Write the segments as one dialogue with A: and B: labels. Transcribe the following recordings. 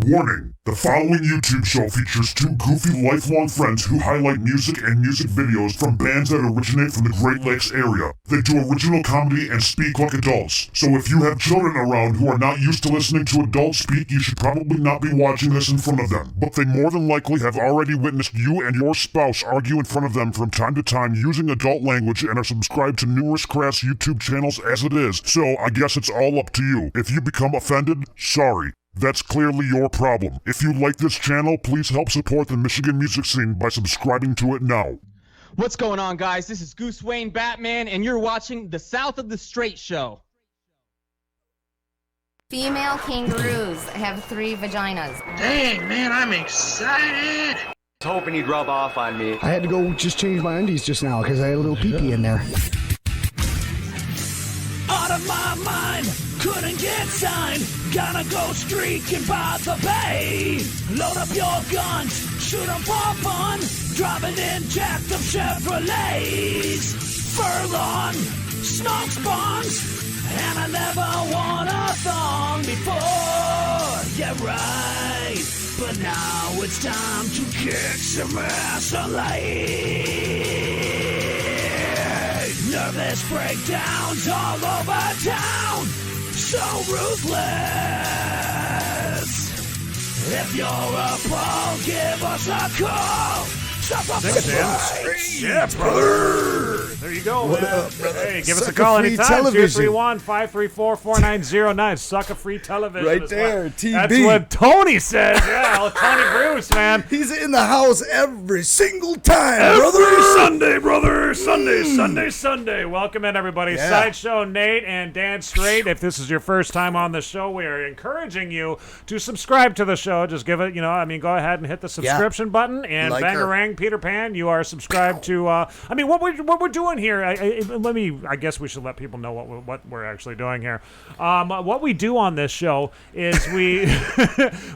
A: Warning! The following YouTube show features two goofy lifelong friends who highlight music and music videos from bands that originate from the Great Lakes area. They do original comedy and speak like adults. So if you have children around who are not used to listening to adults speak, you should probably not be watching this in front of them. But they more than likely have already witnessed you and your spouse argue in front of them from time to time using adult language and are subscribed to numerous crass YouTube channels as it is. So I guess it's all up to you. If you become offended, sorry. That's clearly your problem. If you like this channel, please help support the Michigan music scene by subscribing to it now.
B: What's going on, guys? This is Goose Wayne Batman, and you're watching the South of the Straight Show.
C: Female kangaroos have 3 vaginas.
D: Dang, man, I'm excited.
E: I was hoping you'd rub off on me.
F: I had to go just change my undies just now because I had a little pee-pee in there.
G: Out of my mind, couldn't get signed. Gonna go streaking by the bay. Load up your guns, shoot 'em for fun. Driving in jacked up Chevrolets. Furlong, smoke bongs. And I never won a thong before. Yeah, right. But now it's time to kick some ass alive. Nervous breakdowns all over town. So ruthless. If you're appalled, give us a call. Stop up the street.
H: Yeah, brother. There you go,
F: What
H: man.
F: up, brother?
H: Hey, give us a
F: Sucker
H: call
F: free
H: anytime.
F: television.
H: 231-534-4909. Sucker free television.
F: Right
H: is
F: there,
H: what,
F: TB.
H: That's what Tony says. Yeah, Tony Bruce, man.
F: He's in the house every single time,
H: Every
F: brother.
H: Sunday, brother. Sunday. Welcome in, everybody.
F: Yeah.
H: Sideshow Nate and Dan Straight. If this is your first time on the show, we are encouraging you to subscribe to the show. Just give it, go ahead and hit the subscription button. And
F: Like her.
H: Bangarang, Peter Pan, you are subscribed to, what we're doing here, I guess we should let people know what we're actually doing here. What we do on this show is we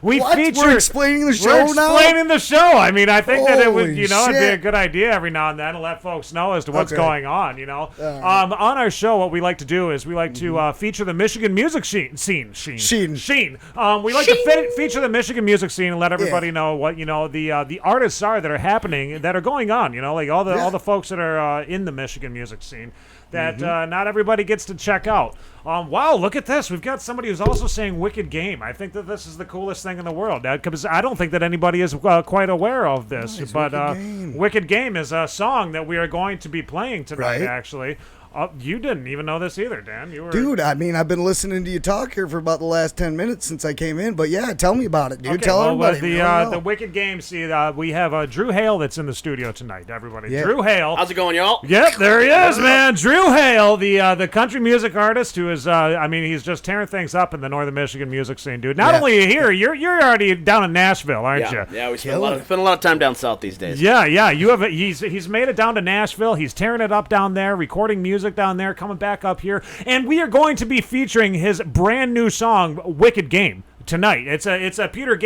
F: What?
H: feature.
F: We're explaining the show
H: We're
F: now?
H: explaining the show. I mean, I think that it would,
F: Holy
H: it'd be a
F: shit.
H: good idea every now and then to let folks know as to what's
F: Okay.
H: going on. On our show, what we like to do is we like to feature the Michigan music scene. We like to feature the Michigan music scene and let everybody know what the artists are that are happening, that are going on. Like all the folks that are in the Michigan music scene that not everybody gets to check out. Wow, look at this. We've got somebody who's also saying Wicked Game. I think that this is the coolest thing in the world. Because I don't think that anybody is quite aware of this.
F: Nice,
H: but
F: Wicked Game.
H: Wicked Game is a song that we are going to be playing tonight,
F: Right.
H: actually. You didn't even know this either, Dan. You were...
F: Dude, I mean, I've been listening to you talk here for about the last 10 minutes since I came in. But yeah, tell me about it, dude.
H: Okay,
F: tell
H: well,
F: everybody. We don't
H: the
F: know.
H: Wicked Game, we have Drew Hale that's in the studio tonight, everybody.
F: Yeah.
H: Drew Hale.
E: How's it going, y'all?
H: Yep, there he is, man. Drew Hale, the country music artist who is, he's just tearing things up in the northern Michigan music scene, dude. Not only here, you're already down in Nashville, aren't you?
E: Yeah, we spend a lot of time down south these days.
H: Yeah. You have he's made it down to Nashville. He's tearing it up down there, recording music down there, coming back up here, and we are going to be featuring his brand new song, "Wicked Game." Tonight, it's a not Peter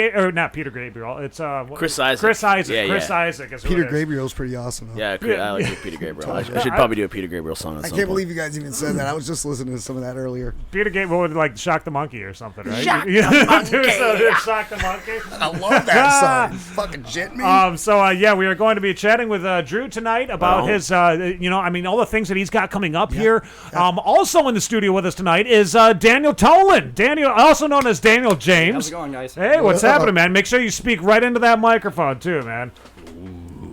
H: Gabriel. It's
E: Chris Isaac.
H: Chris Isaac.
E: Yeah,
H: Chris
E: yeah.
H: Isaac is who
F: Peter
H: it is.
F: Gabriel's pretty awesome. Huh?
E: Yeah, I like Peter Gabriel. I should probably do a Peter Gabriel song.
F: I can't believe you guys even said that. I was just listening to some of that earlier.
H: Peter Gabriel would like Shock the Monkey or something, right?
F: Shock the
H: Shock the Monkey.
F: I love that song. You fucking shit me.
H: We are going to be chatting with Drew tonight about his, all the things that he's got coming up here. Also in the studio with us tonight is Daniel Tolin. Daniel, also known as Daniel James.
I: How's it going, guys?
H: Hey, what's happening, man? Make sure you speak right into that microphone, too, man.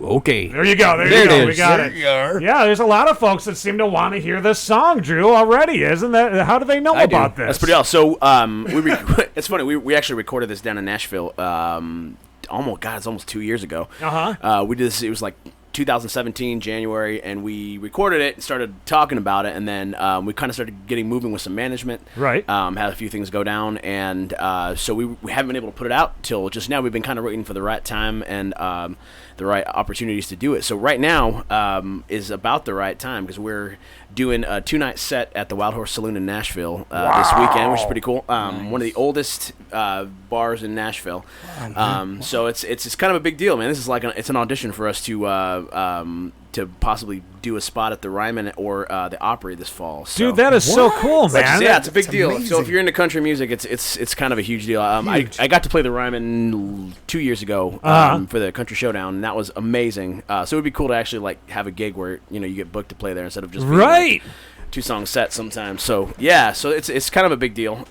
I: Okay.
H: There you go. There you go. We got it. Yeah, there's a lot of folks that seem to want to hear this song, Drew, already, isn't that? How do they know about this?
E: That's pretty awesome. So, it's funny. We actually recorded this down in Nashville. It's almost 2 years ago. We did this. It was like 2017 January, and we recorded it and started talking about it, and then we kind of started getting moving with some management.
H: Right.
E: Had a few things go down, and so we haven't been able to put it out till just now. We've been kind of waiting for the right time and the right opportunities to do it. So right now is about the right time because we're doing a 2-night set at the Wild Horse Saloon in Nashville this weekend, which is pretty cool. One of the oldest bars in Nashville. So it's kind of a big deal, man. This is like it's an audition for us to to possibly do a spot at the Ryman or the Opry this fall. So.
H: Dude, that is so cool, man.
E: Yeah, it's a big deal.
F: amazing.
E: So if you're into country music, it's kind of a huge deal. I got to play the Ryman 2 years ago for the Country Showdown, and that was amazing. So it would be cool to actually like have a gig where you get booked to play there instead of just being, like, 2-song set sometimes. So yeah, so it's kind of a big deal.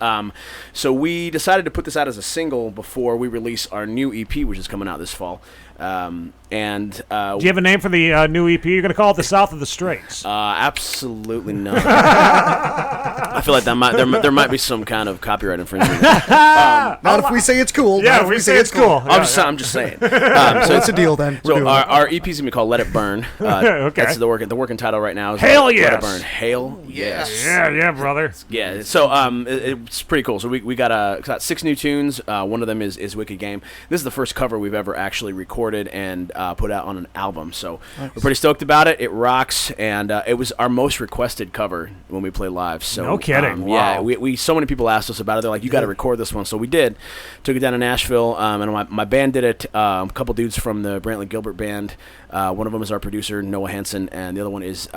E: So we decided to put this out as a single before we release our new EP, which is coming out this fall. Do you have a name for the new EP? You're gonna call it The South of the Straits? Absolutely not. I feel like there might be some kind of copyright infringement.
F: Not if we say it's cool.
H: Yeah, we say it's cool.
E: I'm just saying. So
F: it's a deal then.
E: So our EP's gonna be called Let It Burn.
H: Okay.
E: That's the working title right now. Is
H: Hale,
E: Let
H: yes.
E: It Burn. Hale, yes.
H: Yeah, brother.
E: Yeah. So it's pretty cool. So we got 6 new tunes. One of them is Wicked Game. This is the first cover we've ever actually recorded and put out on an album. So we're pretty stoked about it. It rocks, and it was our most requested cover when we play live. So
H: no kidding.
E: Yeah,
H: Wow.
E: we so many people asked us about it. They're like, you got to record this one. So we did. Took it down to Nashville, and my band did it. A couple dudes from the Brantley Gilbert band. One of them is our producer, Noah Henson, and the other one is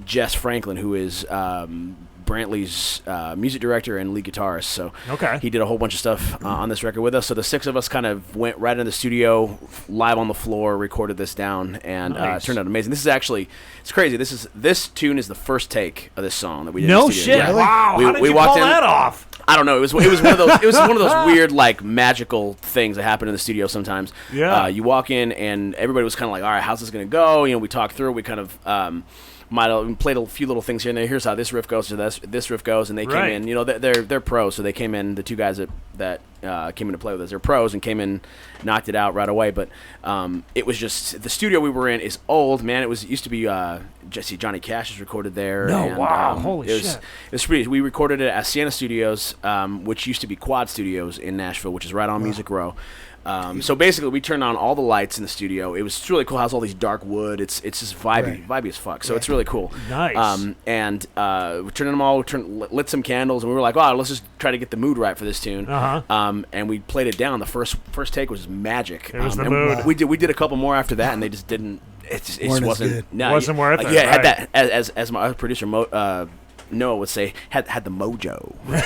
E: Jess Franklin, who is Brantley's music director and lead guitarist. So he did a whole bunch of stuff on this record with us. So the 6 of us kind of went right into the studio, live on the floor, recorded this down, and it turned out amazing. This is actually, it's crazy. This tune is the first take of this song that we did.
H: No
E: in the studio.
H: shit.
E: Yeah.
H: Wow. How did you pull that off?
E: I don't know. It was one of those. It was one of those weird, like, magical things that happen in the studio sometimes.
H: Yeah.
E: You walk in and everybody was kind of like, all right, how's this gonna go? We talked through. We kind of might have played a few little things here and there. Here's how this riff goes, or this riff goes, and they came in. They're pros, so they came in. The 2 guys that came in to play with us, they're pros, and came in, knocked it out right away. But it was just the studio we were in is old, man. It used to be Johnny Cash is recorded there.
H: No,
E: and,
H: wow, holy shit!
E: It was pretty. We recorded it at Sienna Studios, which used to be Quad Studios in Nashville, which is right on Music Row. So basically, we turned on all the lights in the studio. It was really cool. It has all these dark wood. It's just vibey as fuck. So it's really cool.
H: Nice.
E: And we turned them all. Lit some candles, and we were like, "Oh, let's just try to get the mood right for this tune." And we played it down. The first take was magic.
H: It was the mood.
E: We did a couple more after that, and they just didn't. It just wasn't. No,
H: wasn't worth it.
E: Yeah,
H: right.
E: had that as my producer Noah would say, had the mojo. Man.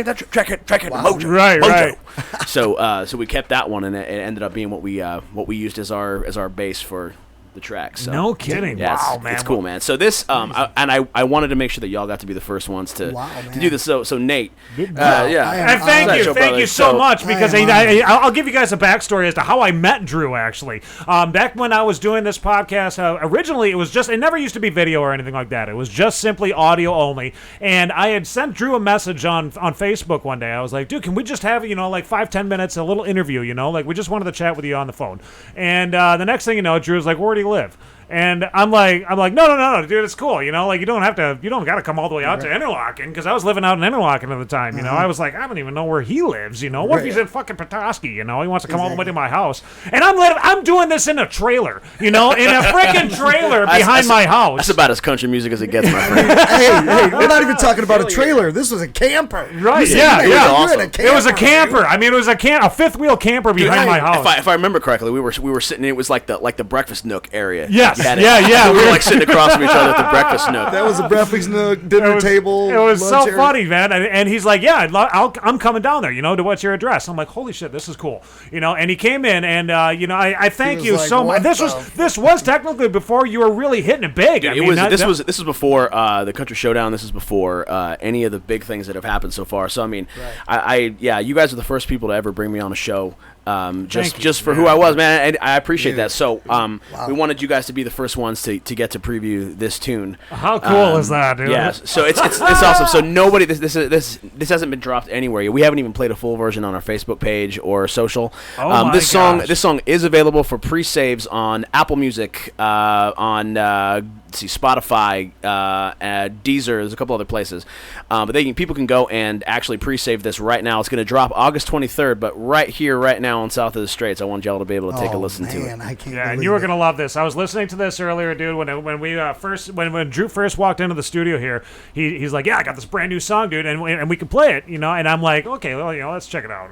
E: That track had mojo.
H: Right.
E: So we kept that one, and it ended up being what we used as our base for the track. So
H: no kidding.
E: Yeah,
H: wow, man.
E: It's cool, man. So this I wanted to make sure that y'all got to be the first ones to do this. So Nate,
H: and thank you so much, because I'll give you guys a backstory as to how I met Drew. Actually, back when I was doing this podcast, originally it never used to be video or anything like that. It was just simply audio only. And I had sent Drew a message on Facebook one day. I was like, dude, can we just have like 5-10 minutes, a little interview? Like we just wanted to chat with you on the phone. And the next thing you know, Drew was like, where do you live? And I'm like, no, dude, it's cool. You don't got to come all the way out to Interlaken, because I was living out in Interlaken at the time. I was like, I don't even know where he lives. What if he's in fucking Petoskey? He wants to come all the way to my house, and I'm doing this in a trailer. In a freaking trailer behind my house.
E: That's about as country music as it gets, my friend.
F: hey, we're not even talking about a trailer. This was a camper.
H: Right?
F: Yeah.
E: Awesome.
F: It was a
H: camper. I mean, it was a fifth wheel camper behind my house.
E: If I remember correctly, we were sitting. It was like the breakfast nook area.
H: Yes.
E: Yeah. We were like sitting across from each other at the breakfast nook.
F: That was a breakfast nook, dinner table.
H: It was so
F: area.
H: funny, man. And he's like, yeah, I'm coming down there, to what's your address? I'm like, holy shit, this is cool. And he came in, and, I thank you so much. This was technically before you were really hitting it big.
E: This was before the Country Showdown. This is before any of the big things that have happened so far. So, I mean, you guys are the first people to ever bring me on a show. Just for who I was, man, and I appreciate that. So, we wanted you guys to be the first ones to get to preview this tune.
H: How cool is that, dude?
E: Yeah, so it's awesome. So nobody, this hasn't been dropped anywhere. We haven't even played a full version on our Facebook page or social. This song is available for pre-saves on Apple Music, on Spotify, Deezer. There's a couple other places, but people can go and actually pre-save this right now. It's going to drop August 23rd, but right here, right now on South of the Straits, I want y'all to be able to take a listen to it.
F: I can't
H: and you were gonna love this. I was listening to this earlier, dude. When Drew first walked into the studio here, he's like, "Yeah, I got this brand new song, dude, and we can play it," And I'm like, "Okay, well, let's check it out."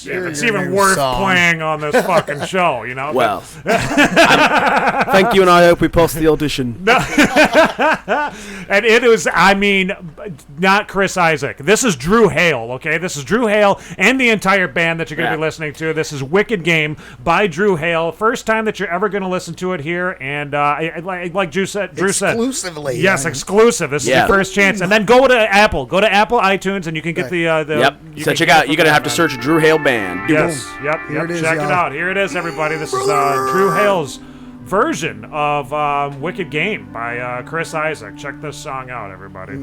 H: It's even worth playing on this fucking show, you know?
E: Well, thank you, and I hope we pass the audition.
H: And it is, I mean, not Chris Isaak. This is Drew Hale, okay? This is Drew Hale and the entire band that you're going to be listening to. This is Wicked Game by Drew Hale. First time that you're ever going to listen to it here, and like Drew said,
F: exclusively.
H: Yes, exclusive. This is your first chance. And then go to Apple iTunes, and you can get the
E: Yep. So check out. You're going to have to search Drew Hale Band.
H: Yes. Yep. Check it out. Here it is, everybody. This is Drew Hale's version of Wicked Game by Chris Isaak. Check this song out, everybody.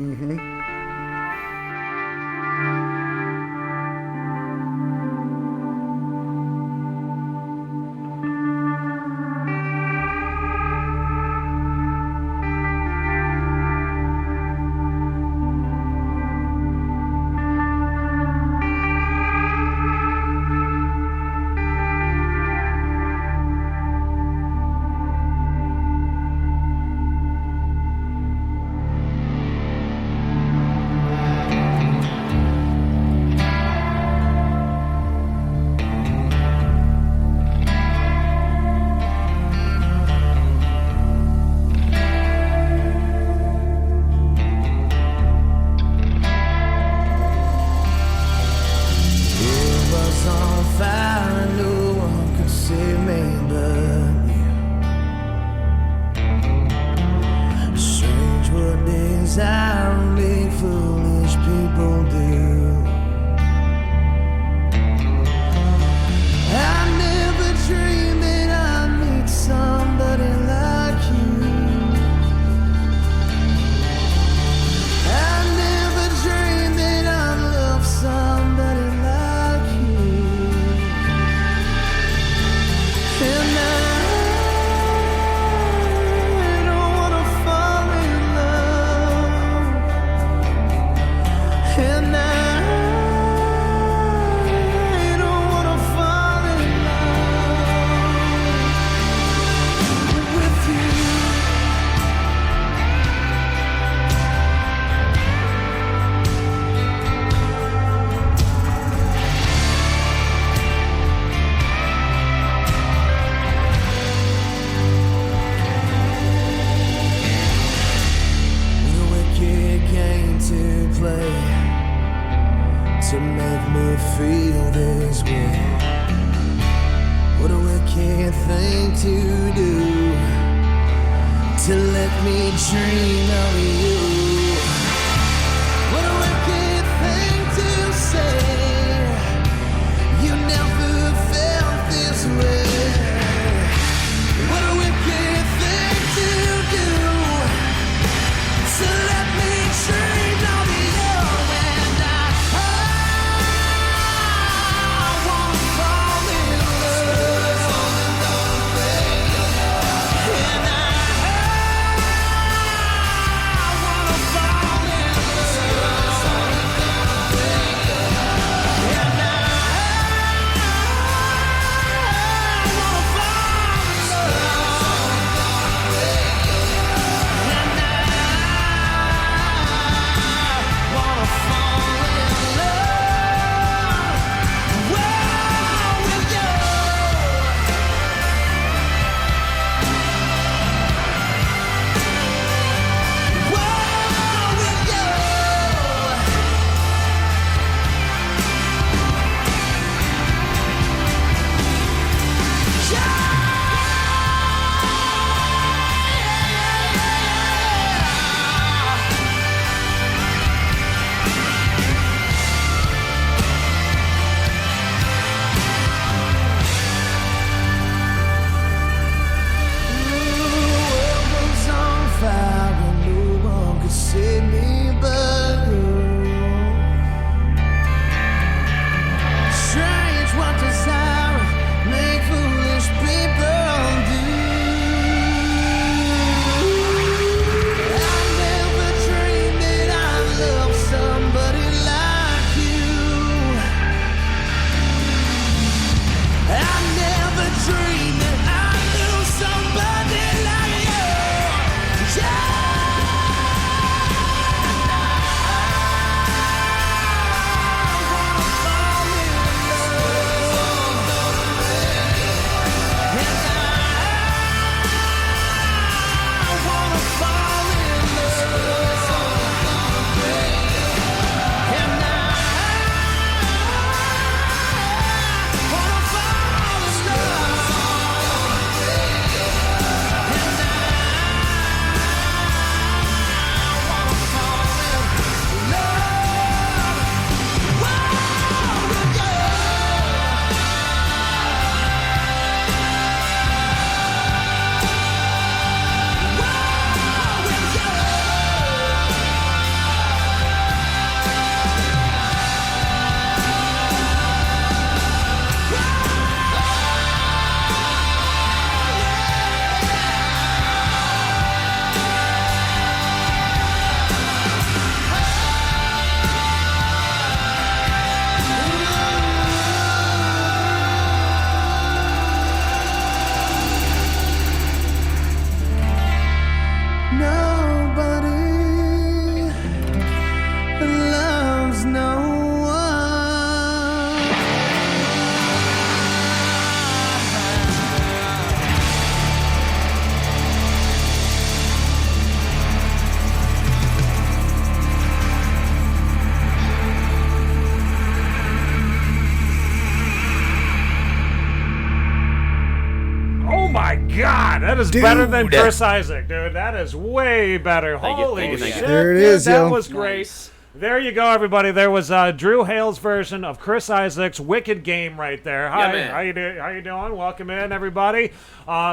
H: is better than Chris Isaac, dude. That is way better. Holy shit.
F: There it is,
H: That
F: yo.
H: was great. Nice. There you go, everybody. There was Drew Hale's version of Chris Isaac's Wicked Game right there. Hi,
E: man.
H: How you doing? Welcome in, everybody.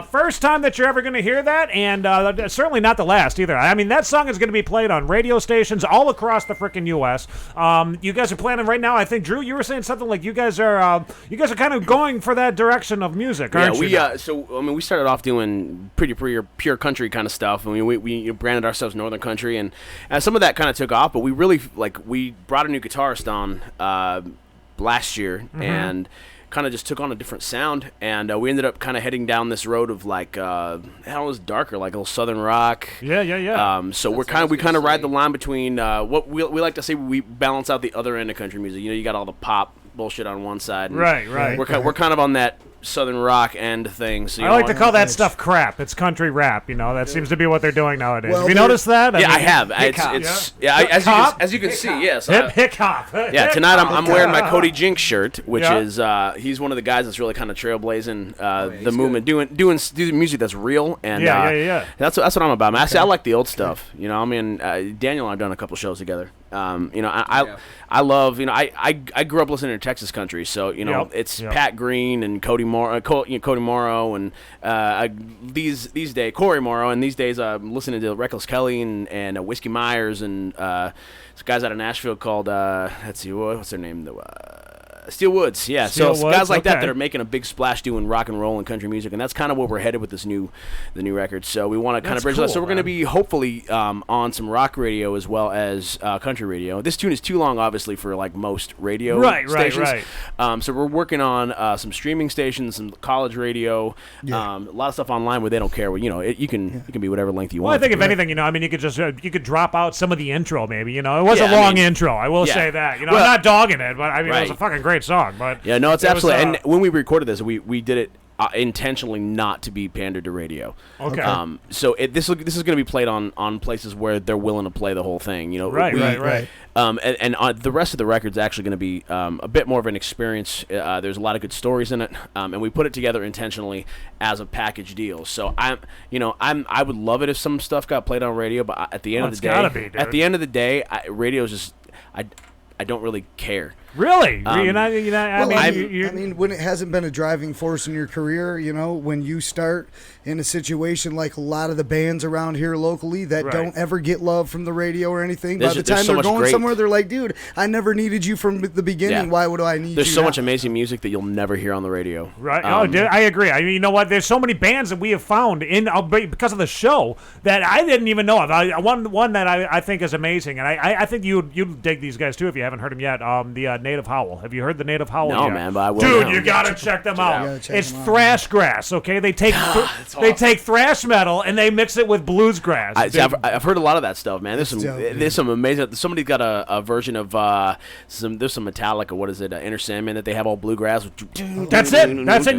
H: First time that you're ever going to hear that, and certainly not the last either. I mean, that song is going to be played on radio stations all across the freaking U.S. You guys are planning right now. I think, Drew, you were saying something like you guys are kind of going for that direction of music, aren't you?
E: Yeah, we started off doing pretty pure country kind of stuff. I mean, we branded ourselves Northern Country, and some of that kind of took off. But we really we brought a new guitarist on last year, and kind of just took on a different sound, and we ended up kind of heading down this road of it was darker, like a little southern rock.
H: Yeah.
E: So we kind of ride the line between what we like to say we balance out the other end of country music. You know, you got all the pop bullshit on one side. And
H: right.
E: We're kind of on that southern rock end thing. So
H: I like to call that stuff crap. It's country rap. You know, that seems to be what they're doing nowadays.
F: Well,
H: have you noticed that?
E: I have. As you can see, yes.
H: Hip hop.
E: Yeah, tonight I'm wearing my Cody Jinks shirt, which is he's one of the guys that's really kind of trailblazing the movement, doing music that's real, and that's what I'm about. Man. I like the old stuff. You know, I mean, Daniel and I've done a couple shows together. You know, I love, you know, I grew up listening to Texas country, so you know it's Pat Green and Cody Morrow and these days Corey Morrow, and these days I'm listening to Reckless Kelly and Whiskey Myers and this guys out of Nashville called let's see, what's their name, Steel Woods, yeah. So guys like that are making a big splash doing rock and roll and country music, and that's kind of where we're headed with the new record. So we want to kind of bridge that. So we're going to be hopefully on some rock radio as well as country radio. This tune is too long, obviously, for like most radio stations. Right. So we're working on some streaming stations, some college radio, a lot of stuff online where they don't care. You know, you can be whatever length you want.
H: Well, I think if anything, you know, I mean, you could drop out some of the intro, maybe. You know, it was a long intro. I will say that. You know, I'm not dogging it, but I mean, it was a fucking great song, but
E: no, it's absolutely. And when we recorded this, we did it intentionally not to be pandered to radio.
H: Okay.
E: So this is going to be played on places where they're willing to play the whole thing. You know.
H: Right.
E: And the rest of the record's actually going to be a bit more of an experience. There's a lot of good stories in it, and we put it together intentionally as a package deal. So I would love it if some stuff got played on radio, but at the end of the day, radio's just I don't really care.
H: Really? I
F: mean, when it hasn't been a driving force in your career, you know, when you start in a situation like a lot of the bands around here locally that don't ever get love from the radio or anything, by the time they're going somewhere, they're like, dude, I never needed you from the beginning. Yeah. Why would I need you?
E: There's so much amazing music that you'll never hear on the radio.
H: Right. I agree. I mean, you know what? There's so many bands that we have found because of the show that I didn't even know of. One that I think is amazing, and I think you'd dig these guys too if you haven't heard them yet. The Native Howl. Have you heard the Native Howl?
E: No,
H: yet?
E: Man, but I will.
H: Dude, you gotta check them out. It's thrash grass. Okay, they take take thrash metal and they mix it with blues grass.
E: I've heard a lot of that stuff, man. There's some amazing. Somebody's got a version of there's some Metallica. What is it? Inner Sandman that they have all bluegrass.
H: That's it. No. They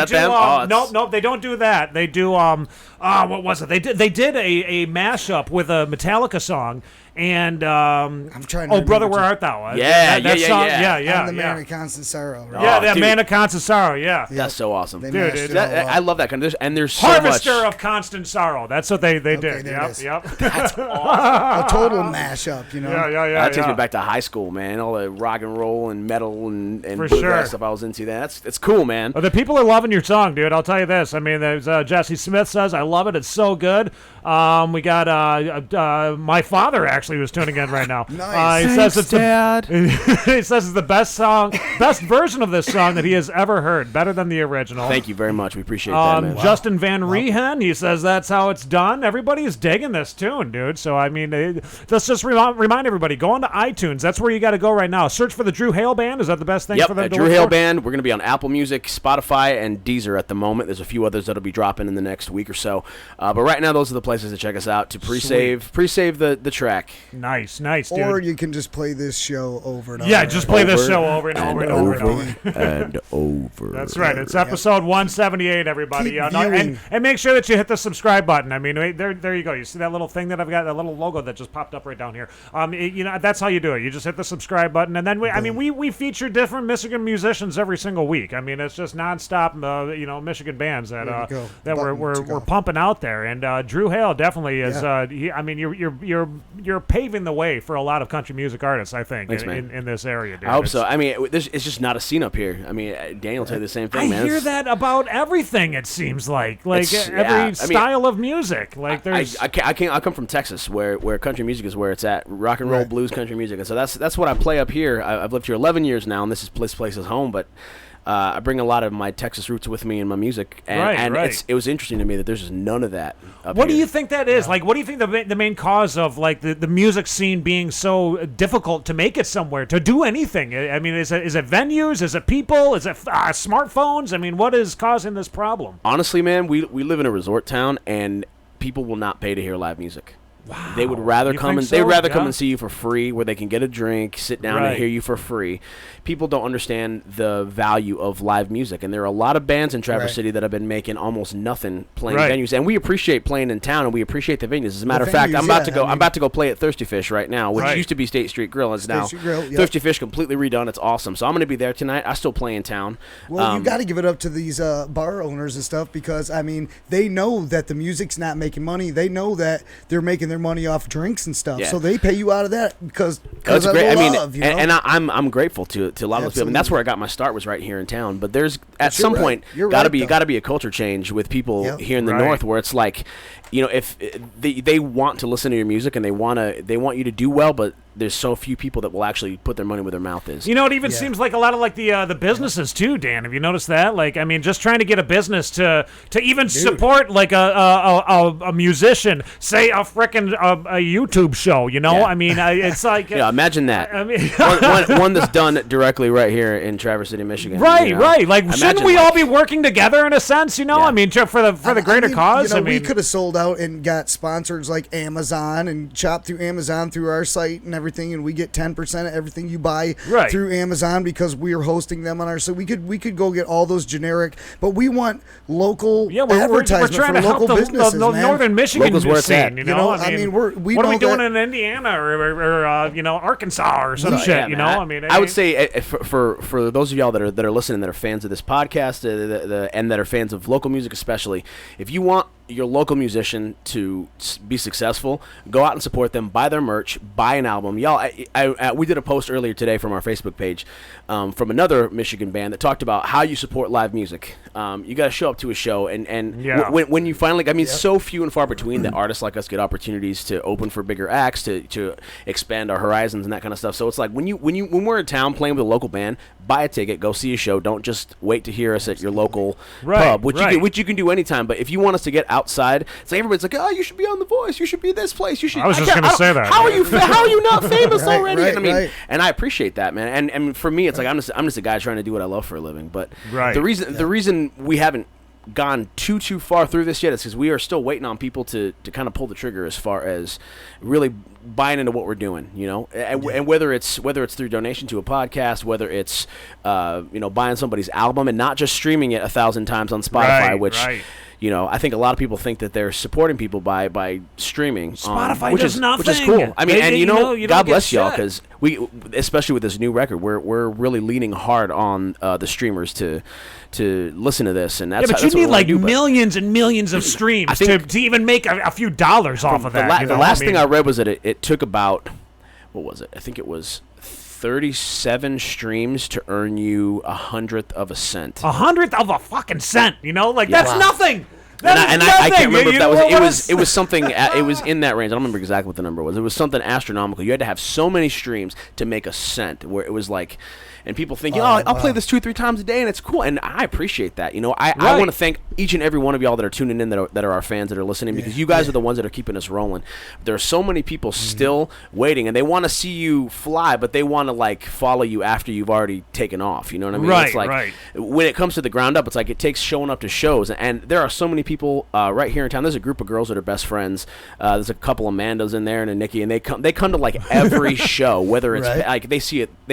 H: do. Nope. They don't do that. They do. What was it? They did a mashup with a Metallica song. And
F: I'm trying to.
H: Oh, brother, where art thou?
E: Yeah.
F: I'm the man of constant sorrow. Right?
H: Yeah, that man of constant sorrow. Yeah,
E: that's so awesome,
H: dude.
E: I love that kind of. And there's so
H: Harvester
E: much
H: of constant sorrow. That's what they did. Yep.
E: That's awesome.
F: A total mashup, you know.
H: Yeah.
E: That takes me back to high school, man. All the rock and roll and metal and bluegrass stuff I was into. It's cool, man.
H: Well, the people are loving your song, dude. I'll tell you this. I mean, there's Jesse Smith says, "I love it. It's so good." We got my father actually was tuning in right now.
F: Nice.
H: He says it's Dad. He says it's the best version of this song that he has ever heard, better than the original.
E: Thank you very much. We appreciate that, man.
H: Justin Van Rehen, he says that's how it's done. Everybody is digging this tune, dude. So I mean, let's just remind everybody, go on to iTunes. That's where you got to go right now. Search for the Drew Hale Band. Is that the best thing for them to
E: Drew Hale Band. We're going to be on Apple Music, Spotify, and Deezer at the moment. There's a few others that'll be dropping in the next week or so. But right now, those are the places to check us out to pre-save the track.
H: Nice, dude.
F: Or you can just play this show over and over.
H: Yeah, just play this show over and
E: and
H: over and over and over.
E: and over.
H: That's right. It's episode 178, everybody.
F: Keep
H: And make sure that you hit the subscribe button. I mean, there you go. You see that little thing that I've got, that little logo that just popped up right down here. That's how you do it. You just hit the subscribe button, and then we feature different Michigan musicians every single week. I mean, it's just nonstop, Michigan bands that we're pumping out there. And Drew Hale definitely is. You're paving the way for a lot of country music artists, I think, in this area, dude.
E: I hope so. I mean, it's just not a scene up here. I mean, Daniel will tell you the same thing, man.
H: I hear that about everything, it seems like every style of music. Like there's
E: I come from Texas, where country music is where it's at. Rock and roll, blues, country music. And so that's what I play up here. I've lived here 11 years now, and this place is home, but I bring a lot of my Texas roots with me in my music, and it was interesting to me that there's just none of that up
H: What
E: here.
H: do you think that is? Like, what do you think the main cause of, like, the music scene being so difficult to make it somewhere, to do anything? I mean, is it venues? Is it people? Is it smartphones? I mean, what is causing this problem?
E: Honestly, man, we live in a resort town, and people will not pay to hear live music. Wow. They would rather come and see you for free, where they can get a drink, sit down and hear you for free. People don't understand the value of live music, and there are a lot of bands in Traverse City that have been making almost nothing playing venues, and we appreciate playing in town, and we appreciate the venues. As a matter of fact, I'm about to go play at Thirsty Fish right now, which used to be State Street Grill, and is now Thirsty Fish, completely redone. It's awesome. So I'm going to be there tonight. I still play in town.
F: Well, you got to give it up to these bar owners and stuff, because I mean, they know that the music's not making money. They know that they're making their money off drinks and stuff, so they pay you out of that because
E: that's great.
F: Love,
E: and I'm grateful to a lot of those people. I mean, that's where I got my start, was right here in town. But there's at some point got to be a culture change with people here in the north, where it's like, if they want to listen to your music and they want you to do well, but there's so few people that will actually put their money where their mouth is.
H: It even seems like a lot of like the businesses too, Dan. Have you noticed that? Like, I mean, just trying to get a business to even support like a musician, say a frickin' a YouTube show. I mean, it's like
E: imagine that. I mean, one that's done directly right here in Traverse City, Michigan.
H: Right. Like, shouldn't we all be working together in a sense? I mean, for the greater cause.
F: We could have sold out and got sponsors like Amazon and shopped through Amazon through our site and everything, and we get 10% of everything you buy through Amazon because we're hosting them on our site. We could go get all those generic, but we want local advertisement
H: we're trying
F: for
H: to
F: local
H: help
F: businesses,
H: the Northern Michigan scene.
F: I mean,
H: what are we doing in Indiana or Arkansas or some shit? I mean,
E: I would say for those of y'all that are listening, that are fans of this podcast, and that are fans of local music especially, if you want your local musician to be successful, go out and support them, buy their merch, buy an album. Y'all, we did a post earlier today from our Facebook page from another Michigan band that talked about how you support live music. You got to show up to a show, and when you finally, I mean, so few and far between that artists like us get opportunities to open for bigger acts, to expand our horizons and that kind of stuff. So it's like when we're in town playing with a local band, buy a ticket, go see a show. Don't just wait to hear us at your local pub, which you can do anytime. But if you want us to get outside, it's like everybody's like, oh, you should be on The Voice, you should be this place, you should.
H: I was just gonna say that.
E: How are you not famous already? And I appreciate that, man. And for me, it's like I'm just a guy trying to do what I love for a living. But the reason we haven't gone too far through this yet is because we are still waiting on people to kind of pull the trigger as far as really buying into what we're doing, and whether it's through donation to a podcast, whether it's buying somebody's album and not just streaming it 1,000 times on Spotify, I think a lot of people think that they're supporting people by streaming.
H: Spotify
E: which
H: does
E: is
H: nothing.
E: Which is cool. I mean,
H: you
E: God
H: don't
E: bless
H: get
E: y'all,
H: shit.
E: because we, especially with this new record, we're really leaning hard on the streamers to listen to this, and that's
H: but you need like millions and millions of streams to even make a few dollars off of that.
E: The last thing I read was that it took about, what was it? I think it was 37 streams to earn you 100th of a cent.
H: 100th of a fucking cent, that's nothing.
E: I can't remember if that was. It was something. It was in that range. I don't remember exactly what the number was. It was something astronomical. You had to have so many streams to make a cent. Where it was like, and people thinking, I'll play this 2-3 times a day, and it's cool. And I appreciate that. I want to thank each and every one of y'all that are tuning in, that are our fans, that are listening, because you guys are the ones that are keeping us rolling. There are so many people still waiting, and they want to see you fly, but they want to follow you after you've already taken off. You know what I mean?
H: Right.
E: It's like when it comes to the ground up, it's like it takes showing up to shows, and there are so many people right here in town. There's a group of girls that are best friends. There's a couple Amandas in there and a Nikki, and they come to like every show, whether it's like they've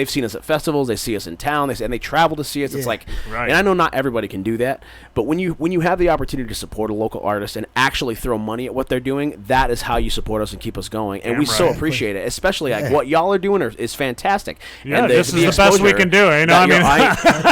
E: seen us at festivals, they see us in town, and they travel to see us. It's like, and I know not everybody can do that, but when you have the opportunity to support a local artist and actually throw money at what they're doing, that is how you support us and keep us going, and we so appreciate it. Especially like what y'all are doing is fantastic.
H: Yeah,
E: and
H: this is the best we can do. You know, I mean,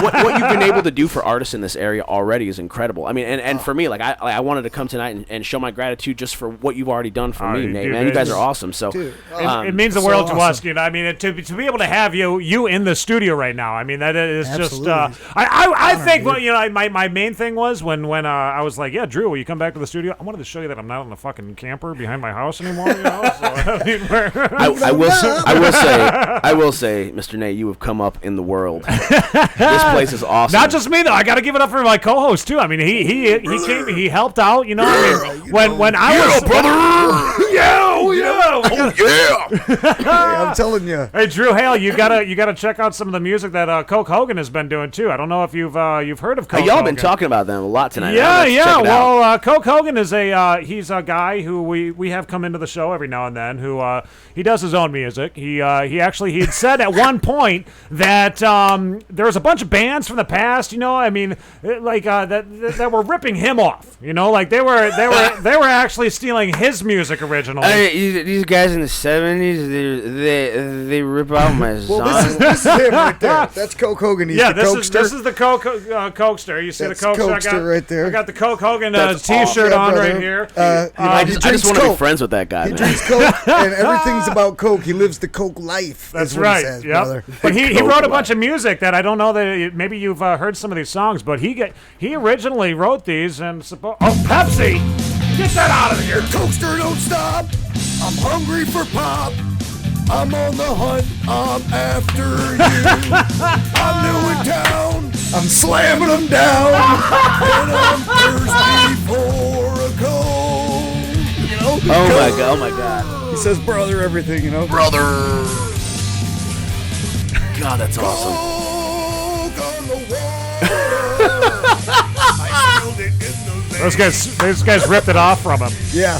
E: what you've been able to do for artists in this area already is incredible. I mean, and for me, like I wanted to come tonight and show my gratitude just for what you've already done for me, Nate. Man, you guys are awesome. So
H: it means the world to us. You know, I mean, to be able to have you in the studio right now. I mean, that is just. I think my main thing was when I was like, yeah, Drew, will you come back to the studio? I wanted to show you that I'm not in the fucking camper behind my house anymore. You know, so,
E: I will say, Mr. Nate, you have come up in the world. This place is awesome.
H: Not just me though. I got to give it up for my co-host too. I mean, he came, he helped out. You know, I mean, when I was
A: brother,
F: Hey, I'm telling you.
H: Hey, Drew Hale, you gotta check out some of the music that Coke Hogan has been doing too. I don't know if you've heard of Coke Hogan.
E: Y'all been talking about them a lot tonight.
H: Yeah. Well, Coke Hogan is he's a guy who we have come into the show every now and then. Who he does his own music. He had said at one point that there was a bunch of bands from the past. You know, I mean, like that were ripping him off. You know, like they were actually stealing his music originally.
E: These guys in the 70s, they rip out my songs.
F: Well, this is him right there. That's Coke Hogan. He's the Cokester.
H: This is the Cokester. You see
F: That's
H: the Cokester?
F: Cokester right there.
H: I got the Coke Hogan T-shirt on right here.
E: I just want to be friends with that guy.
F: He drinks Coke, and everything's about Coke. He lives the Coke life.
H: That's
F: what
H: right.
F: He says, brother.
H: But he wrote a bunch of music that I don't know that maybe you've heard some of these songs, but he originally wrote these and Pepsi. Get that out of here.
F: Cokester, don't stop. I'm hungry for pop. I'm on the hunt. I'm after you. I'm new in town. I'm slamming them down. And I'm thirsty for a Coke. You know?
E: Oh my god.
F: He says brother everything, you know?
E: Brother. God, that's awesome.
F: Coke on the wall. I spilled it in the
H: Those guys ripped it off from him.
F: Yeah.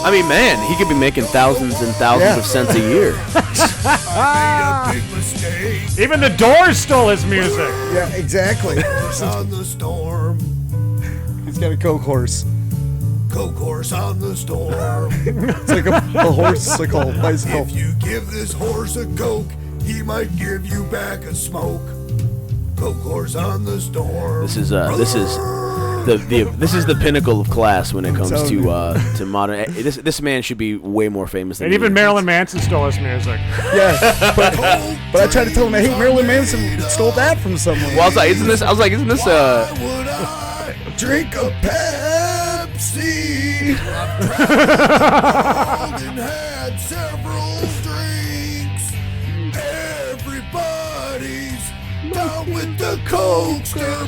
E: I mean, man, he could be making thousands and thousands of cents a year.
F: I made a big mistake.
H: Even the Doors stole his music.
F: Yeah, exactly. Horse on the storm. He's got a Coke horse. Coke horse on the storm. It's like a horse, like a bicycle. If you give this horse a Coke, he might give you back a smoke. Coke horse on the storm.
E: This is the pinnacle of class when it comes to modern. This man should be way more famous than.
H: And even Marilyn Manson stole his music.
F: Yeah, but I tried to tell him, hey, Marilyn Manson stole that from someone.
E: Well, I was like, isn't this?
F: Drink a Pepsi. I've and had several drinks. Everybody's down with the Cokester.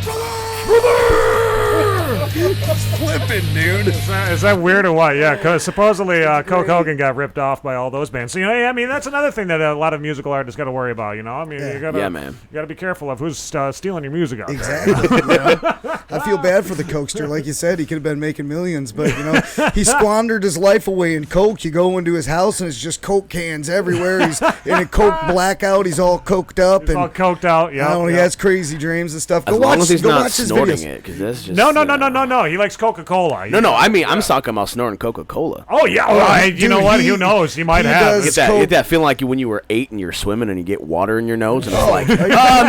F: Flipping, dude.
H: Is that weird or what? Yeah, because supposedly Coke Hogan got ripped off by all those bands. So, you know, I mean, that's another thing that a lot of musical artists got to worry about. You know, I mean, you gotta be careful of who's stealing your music out
F: exactly.
H: there.
F: I feel bad for the Cokester. Like you said, he could have been making millions, but you know, he squandered his life away in Coke. You go into his house and it's just Coke cans everywhere. He's in a Coke blackout. He's all coked up.
H: He's all coked out. Yeah.
F: He has crazy dreams and stuff.
E: As long as he's not snorting it, because that's just
H: no. He likes Coca-Cola.
E: No. I mean, I'm talking about snorting Coca-Cola.
H: Oh yeah, you know what? Who knows? He might have.
E: You get that feeling like when you were 8 and you're swimming and you get water in your nose and it's like,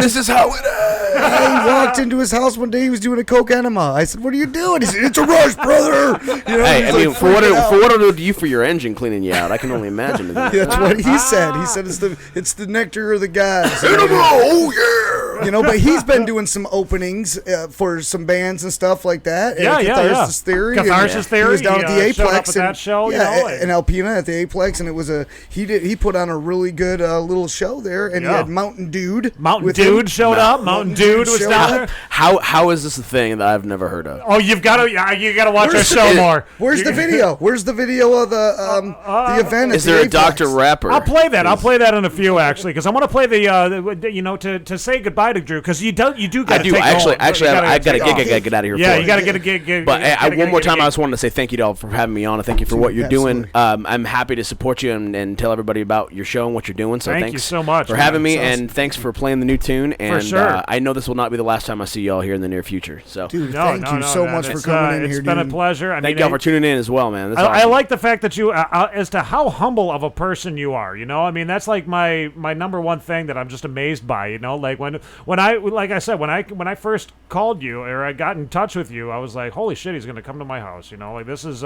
E: this is how it is.
F: I walked into his house one day. He was doing a Coke enema. I said, "What are you doing?" He said, "It's a rush, brother." You know,
E: hey, I mean, for what it'll do for your engine cleaning you out, I can only imagine.
F: That's what he said. He said it's the nectar of the gods.
A: Enema, oh yeah.
F: You know, but he's been doing some openings for some bands and stuff like that. Catharsis Theory.
H: Catharsis Theory.
F: He was down at the Aplex.
H: That show,
F: in Alpena at the Aplex, and it was he put on a really good little show there, and he had Mountain Dude.
H: Mountain Dude showed up. Mountain Dude was down there.
E: How is this a thing that I've never heard of?
H: Oh, you got to watch our show more.
F: Where's the video? Where's the video of the event?
E: Is there a Dr. Rapper?
H: I'll play that. I'll play that in a few actually, because I want to play the to say goodbye goodbye to Drew because you do.
E: I do actually. I got a gig. I got to get out of here.
H: Yeah, you got to get a gig.
E: But one more time, I just wanted to say thank you to all for having me on, and thank you for what you're doing. I'm happy to support you and tell everybody about your show and what you're doing. So
H: thank you so much
E: for having me, and thanks for playing the new tune. And
H: for sure.
E: I know this will not be the last time I see y'all here in the near future. So,
F: dude, thank you so much for coming in here.
H: It's been a pleasure.
E: Thank y'all for tuning in as well, man.
H: I like the fact that you, as to how humble of a person you are. You know, I mean, that's like my number one thing that I'm just amazed by. You know, like when I first called you or I got in touch with you, I was like, holy shit, he's gonna come to my house. You know, like this is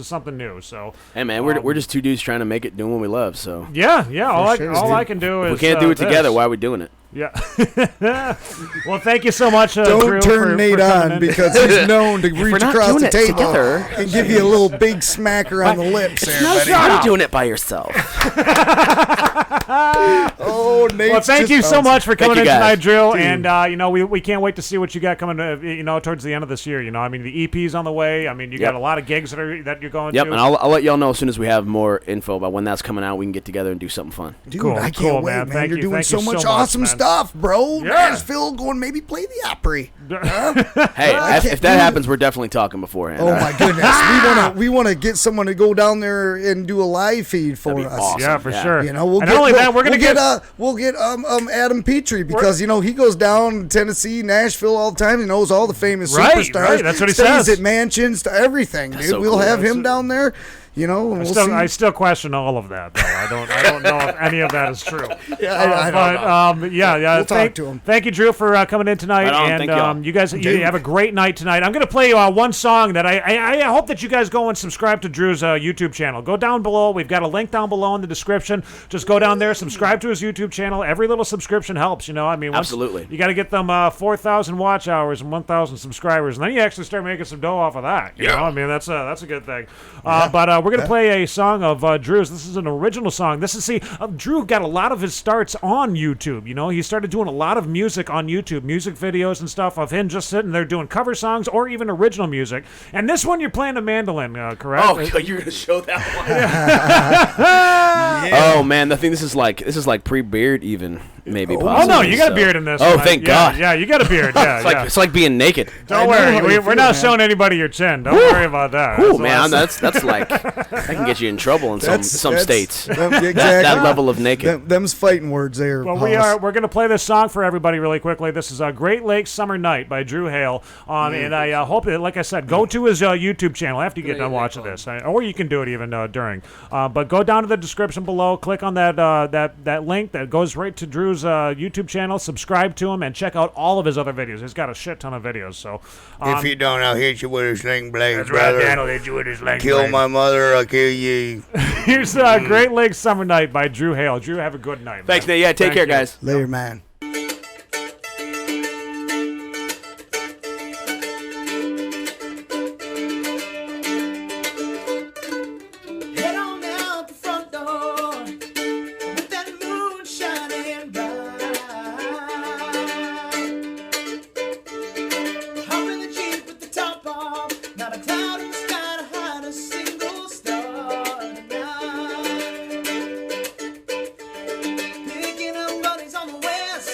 H: something new. So,
E: hey man, we're just two dudes trying to make it, doing what we love. So
H: yeah. All I can do is
E: we can't do it together. Why are we doing it?
H: Yeah. Well, thank you so much,
F: Don't
H: Drew,
F: turn Nate on because he's known to reach across the table
E: together
F: and give you a little big smacker on the lips.
E: You're doing it by yourself.
F: Oh, Nate.
H: Well, thank you so much for coming in tonight, Drew.
F: Dude.
H: And we can't wait to see what you got coming. Towards the end of this year. You know, I mean, the EP's on the way. I mean, you got a lot of gigs that you're going to.
E: Yep, and I'll let y'all know as soon as we have more info about when that's coming out. We can get together and do something fun.
F: Dude,
H: cool,
F: I can't wait, man. You're doing so much awesome stuff, bro.
H: Yeah.
F: Nashville going maybe play the Opry.
E: Hey, if that happens, we're definitely talking beforehand.
F: Oh my goodness, we want to get someone to go down there and do a live feed for us.
E: Awesome.
H: Yeah, for sure.
F: You know, we'll get Adam Petrie because he goes down Tennessee, Nashville all the time. He knows all the famous superstars.
H: Right, that's what he
F: Stays
H: says.
F: at mansions to everything, dude.
E: So
F: we'll
E: cool.
F: have him down there. You know,
H: I still question all of that, though. I don't know if any of that is true.
F: I don't know. We'll talk to him.
H: Thank you, Drew, for coming in tonight.
E: Right on,
H: and you guys you have a great night tonight. I'm going to play one song that I hope that you guys go and subscribe to Drew's YouTube channel. Go down below. We've got a link down below in the description. Just go down there, subscribe to his YouTube channel. Every little subscription helps. You know, I mean,
E: absolutely.
H: You got to get them 4,000 watch hours and 1,000 subscribers, and then you actually start making some dough off of that. You know, I mean, that's a good thing. But we're going to play a song of Drew's. This is an original song. Drew got a lot of his starts on YouTube. You know, he started doing a lot of music on YouTube, music videos and stuff of him just sitting there doing cover songs or even original music. And this one, you're playing a mandolin, correct?
E: Oh, you're gonna show that one? Yeah. Oh man, I think this is like pre-beard even. Maybe.
H: Oh no, you got a beard in this.
E: Oh, thank God.
H: Yeah, you got a beard. Yeah,
E: it's like being naked.
H: Don't worry, we're not showing anybody your chin. Don't worry about that.
E: Ooh, man, that's like that can get you in trouble in some states.
F: Exactly.
E: That level of naked.
F: Them's fighting words there.
H: Well, we're gonna play this song for everybody really quickly. This is a Great Lakes Summer Night by Drew Hale. And I hope that, like I said, go to his YouTube channel after you get done watching this, or you can do it even during. But go down to the description below, click on that link that goes right to Drew's YouTube channel, subscribe to him, and check out all of his other videos. He's got a shit ton of videos. So
J: if you don't, I'll hit you with a sling blade.
H: That's
J: brother.
H: right, Dan will hit you with his sling blade.
J: Kill my mother, I'll kill you.
H: Here's Great Lakes Summer Night by Drew Hale. Drew, have a good night.
E: Thanks, Nate. Yeah, take care, guys.
F: Later, man.
G: Head on out the front door with that moon shining bright. Hop in the Jeep with the top off, not a cloud in the sky to hide a single star tonight. Picking up buddies on the west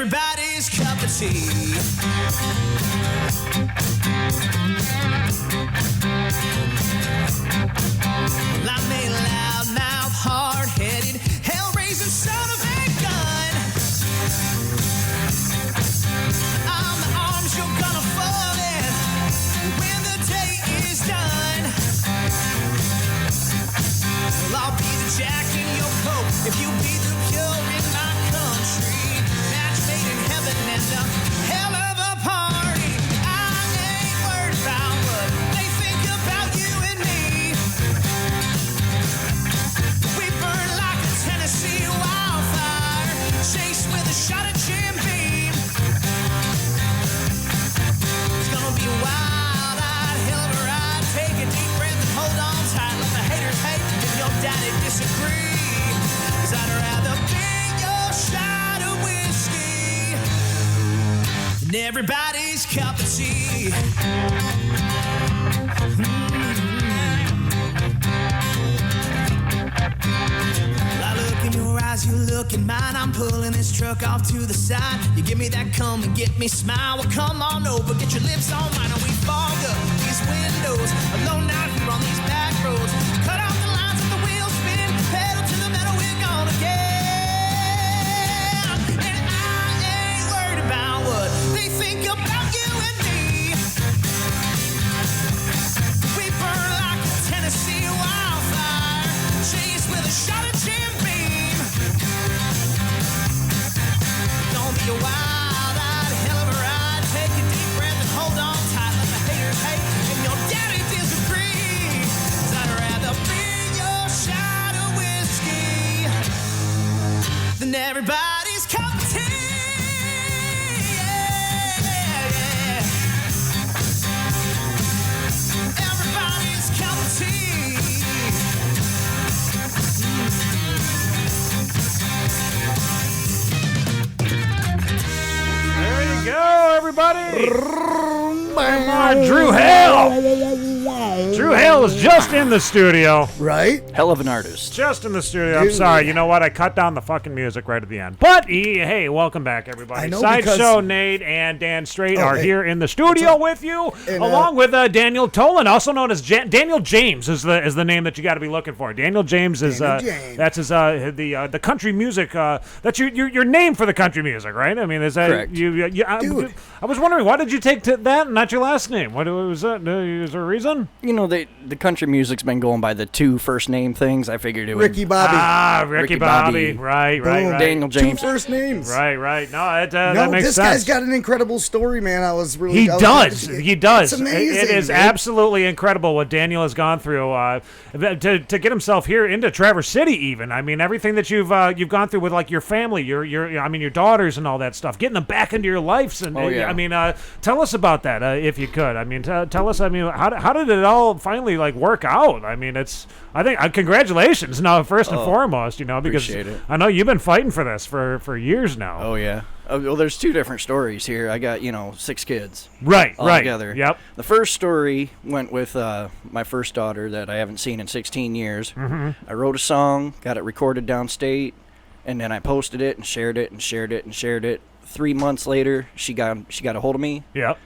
G: everybody's cup of tea. Well, I'm a loud-mouth, hard-headed, hell-raising son of a gun. I'm the arms you're gonna fall in when the day is done. Well, I'll be the jack in your coat if you be the pure in my country. Match made in heaven and a hell of a party. I ain't worried about what they think about you and me. We burn like a Tennessee wildfire, chased with a shot of Jim Beam. It's gonna be a wild-eyed hell of a ride. Take a deep breath and hold on tight. Let the haters hate if your daddy disagree. 'Cause I'd rather be your shot of whiskey than everybody's cup of tea. I look in your eyes, you look in mine. I'm pulling this truck off to the side. You give me that come and get me smile. Well, come on over, get your lips on mine, and we fog up these windows. Alone out here on these back roads. Cut off the lines and the wheels spin. Pedal to the metal, we're gonna get. And I ain't worried about what they think about you and me. We burn like a Tennessee wildfire, chased with a shot of Jim Beam. Gonna be a wild-eyed hell of a ride. Take a deep breath and hold on tight. Let the haters hate and your daddy disagree. 'Cause I'd rather be your shot of whiskey than everybody's cup of tea. Yeah, yeah. Everybody's cup of tea.
H: There you go, everybody. Come on, Drew Hale. Drew Hale is just in the studio.
F: Right?
I: Hell of an artist.
H: Just in the studio. I'm sorry. You know what? I cut down the fucking music right at the end. But, hey, welcome back, everybody.
F: I know
H: Sideshow
F: because-
H: Nate and Dan Straight are here in the studio with you,
F: And,
H: along with Daniel Tolin, also known as Daniel James is the name that you got to be looking for. Daniel James is
F: James.
H: that's his the country music. That's your name for the country music, right? I mean, is that
I: Correct.
F: Dude.
H: I was wondering, why did you take to that and not your last name? What was that? Is there a reason?
I: You know, the country music's been going by the two first name things. I figured it would.
F: Ricky Bobby.
H: Ricky
I: Ricky
H: Bobby.
I: Bobby.
H: Right.
I: Daniel James.
F: Two first names.
H: Right. No, that
F: No,
H: makes
F: this
H: sense.
F: guy's got an incredible story, man. I was really.
H: He does.
F: It's amazing.
H: It is
F: man.
H: absolutely incredible what Daniel has gone through to get himself here into Traverse City. Even I mean, everything that you've gone through with like your family, your daughters and all that stuff, getting them back into your lives. And
I: Oh, yeah.
H: I mean, tell us about that if you could. I mean, tell us. I mean, how did it all finally like work out? I mean, I think congratulations. Now, first and foremost, because
I: appreciate it.
H: I know you've been fighting for this for years now.
I: Oh, yeah. Well, there's two different stories here. I got, 6 kids.
H: Right.
I: All together.
H: Yep.
I: The first story went with my first daughter that I haven't seen in 16 years.
H: Mm-hmm.
I: I wrote a song, got it recorded downstate, and then I posted it and shared it and shared it and shared it. 3 months later, she got a hold of me.
H: Yep.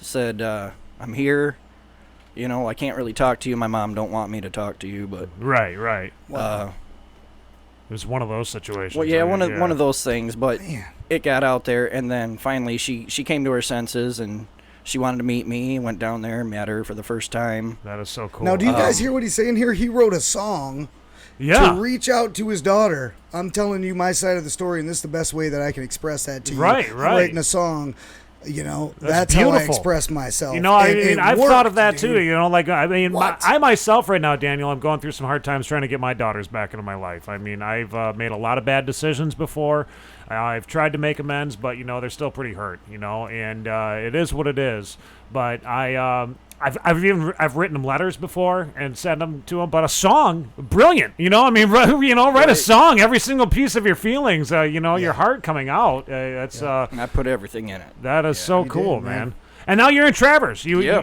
I: Said, I'm here. I can't really talk to you. My mom don't want me to talk to you, but
H: Right.
I: uh,
H: It was one of those situations.
I: well, yeah,
H: I mean,
I: one of those things. But
F: Man.
I: it got out there, and then finally she came to her senses, and she wanted to meet me. Went down there, met her for the first time.
H: That is so cool.
F: Now, do you guys hear what he's saying here? He wrote a song
H: Yeah.
F: to reach out to his daughter. I'm telling you my side of the story, and this is the best way that I can express that to you.
H: Right.
F: I'm writing a song. That's how I
H: beautiful.
F: express myself.
H: I've thought of that too.
F: dude.
H: I myself right now, Daniel, I'm going through some hard times trying to get my daughters back into my life. I mean, I've made a lot of bad decisions before. I've tried to make amends, but they're still pretty hurt. And it is what it is. But I've written them letters before and sent them to them. But a song, brilliant. Write a song. Every single piece of your feelings. Your heart coming out. I
I: I put everything in it.
H: That is so cool,
F: did, man.
H: And now you're in Traverse.
I: Yeah.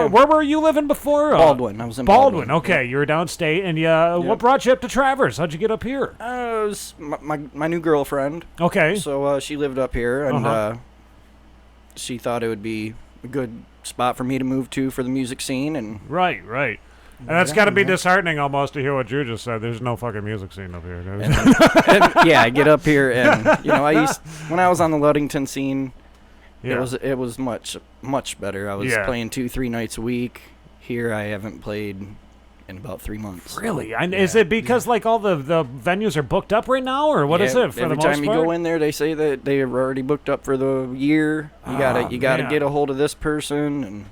H: Where were you living before?
I: Baldwin. I was in
H: Baldwin. Okay, you were downstate, and what brought you up to Traverse? How'd you get up here?
I: It was my new girlfriend.
H: Okay.
I: So she lived up here, and she thought it would be a good spot for me to move to for the music scene. And
H: right. And that's got to be disheartening almost to hear what Drew just said. There's no fucking music scene up here.
I: and, I get up here, and when I was on the Ludington scene, it was much better. I was playing 2-3 nights a week. Here I haven't played in about 3 months.
H: Really? Is it because like all the venues are booked up right now, or what is it for the most part?
I: Every time you go in there, they say that they are already booked up for the year. You gotta get a hold of this person and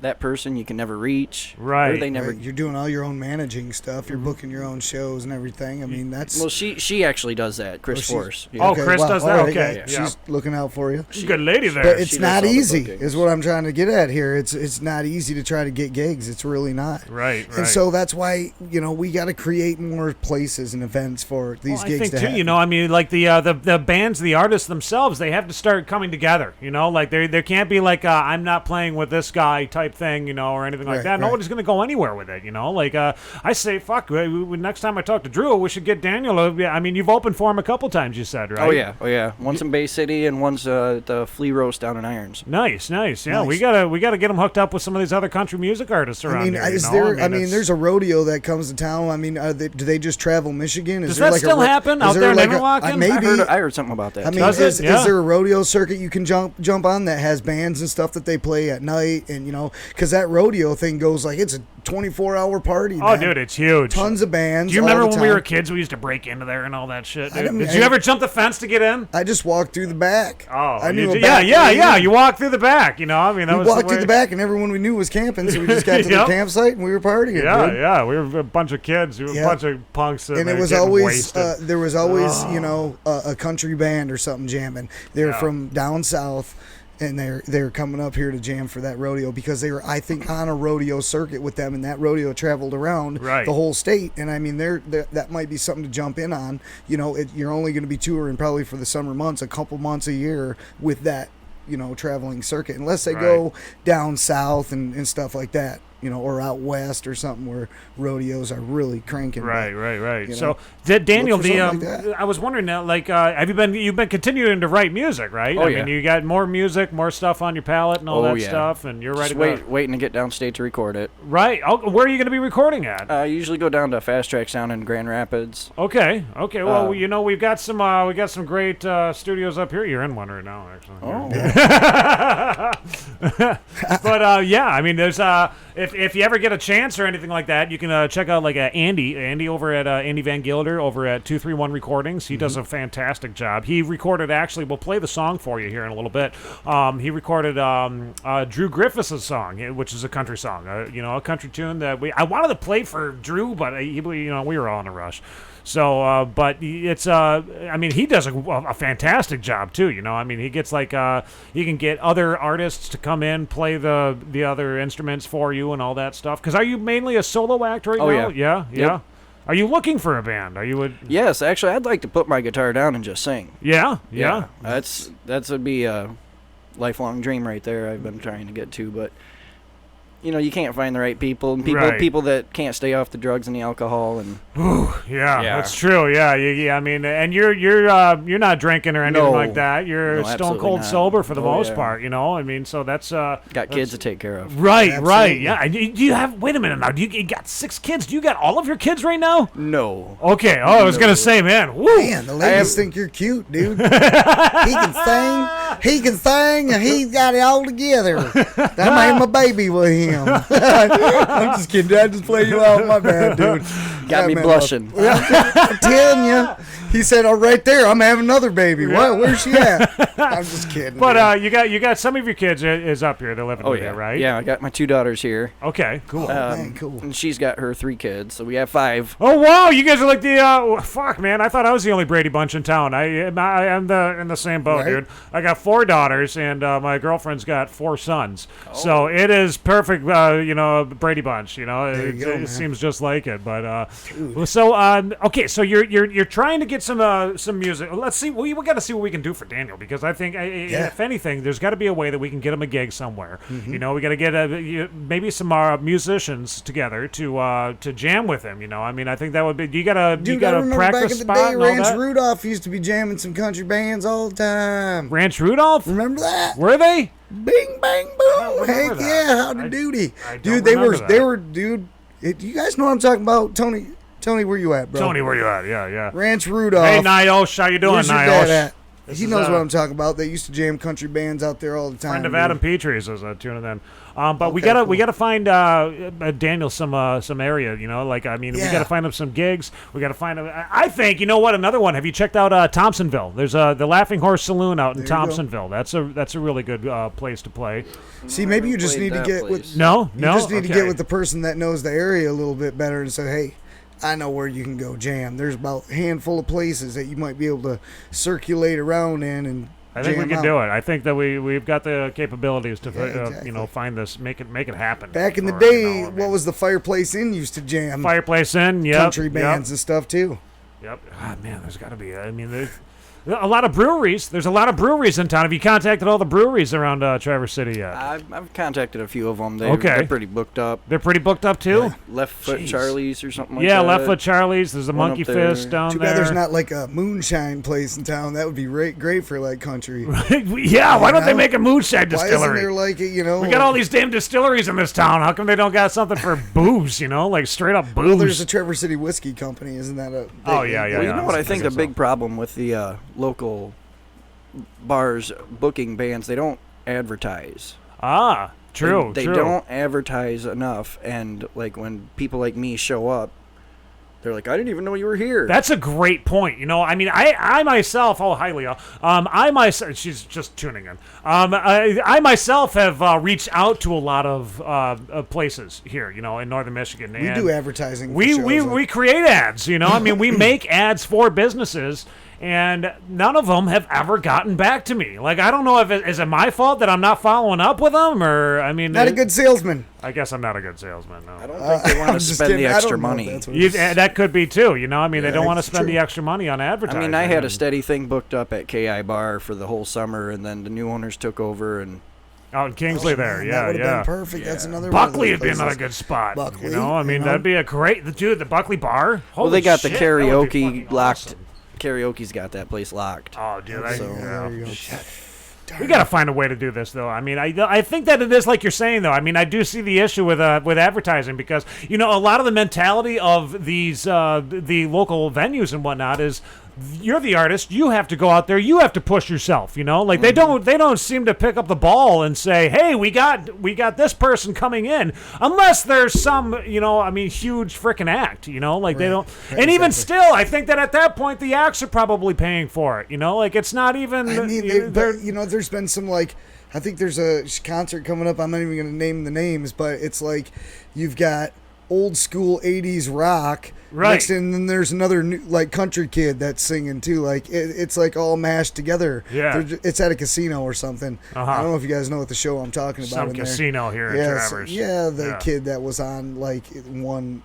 I: that person you can never reach.
H: Right.
I: Or they never.
F: Right. You're doing all your own managing stuff. You're booking your own shows and everything. I mean, that's.
I: Well, she actually does that. Chris Force.
H: Yeah. Oh, okay. Chris does that.
F: Right,
H: okay.
F: Yeah. She's looking out for you.
H: She's a good lady there.
F: But it's not easy, is what I'm trying to get at here. It's not easy to try to get gigs. It's really not.
H: Right.
F: And so that's why we got to create more places and events for these gigs.
H: I think
F: to
H: too.
F: happen.
H: I mean, like the bands, the artists themselves, they have to start coming together. Like there can't be like I'm not playing with this guy type thing, or anything like that. Nobody's going to go anywhere with it, Like I say, fuck. Next time I talk to Drew, we should get Daniel. I mean, you've opened for him a couple times. You said, right?
I: Oh yeah. Once in Bay City and once at the Flea Roast down in Irons.
H: Nice. Yeah, we gotta get him hooked up with some of these other country music artists around here.
F: There's a rodeo that comes to town. I mean, do they just travel Michigan?
H: Does that still happen out there in Interlaken?
F: Maybe
I: I heard something about that.
F: I mean, is there a rodeo circuit you can jump on that has bands and stuff that they play at night? And because that rodeo thing goes like it's a 24-hour party.
H: Oh, dude, it's huge.
F: Tons of bands.
H: Do you remember when we were kids? We used to break into there and all that shit. Dude. Did you ever jump the fence to get in?
F: I just walked through the back.
H: Oh, I knew. Yeah. You walked through the back. I mean,
F: we walked through the back, and everyone we knew was camping. So we just got to the campsite and we were partying.
H: Yeah. We were a bunch of kids. We were a bunch of punks.
F: And it was always there was always a country band or something jamming. They were from down south. And they're coming up here to jam for that rodeo because they were, I think, on a rodeo circuit with them, and that rodeo traveled around the whole state. And I mean, that might be something to jump in on. You're only going to be touring probably for the summer months, a couple months a year with that, traveling circuit, unless they go down south and stuff like that. Or out west or something where rodeos are really cranking.
H: Right. So, Daniel, I was wondering now, you've been continuing to write music, right?
I: Oh,
H: I mean, you got more music, more stuff on your palette and all that stuff, and you're
I: waiting to get downstate to record it.
H: Right. Where are you going to be recording at?
I: I usually go down to Fast Track Sound in Grand Rapids.
H: Okay. Well, we've got some great studios up here. You're in one right now, actually.
I: Oh.
H: But I mean, there's If you ever get a chance or anything like that, you can check out Andy over at Andy Van Gilder over at 231 Recordings. He does a fantastic job. He recorded, we'll play the song for you here in a little bit. He recorded Drew Griffiths' song, which is a country song, a country tune that I wanted to play for Drew, but we were all in a rush. So, but it's, I mean, he does a fantastic job too. I mean, he gets he can get other artists to come in, play the other instruments for you and all that stuff. Because are you mainly a solo act right now? Yeah.
I: Yep.
H: Are you looking for a band?
I: Yes, actually, I'd like to put my guitar down and just sing.
H: Yeah.
I: That would be a lifelong dream right there. I've been trying to get to, but. You can't find the right people, and people that can't stay off the drugs and the alcohol, and
H: that's true. Yeah. I mean, and you're not drinking or anything like that. You're stone cold sober for the most part. I mean, so that's
I: got kids to take care of.
H: Right. Yeah. Do you have? Wait a minute now. You got 6 kids? Do you got all of your kids right now?
I: No.
H: Okay. Oh, I was gonna say, man. Woo.
F: Man, the ladies think you're cute, dude. He can sing, and he's got it all together. That made my baby with him. I'm just kidding. I just play you out. My bad, dude.
I: Got me blushing.
F: I'm telling you. He said, "Oh, right there, I'm having another baby." What? Where's she at? I'm just kidding.
H: But you got some of your kids is up here. They're living with you, right?
I: Yeah, I got my 2 daughters here.
H: Okay, cool.
F: Cool.
I: And she's got her 3 kids, so we have 5.
H: Oh wow, you guys are like the fuck, man. I thought I was the only Brady Bunch in town. I am in the same boat, dude. I got 4 daughters, and my girlfriend's got 4 sons. So it is perfect. Brady Bunch. It seems just like it. But okay, so you're trying to get get some music. Let's see. We got to see what we can do for Daniel, because I think, if anything, there's got to be a way that we can get him a gig somewhere.
F: Mm-hmm.
H: You know, we got to get maybe some musicians together to jam with him. You know, I mean, I think that would be. You gotta
F: remember
H: practice
F: back in the
H: spot
F: day,
H: and all
F: Ranch
H: that.
F: Rudolph used to be jamming some country bands all the time.
H: Ranch Rudolph?
F: Remember that?
H: Were they?
F: Bing bang boom! Heck
H: that.
F: yeah! Howdy doody,
H: I don't
F: dude. They
H: remember
F: were,
H: that.
F: dude. You guys know what I'm talking about, Tony? Tony, where you at, bro?
H: Tony, where you at? Yeah.
F: Ranch Rudolph.
H: Hey, Niosh, how you doing,
F: Where's your
H: Niosh?
F: dad at?
H: This
F: He
H: is,
F: knows what I'm talking about. They used to jam country bands out there all the time.
H: Friend of
F: dude.
H: Adam Petrie's is tuning in. But we
F: Okay,
H: gotta
F: cool.
H: find Daniel some area. You know, like, I mean, we gotta find him some gigs. We gotta find him. I think, you know what? Another one. Have you checked out Thompsonville? There's the Laughing Horse Saloon out in
F: There you go.
H: Thompsonville. That's a really good place to play.
F: See, maybe you just need to get with.
H: No.
F: You just need to get with the person that knows the area a little bit better and say, hey, I know where you can go jam. There's about a handful of places that you might be able to circulate around in and
H: I think we
F: jam
H: can
F: out.
H: do it. I think that we've got the capabilities to
F: exactly.
H: find this, make it happen.
F: Back in the
H: Or,
F: day,
H: I mean,
F: what was the Fireplace Inn used to jam?
H: Fireplace Inn? Yep.
F: Country bands and stuff too.
H: Yep. Ah, man, there's got to be. I mean, there's a lot of breweries. There's a lot of breweries in town. Have you contacted all the breweries around Traverse City yet?
I: I've contacted a few of them. They're pretty booked up.
H: They're pretty booked up too.
I: Left Foot Charlie's or something like that.
H: Yeah, Left Foot Charlie's. There's a
I: One
H: Monkey
I: up there.
H: Fist down
F: Too
H: there.
F: bad there's not like a moonshine place in town. That would be great for like country.
H: Yeah, why don't they
F: know?
H: make a moonshine
F: Why isn't
H: distillery?
F: there like we
H: We got all these damn distilleries in this town. How come they don't got something for booze? You know, like straight up booze.
F: Well, there's a Traverse City Whiskey Company, isn't that a?
H: Oh, yeah.
I: Well, you know what I think the big problem with the local bars booking bands, they don't advertise.
H: Ah, true.
I: They
H: true.
I: don't advertise enough, and like when people like me show up, they're like, I didn't even know you were here.
H: That's a great point. You know, I mean, I myself, oh, hi, Leo. I myself, she's just tuning in. I myself have reached out to a lot of places here, you know, in northern Michigan.
F: We do advertising.
H: We create ads, you know. I mean, we make ads for businesses, and none of them have ever gotten back to me. Like, I don't know if is it my fault that I'm not following up with them, or I mean,
F: not a good salesman.
H: I guess I'm not a good salesman. No.
I: I don't think they want to spend the extra money.
H: That could be too. You know, I mean, they don't want to
F: it's
H: spend
F: true.
H: the extra money on advertising.
I: I mean, I had a steady thing booked up at KI Bar for the whole summer, and then the new owners took over, and
H: out in Kingsley there,
F: Man,
H: yeah,
F: that would have
H: yeah.
F: been perfect. That's another.
H: Buckley
F: one
H: would
F: of
H: be
F: those
H: another
F: places.
H: good spot.
F: Buckley,
H: you know, I mean, that'd be a great the Buckley Bar. Holy
I: well, they got the
H: shit, that would be
I: karaoke
H: fucking
I: locked.
H: awesome.
I: Karaoke's got that place locked.
H: Oh, dude,
F: Yeah, there you go.
H: We got to find a way to do this, though. I mean, I think that it is like you're saying, though. I mean, I do see the issue with advertising because, you know, a lot of the mentality of these the local venues and whatnot is you're the artist. You have to go out there. You have to push yourself. You know, like they don't seem to pick up the ball and say, "Hey, we got this person coming in," unless there's some, you know, I mean, huge freaking act. You know, like they don't. And even still, I think that at that point, the acts are probably paying for it. You know, like it's not even.
F: I mean, there's been some like. I think there's a concert coming up. I'm not even going to name the names, but it's like you've got old school 80s rock.
H: Right.
F: And then there's another new, like country kid that's singing too. Like it's like all mashed together.
H: Yeah.
F: It's at a casino or something.
H: Uh-huh.
F: I don't know if you guys know what the show I'm talking about.
H: Some
F: in there.
H: casino here in
F: Yeah,
H: Traverse.
F: the kid that was on like he won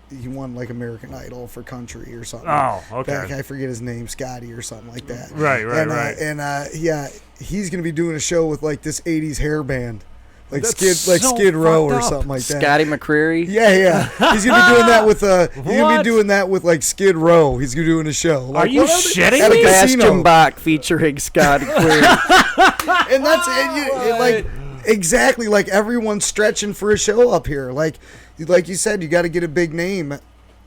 F: like American Idol for country or something.
H: Oh, okay.
F: Back, I forget his name, Scotty or something like that.
H: Right.
F: And yeah, he's gonna be doing a show with like this 80s hair band. Like
H: That's
F: Skid Row or
H: fucked up.
F: something like that.
I: Scotty McCreery.
F: Yeah. He's gonna be doing that with he's gonna be doing that with like Skid Row. He's gonna be doing a show. Like,
H: Are you shitting
F: at a
H: me?
F: casino.
I: Bastion Bach featuring Scotty McCreery.
F: And that's it. Like exactly like everyone's stretching for a show up here. Like you said, you got to get a big name,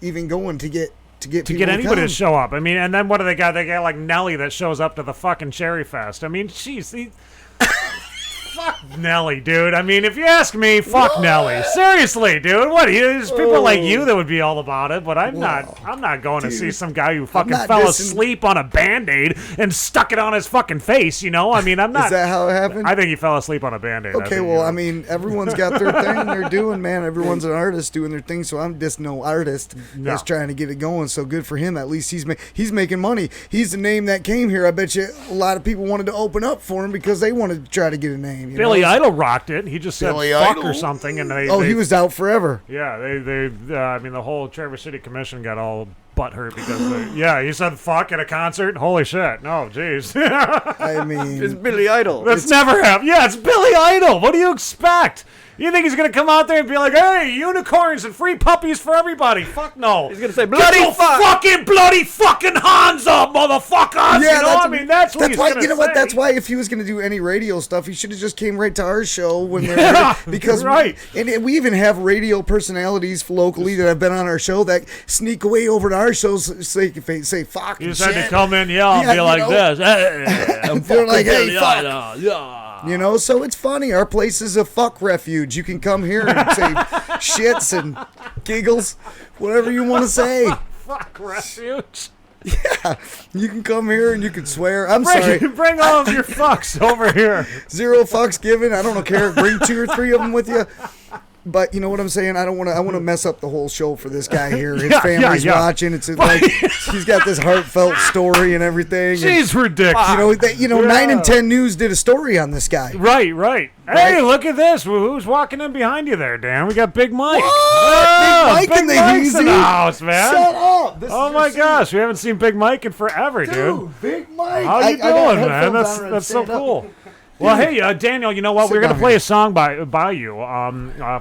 F: even going to get
H: anybody
F: come.
H: to show up. I mean, and then what do they got? They got like Nelly that shows up to the fucking Cherry Fest. I mean, jeez. Fuck Nelly, dude. I mean, if you ask me, fuck Nelly. Seriously, dude. What? There's people like you that would be all about it, but I'm not. I'm not going to see some guy who fucking fell asleep on a Band-Aid and stuck it on his fucking face. You know? I mean, I'm not.
F: Is that how it happened?
H: I think he fell asleep on a Band-Aid.
F: Okay, well, I mean, everyone's got their thing they're doing, man. Everyone's an artist doing their thing, so I'm just no artist that's trying to get it going. So good for him. At least he's making money. He's the name that came here. I bet you a lot of people wanted to open up for him because they wanted to try to get a name.
H: Billy Idol rocked it. He just said
J: Billy
H: fuck
J: Idol?
H: or something, and
F: he was out forever.
H: Yeah, I mean, the whole Traverse City Commission got all butthurt because he said fuck at a concert. Holy shit! No, jeez.
F: I mean,
I: It's Billy Idol.
H: That's never happened. Yeah, it's Billy Idol. What do you expect? You think he's gonna come out there and be like, "Hey, unicorns and free puppies for everybody"? Fuck no.
I: He's gonna say, "Bloody fuck,
H: bloody fucking hands up, motherfuckers!"
F: Yeah,
H: that's what he's
F: why.
H: gonna
F: You know
H: say.
F: what? That's why if he was gonna do any radio stuff, he should have just came right to our show when they're because
H: right.
F: And we even have radio personalities locally that have been on our show that sneak away over to our shows, say fuck.
H: You
F: and
H: just had
F: shit.
H: to come in, yell, and be like this.
F: They're like, "Hey, fuck."
H: Yeah.
F: You know, so it's funny. Our place is a fuck refuge. You can come here and say shits and giggles, whatever you want to say.
H: Fuck refuge.
F: Yeah, you can come here and you can swear. I'm sorry.
H: Bring all of your fucks over here.
F: 0 fucks given. I don't care. Bring 2 or 3 of them with you. But you know what I'm saying? I want to mess up the whole show for this guy here. His family's watching. It's like he's got this heartfelt story and everything.
H: She's ridiculous.
F: You know, 9 and 10 News did a story on this guy.
H: Right. Hey, look at this. Who's walking in behind you there, Dan? We got Big Mike.
F: Big Mike in the
H: Mike's in the
F: Heezy?
H: house, man.
F: Shut up.
H: Oh my gosh, we haven't seen Big Mike in forever, dude.
F: Big Mike.
H: How you doing, man? That's so cool. Well, hey, Daniel, you know what? We're going to play a song by you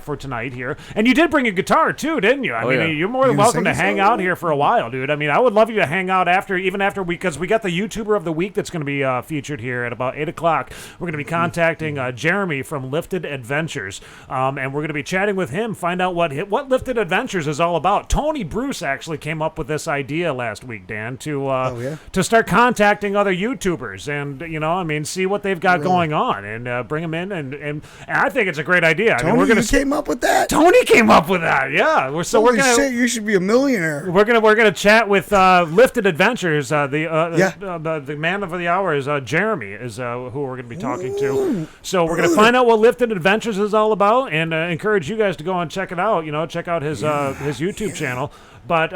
H: for tonight here. And you did bring a guitar, too, didn't you? I mean, you're more than welcome to hang out here for a while, dude. I mean, I would love you to hang out after, because we got the YouTuber of the Week that's going to be featured here at about 8 o'clock. We're going to be contacting Jeremy from Lifted Adventures, and we're going to be chatting with him, find out what Lifted Adventures is all about. Tony Bruce actually came up with this idea last week, Dan, to start contacting other YouTubers and, see what they've got going on and bring them in and I think it's a great idea.
F: Tony, you came up with that?
H: Tony came up with that. Yeah, we're gonna.
F: Shit, you should be a millionaire.
H: We're gonna chat with Lifted Adventures. The man of the hour is Jeremy is who we're gonna be talking to. So we're gonna find out what Lifted Adventures is all about and encourage you guys to go and check it out. Check out his YouTube channel. But,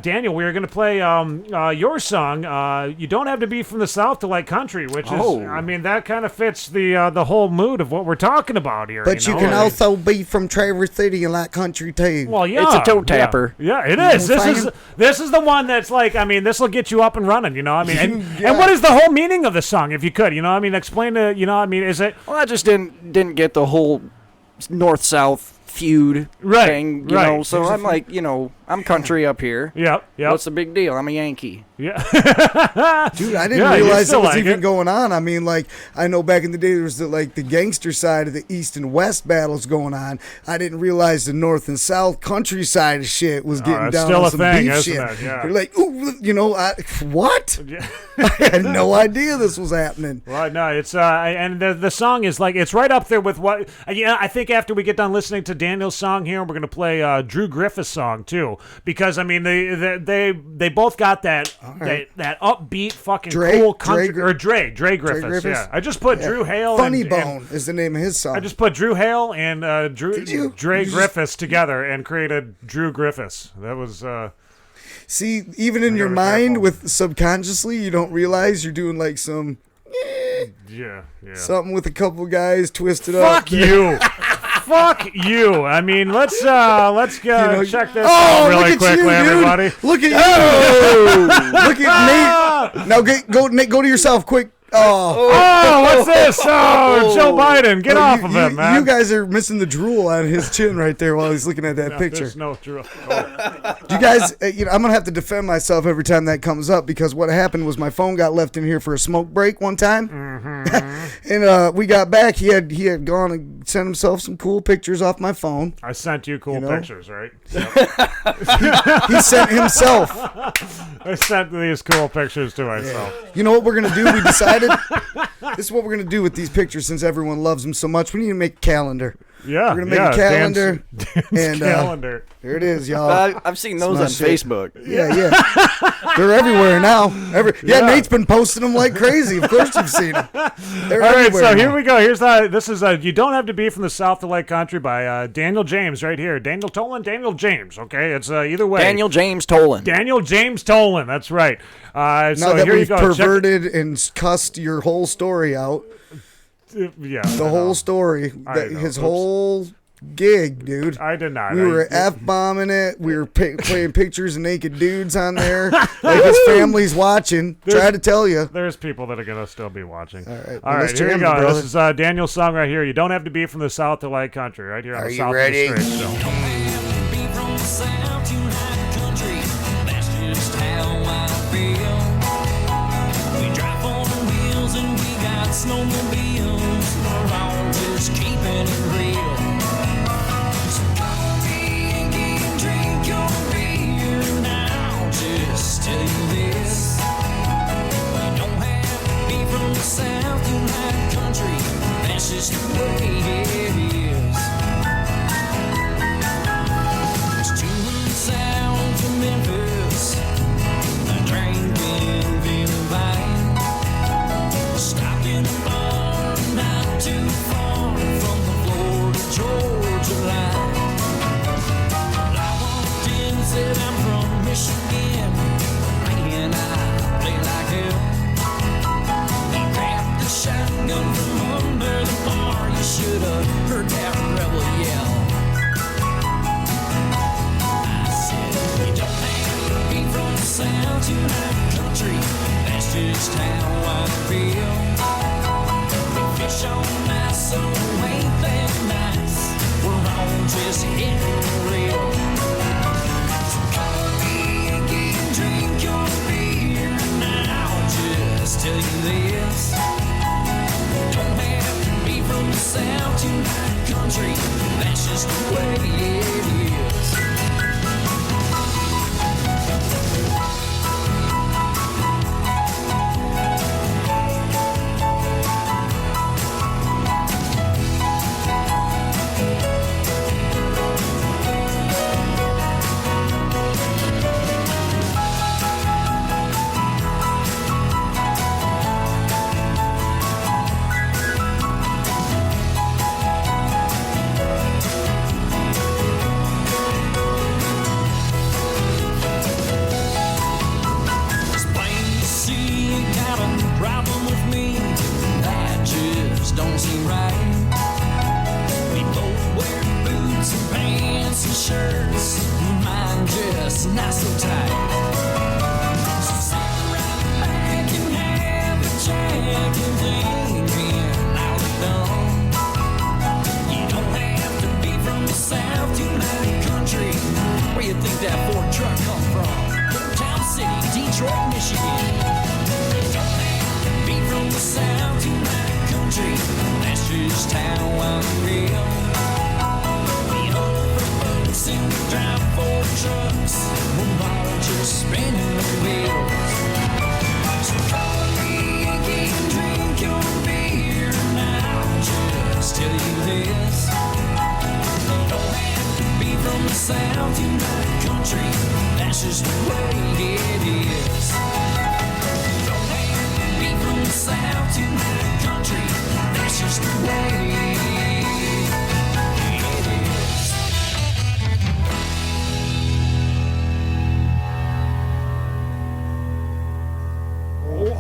H: Daniel, we're going to play your song, You Don't Have to Be From the South to Like Country, which is, that kind of fits the whole mood of what we're talking about here.
F: But you can also be from Traverse City and like country, too.
H: Well, yeah.
I: It's a toe tapper.
H: Yeah, it is. This is the one that's like, this will get you up and running, And what is the whole meaning of the song, if you could? Explain to, is it...
I: Well, I just didn't get the whole north-south feud thing, you know. So I'm like, I'm country up here.
H: Yep.
I: What's the big deal? I'm a Yankee.
H: Yeah.
F: Dude, I didn't realize that was even going on. I mean, like, I know back in the day there was the gangster side of the East and West battles going on. I didn't realize the North and South countryside shit was getting down on some beef shit.
H: Yeah.
F: They're like, ooh, what? I had no idea this was happening.
H: Well, no, it's and the song is like it's right up there with what. I think after we get done listening to Daniel's song here, we're gonna play Drew Griffith's song too, because they both got that that upbeat fucking cool country Dre Griffiths. Yeah, I just put Drew Hale.
F: Funny Bone is the name of his song.
H: I just put Drew Hale and Dre Griffiths together and created Drew Griffiths. That was.
F: See, even in your mind, with subconsciously, you don't realize you're doing like some. Something with a couple guys twisted up.
H: Fuck you. Fuck you. I mean, let's go check this out really quickly, everybody.
F: Look at you. Look at Nate. Now go to yourself quick.
H: Oh, what's this? Oh, Joe Biden. Get off of him, man.
F: You guys are missing the drool on his chin right there while he's looking at that picture.
H: There's no drool.
F: You guys, I'm going to have to defend myself every time that comes up because what happened was my phone got left in here for a smoke break one time. Mm-hmm. And we got back. He had gone and sent himself some cool pictures off my phone.
H: I sent you cool pictures, right?
F: He sent himself.
H: I sent these cool pictures to myself.
F: Yeah. You know what we're going to do? We decided this is what we're going to do with these pictures since everyone loves them so much. We need to make a calendar.
H: Yeah.
F: We're going to make a calendar.
H: And
F: calendar. There it is, y'all.
I: I've seen those on Facebook.
F: Yeah. They're everywhere now. Nate's been posting them like crazy. Of course you've seen them. They're
H: all right, so
F: now.
H: here we go. This is You Don't Have to Be From the South to Like Country by Daniel James right here. Daniel Tolin, Daniel James, okay? It's either way.
I: Daniel James Tolin.
H: Daniel James Tolin, that's right.
F: Now
H: so
F: that
H: here
F: we've
H: you go.
F: perverted and cussed your whole story out.
H: Yeah.
F: The whole story. His whole gig, dude.
H: I did not.
F: We were F-bombing it. We were playing pictures of naked dudes on there. Like his family's watching. Try to tell you.
H: There's people that are going to still be watching.
F: All right,
H: here you go. This is Daniel's song right here. You don't have to be from the South to like country, right here on the South of the Straight Show.
G: Snowmobiles, we're all just keeping it real. So come and drink your beer now. Just tell you this: you don't have to be from the South, you like country. That's just the way it is. There's 200 south of Memphis, drinking, feeling fine. Stopped in a bar not too far from the Florida-Georgia line. I walked in and said I'm from Michigan. Man, I play like hell. They grabbed the shotgun from under the bar. You should have heard that rebel yell. I said, you don't have to be from the South, you like country. That's just how I feel. We fish on my soul, ain't that nice? We're all just hitting the real. So come and drink your beer now. Just tell you this: you don't have to be from the South, you like country. That's just the way it is. Don't seem right. We both wear boots and pants and shirts. Mine just not so tight. So sit right back and have a jack and thinking out it done. You don't have to be from the South, you like country. Where you think that Ford truck come from? Town City, Detroit, Michigan. You don't have to be from the South, you like country. That's just how I feel. We hunt for books and we drive Ford trucks. We're all just spinning the wheels. So come and drink your beer now. Just tell you this: you don't have to be from the South, you like country. That's just the way it is. You don't have to be from the South, you like country. That's just the way it is.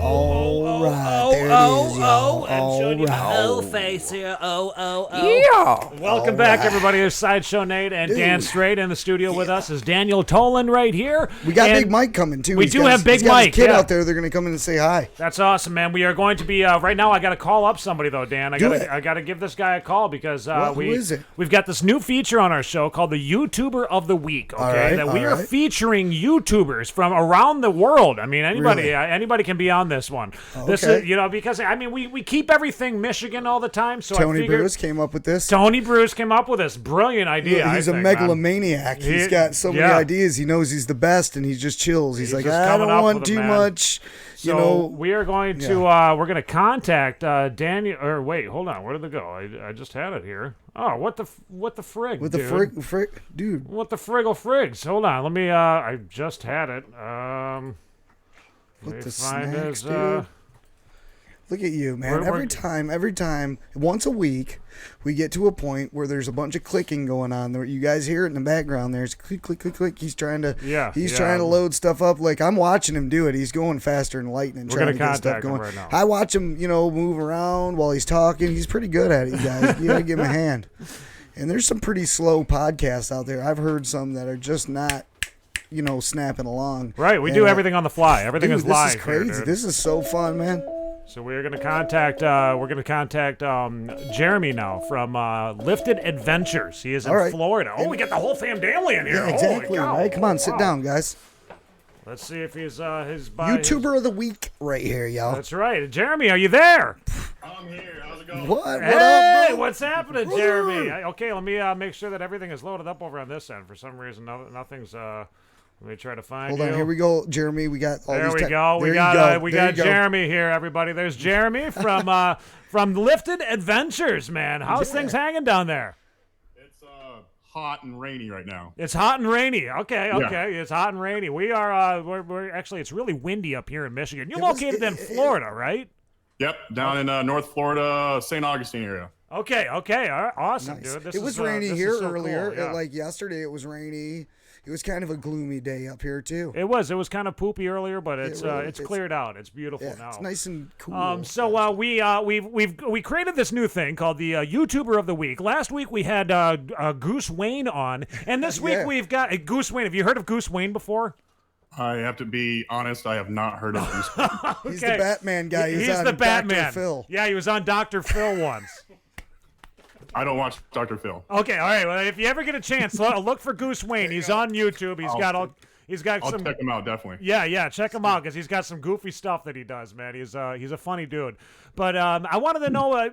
F: All right, there it is, y'all.
G: I'm showing you my whole face here. Yeah.
H: Welcome back, everybody. It's Sideshow Nate and Dan Straight in the studio with us. Is Daniel Tolin right here.
F: We got Big Mike coming, too.
H: We do have Big
F: Mike.
H: Mike.
F: His kid out there. They're going to come in and say hi.
H: That's awesome, man. We are going to be, right now, I got to call up somebody, though, Dan. I got to give this guy a call because
F: who is it?
H: We've got this new feature on our show called the YouTuber of the Week, okay?
F: All right,
H: we are featuring YouTubers from around the world. I mean, anybody can be on this one. This is, because, I mean, we keep everything Michigan all the time, so
F: Tony Bruce came up with this.
H: Tony Bruce came up with this brilliant idea.
F: He's a megalomaniac. He's got so many ideas. He knows he's the best, and he just chills. He's like, I don't want too much.
H: So we are going to we're going to contact Daniel. Or wait, hold on. Where did it go? I just had it here. Oh, what the frig?
F: What the frig, dude?
H: What the friggle frigs? Hold on. Let me. I just had it.
F: What the snacks, dude? Look at you, man. Every time, once a week, we get to a point where there's a bunch of clicking going on. There, you guys hear it in the background. There's click, click, click, click. He's trying to trying to load stuff up. Like, I'm watching him do it. He's going faster than lightning, trying to get stuff going.
H: Right now.
F: I watch him, move around while he's talking. He's pretty good at it, you guys. You gotta give him a hand. And there's some pretty slow podcasts out there. I've heard some that are just not, snapping along.
H: Right, we do everything on the fly. Everything is live.
F: This is crazy.
H: Here,
F: this is so fun, man.
H: So we're gonna contact Jeremy now from Lifted Adventures. He is in Florida. Oh, we got the whole family in here.
F: Yeah, exactly. Right? Come on, sit down, guys.
H: Let's see if he's
F: YouTuber of the week right here, y'all.
H: That's right. Jeremy, are you there?
K: I'm here. How's it going?
F: What
H: Hey,
F: up, bro?
H: what's happening, Jeremy? Okay, let me make sure that everything is loaded up over on this end. For some reason, nothing's. Let me try to find
F: Hold on, here we go, Jeremy. We got all
H: there
F: these.
H: We go. We got Jeremy here, everybody. There's Jeremy from Lifted Adventures, man. How's things hanging down there?
K: It's hot and rainy right now.
H: It's hot and rainy. Okay.
K: Yeah.
H: It's hot and rainy. We are. We're actually. It's really windy up here in Michigan. You're located in Florida, right?
K: Yep, down in North Florida, St. Augustine area.
H: Okay. All right, awesome,
F: Nice.
H: dude.
F: It was rainy here earlier.
H: Cool, yeah.
F: Like yesterday, it was rainy. It was kind of a gloomy day up here too.
H: It was kind of poopy earlier, but it's cleared out. It's beautiful now.
F: It's nice and cool.
H: So we created this new thing called the YouTuber of the Week. Last week we had Goose Wayne on, and this week we've got Goose Wayne. Have you heard of Goose Wayne before?
K: I have to be honest, I have not heard of Goose Wayne.
H: Okay.
F: He's the Batman guy.
H: He's
F: on
H: the Batman.
F: Dr. Phil.
H: Yeah, he was on Dr. Phil once.
K: I don't watch Dr. Phil.
H: Okay, all right. Well, if you ever get a chance, look for Goose Wayne. He's on YouTube. I'll
K: check him out, definitely.
H: Yeah, check him out because he's got some goofy stuff that he does, man. He's a funny dude. But I wanted to know,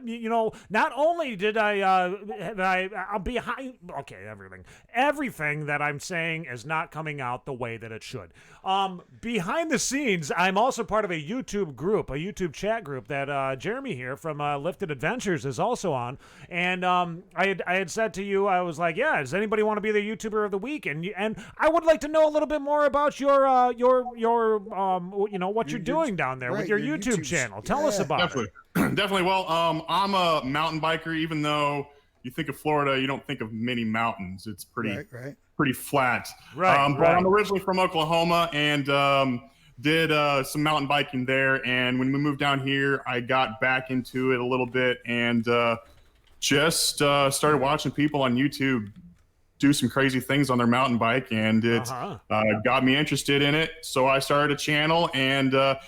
H: not only did I'm behind. Okay, everything that I'm saying is not coming out the way that it should. Behind the scenes, I'm also part of a YouTube group, a YouTube chat group that Jeremy here from Lifted Adventures is also on. And I had said to you, I was like, yeah, does anybody want to be the YouTuber of the week? And I would like to know a little bit more about your what you're doing down there with your YouTube channel. Tell us about it.
K: Definitely. Well, I'm a mountain biker. Even though you think of Florida, you don't think of many mountains. It's pretty flat.
H: Right.
K: But I'm originally from Oklahoma and did some mountain biking there. And when we moved down here, I got back into it a little bit and just started watching people on YouTube do some crazy things on their mountain bike, and it got me interested in it. So I started a channel, and I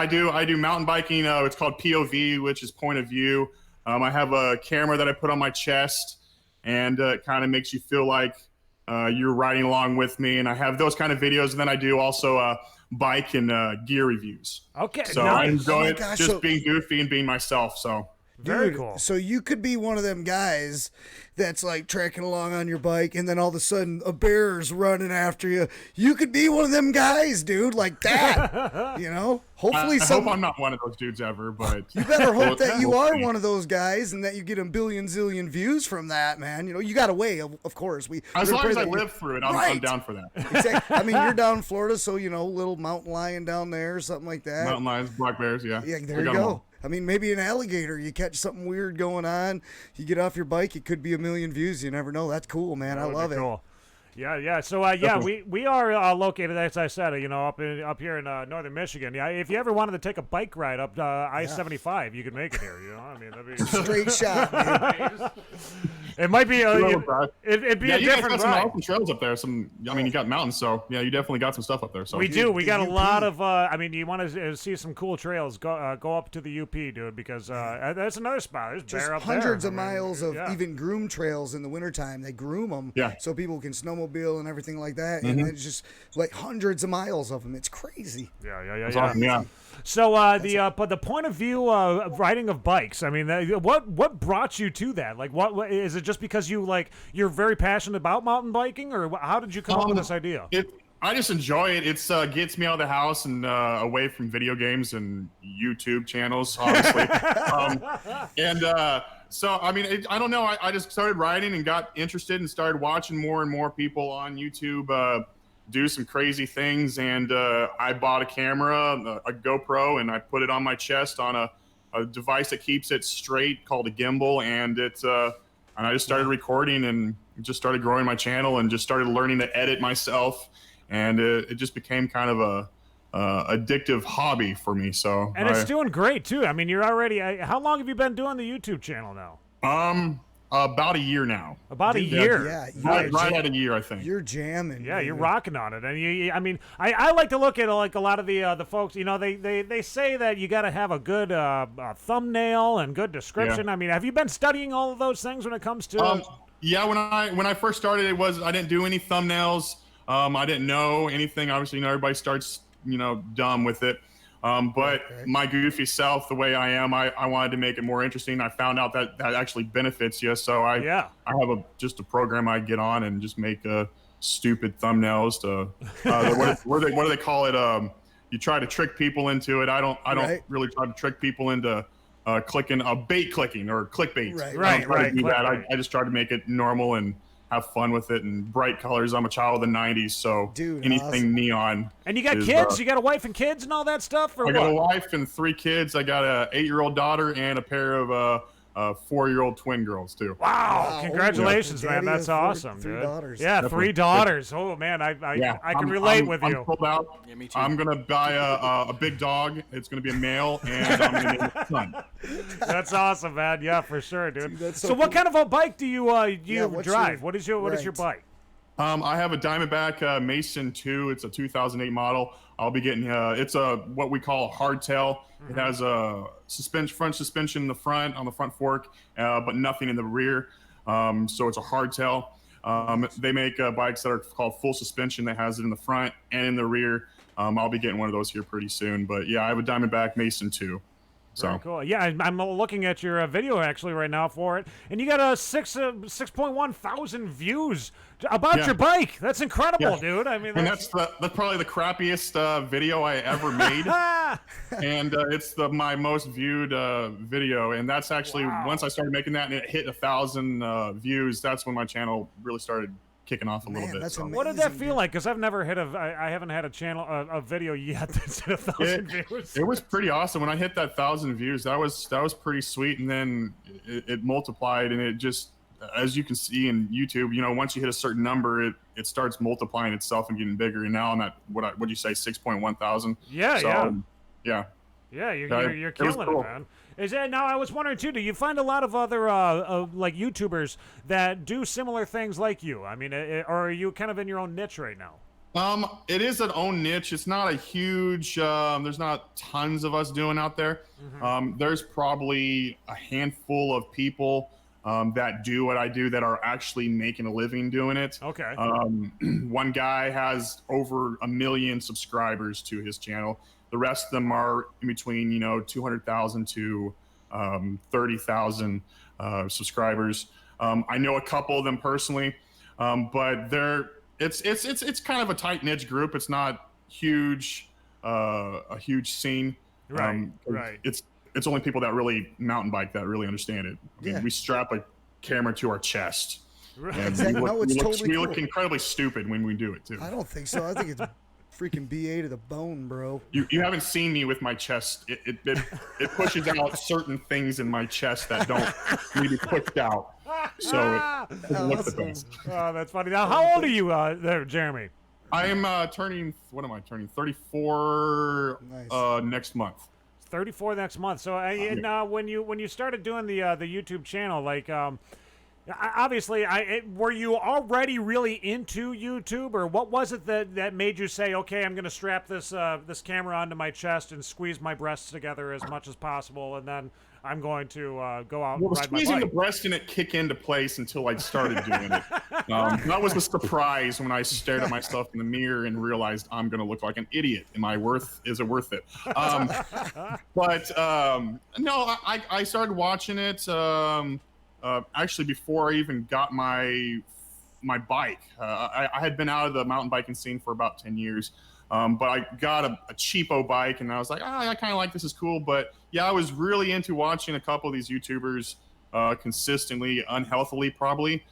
K: do mountain biking. It's called POV, which is point of view. I have a camera that I put on my chest, and it kind of makes you feel like you're riding along with me. And I have those kind of videos, and then I do also bike and gear reviews.
H: Okay,
K: so
H: nice.
K: I enjoy being goofy and being myself. So.
H: Very cool.
F: So you could be one of them guys that's like trekking along on your bike, and then all of a sudden a bear's running after you. You could be one of them guys, dude, like that. Hopefully,
K: I hope I'm not one of those dudes ever, but
F: you better hope that you are one of those guys, and that you get a billion zillion views from that, man. You got a way, of course.
K: As long as I live through it, I'm down for that.
F: Exactly. I mean, you're down in Florida, so little mountain lion down there, or something like that.
K: Mountain lions, black bears, yeah.
F: Yeah, there you go. I mean, maybe an alligator. You catch something weird going on. You get off your bike. It could be 1 million views. You never know. That's cool, man. I love it.
H: Cool. Yeah. So we are located, as I said, up here in northern Michigan. Yeah, if you ever wanted to take a bike ride up I-75, you could make it here. I mean, that'd be
F: straight shot, man.
H: It might be it'd be a different
K: you guys got some
H: ride.
K: mountain trails up there. You got mountains, so yeah, you definitely got some stuff up there. So
H: we do. We got a lot of. You want to see some cool trails? Go up to the UP, dude, because that's another spot. There's
F: just
H: bear up
F: hundreds
H: there.
F: of miles of even groom trails in the wintertime. They groom them so people can snowmobile and everything like that, and it's just like hundreds of miles of them. It's crazy.
H: Yeah.
K: Awesome, yeah.
H: So but the point of view of riding of bikes. I mean, what brought you to that? Like, what is it? Just because you're very passionate about mountain biking, or how did you come up with this idea?
K: I just enjoy it. It's gets me out of the house and away from video games and YouTube channels, obviously. So, I mean, I don't know. I just started riding and got interested and started watching more and more people on YouTube do some crazy things. And I bought a camera, a GoPro, and I put it on my chest on a device that keeps it straight called a gimbal. And and I just started recording and just started growing my channel and just started learning to edit myself. And it just became kind of a addictive hobby for me.
H: And it's doing great too. I mean, you're already. How long have you been doing the YouTube channel now?
K: About a year now.
H: About a year.
F: Yeah,
K: right at a year, I think.
F: You're jamming.
H: Yeah, you're rocking on it, and I mean, I like to look at like a lot of the folks. You know, they say that you got to have a good thumbnail and good description.
K: Yeah.
H: I mean, have you been studying all of those things when it comes to?
K: Yeah, when I first started, I didn't do any thumbnails. I didn't know anything. Obviously, everybody starts dumb with it. But my goofy self, the way I am, I wanted to make it more interesting. I found out that actually benefits you. So I have just a program I get on and just make stupid thumbnails to what do they call it? You try to trick people into it. I don't really try to trick people into clicking bait clicking or clickbait.
H: Right.
K: I just try to make it normal and have fun with it, and bright colors. I'm a child of the 90s, so anything neon.
H: And you got kids? You got a wife and kids and all that stuff? Or
K: I got a wife and 3 kids. I got a 8-year-old daughter and a pair of 4-year-old twin girls, too.
H: Wow. Congratulations, man. That's awesome,
F: three
H: dude.
F: daughters.
H: Yeah,
K: Definitely.
H: 3 daughters. Oh, man, I can relate with you.
K: I'm pulled out.
I: Yeah, me too.
K: I'm going to buy a big dog. It's going to be a male, and I'm going to name it Son.
H: That's awesome, man. Yeah, for sure, dude.
F: Dude, that's
H: so
F: so
H: what
F: cool.
H: kind of a bike do you
F: what's
H: drive?
F: your-
H: What is your bike?
K: I have a Diamondback Mason 2. It's a 2008 model. I'll be getting it's what we call a hardtail. It has a front suspension in the front on the front fork, but nothing in the rear. So it's a hardtail. They make bikes that are called full suspension that has it in the front and in the rear. I'll be getting one of those here pretty soon. But yeah, I have a Diamondback Mason 2. So
H: Very cool. Yeah, I'm looking at your video actually right now for it, and you got a 6.1 thousand views about your bike. That's incredible, dude. I mean,
K: that's probably the crappiest video I ever made, and it's my most viewed video. And that's actually once I started making that and it hit 1,000 views, that's when my channel really started kicking off a little bit.
F: That's
H: what did that feel like? Because I've never hit I haven't had a channel a video yet that's hit 1,000 views.
K: It was pretty awesome when I hit that 1,000 views. That was pretty sweet, and then it multiplied, and it just, as you can see in YouTube, once you hit a certain number, it starts multiplying itself and getting bigger. And now I'm at what'd you say, 6.1 thousand?
H: Yeah,
K: yeah.
H: Yeah, you're killing it, man. Now I was wondering too, do you find a lot of other like YouTubers that do similar things like you? I mean, or are you kind of in your own niche right now?
K: It is an own niche. It's not a huge. There's not tons of us doing out there.
H: Mm-hmm.
K: There's probably a handful of people that do what I do that are actually making a living doing it.
H: Okay.
K: One guy has over 1 million subscribers to his channel. The rest of them are in between, 200,000 to 30,000 subscribers. I know a couple of them personally, but it's kind of a tight knit group. It's not huge, a huge scene.
H: Right.
K: It's only people that really mountain bike that really understand it. I mean, we strap a camera to our chest.
H: Right.
K: And we look incredibly stupid when we do it too.
F: I don't think so. I think it's freaking BA to the bone, bro.
K: You haven't seen me with my chest. It pushes out certain things in my chest that don't need to be pushed out. So it looks the best.
H: Oh, that's funny. Now, how old are you there, Jeremy?
K: I am turning, 34 next month.
H: 34 next month. So when you started doing the YouTube channel, like obviously, were you already really into YouTube, or what was it that made you say, okay, I'm going to strap this camera onto my chest and squeeze my breasts together as much as possible, and then I'm going to go out and ride my bike?
K: Squeezing the breast didn't kick into place until I started doing it. That was a surprise when I stared at myself in the mirror and realized I'm going to look like an idiot. Is it worth it? But no, I started watching it. Actually, before I even got my bike, I had been out of the mountain biking scene for about 10 years, but I got a cheapo bike, and I was like, I kind of like this, is cool. But yeah, I was really into watching a couple of these YouTubers consistently, unhealthily, probably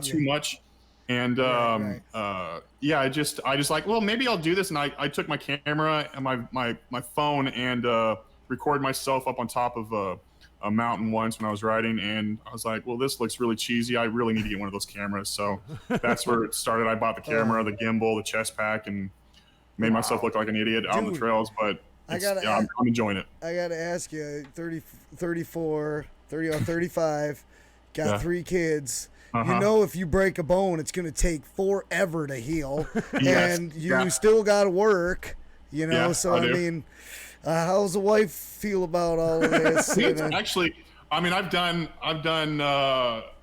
K: too much. And yeah, I just like, well, maybe I'll do this. And I took my camera and my phone and recorded myself up on top of a mountain once when I was riding, and I was like, well, this looks really cheesy. I really need to get one of those cameras. So that's where it started. I bought the camera, the gimbal, the chest pack, and made myself look like an idiot out on the trails. But I'm enjoying it.
F: I got to ask you, 34, 35, got 3 kids. You know, if you break a bone, it's going to take forever to heal, and you still got to work. You know, so I mean, how's the wife feel about all of this?
K: Actually, I mean, I've done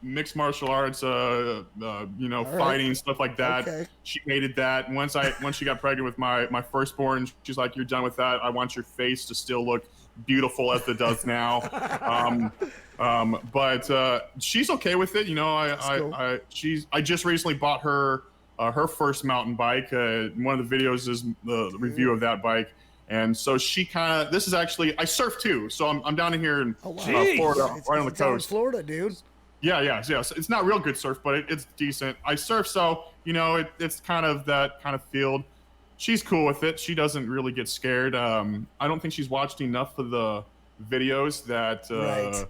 K: mixed martial arts, fighting, stuff like that.
F: Okay.
K: She hated that. Once she got pregnant with my firstborn, she's like, "You're done with that. I want your face to still look beautiful as it does now." But she's okay with it. You know, I just recently bought her first mountain bike. One of the videos is the review of that bike. And so she kind of, this is actually, I surf too. So I'm down here in Florida, right on the coast.
F: Florida, dude.
K: Yeah. So it's not real good surf, but it's decent. I surf, so, you know, it's kind of that kind of field. She's cool with it. She doesn't really get scared. I don't think she's watched enough of the videos that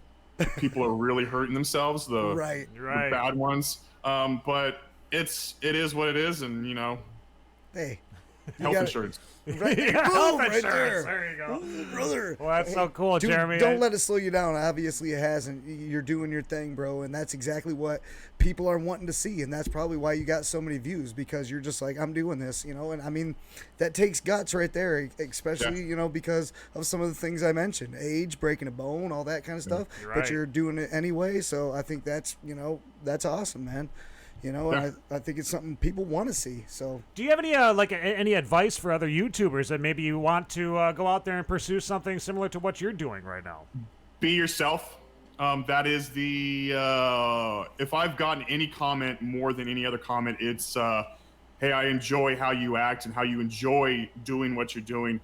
K: people are really hurting themselves, the bad ones. But it is what it is, and, you know.
F: Hey.
K: Health insurance.
F: Right there.
H: Health
F: Boom,
H: insurance.
F: right
H: There you go.
F: Brother.
H: Well, that's so cool,
F: Dude,
H: Jeremy.
F: Don't let it slow you down. Obviously, it hasn't. You're doing your thing, bro, and that's exactly what people are wanting to see, and that's probably why you got so many views, because you're just like, I'm doing this, you know, and I mean, that takes guts right there, especially, you know, because of some of the things I mentioned, age, breaking a bone, all that kind of stuff, but you're doing it anyway, so I think that's, you know, that's awesome, man. You know, and I think it's something people want to see. So,
H: do you have any any advice for other YouTubers that maybe you want to go out there and pursue something similar to what you're doing right now?
K: Be yourself. That is the if I've gotten any comment more than any other comment, it's hey, I enjoy how you act and how you enjoy doing what you're doing.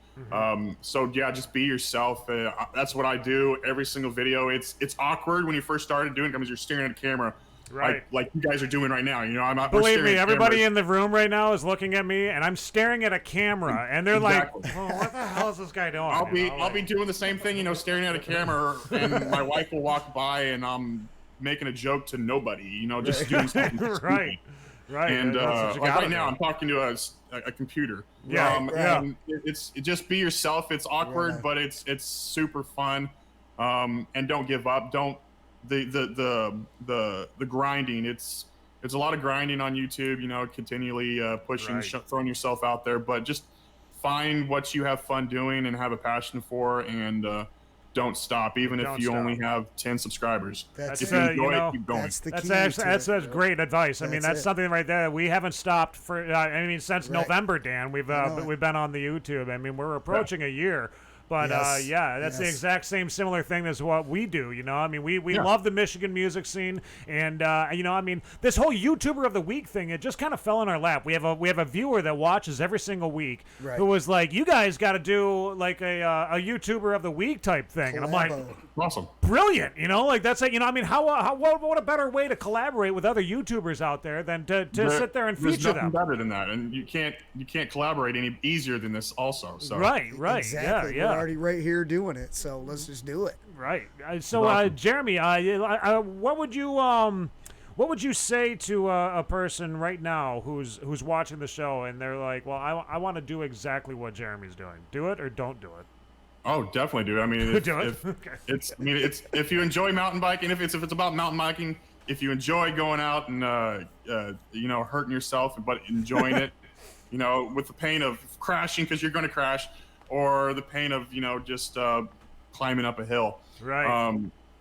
K: So yeah, just be yourself. That's what I do every single video. It's awkward when you first started doing it because you're staring at a camera.
H: Right.
K: Like you guys are doing right now. You know,
H: Believe me, everybody in the room right now is looking at me, and I'm staring at a camera, and they're like, "Oh, what the hell is this guy doing?"
K: I'll be doing the same thing, you know, staring at a camera, and my wife will walk by, and I'm making a joke to nobody, you know, just doing something
H: right.
K: And right now, I'm talking to a computer. And it's just be yourself. It's awkward, but it's super fun. And don't give up. Don't. The grinding, it's a lot of grinding on YouTube, you know, continually pushing, throwing yourself out there, but just find what you have fun doing and have a passion for, and don't stop, even if you only have 10 subscribers. If you enjoy it, keep going.
F: That's the key.
H: That's great advice. I mean, that's something right there. We haven't stopped for, since November, Dan. We've been on the YouTube. I mean, we're approaching a year. But that's the exact same similar thing as what we do, you know. I mean, we love the Michigan music scene, and you know, I mean, this whole YouTuber of the Week thing, it just kind of fell in our lap. We have a viewer that watches every single week who was like, "You guys got to do like a YouTuber of the Week type thing," and I'm like,
K: "Awesome,
H: brilliant," you know, like that's it, you know. I mean, what a better way to collaborate with other YouTubers out there than to sit there and feature them.
K: There's nothing better than that, and you can't collaborate any easier than this, also. So
F: exactly. We're already right here doing it, so let's just do it.
H: Right. So, Jeremy, what would you say to a person right now who's watching the show and they're like, well, I want to do exactly what Jeremy's doing. Do it or don't do it?
K: Oh, definitely do it. I mean,
H: do it.
K: it's if you enjoy mountain biking, if it's about mountain biking, if you enjoy going out and hurting yourself but enjoying it, you know, with the pain of crashing because you're going to crash, or the pain of, you know, just climbing up a hill.
H: Right.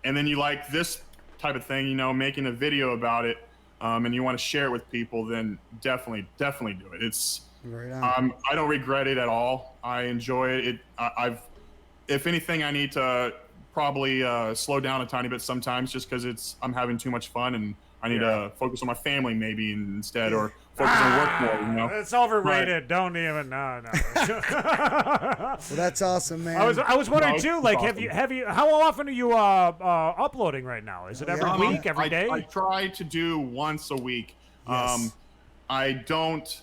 K: And then you like this type of thing, you know, making a video about it, and you want to share it with people, then definitely do it. It's
F: right on.
K: I don't regret it at all. I enjoy it. If anything, I need to probably slow down a tiny bit sometimes, just because I'm having too much fun, and I need to focus on my family maybe instead, or focus on work more, you know.
H: It's overrated. But, don't even. No.
F: Well, that's awesome, man.
H: I was wondering too. Like, awesome. have you? How often are you uploading right now? Is it every week, every day?
K: I try to do once a week.
F: Yes.
K: I don't.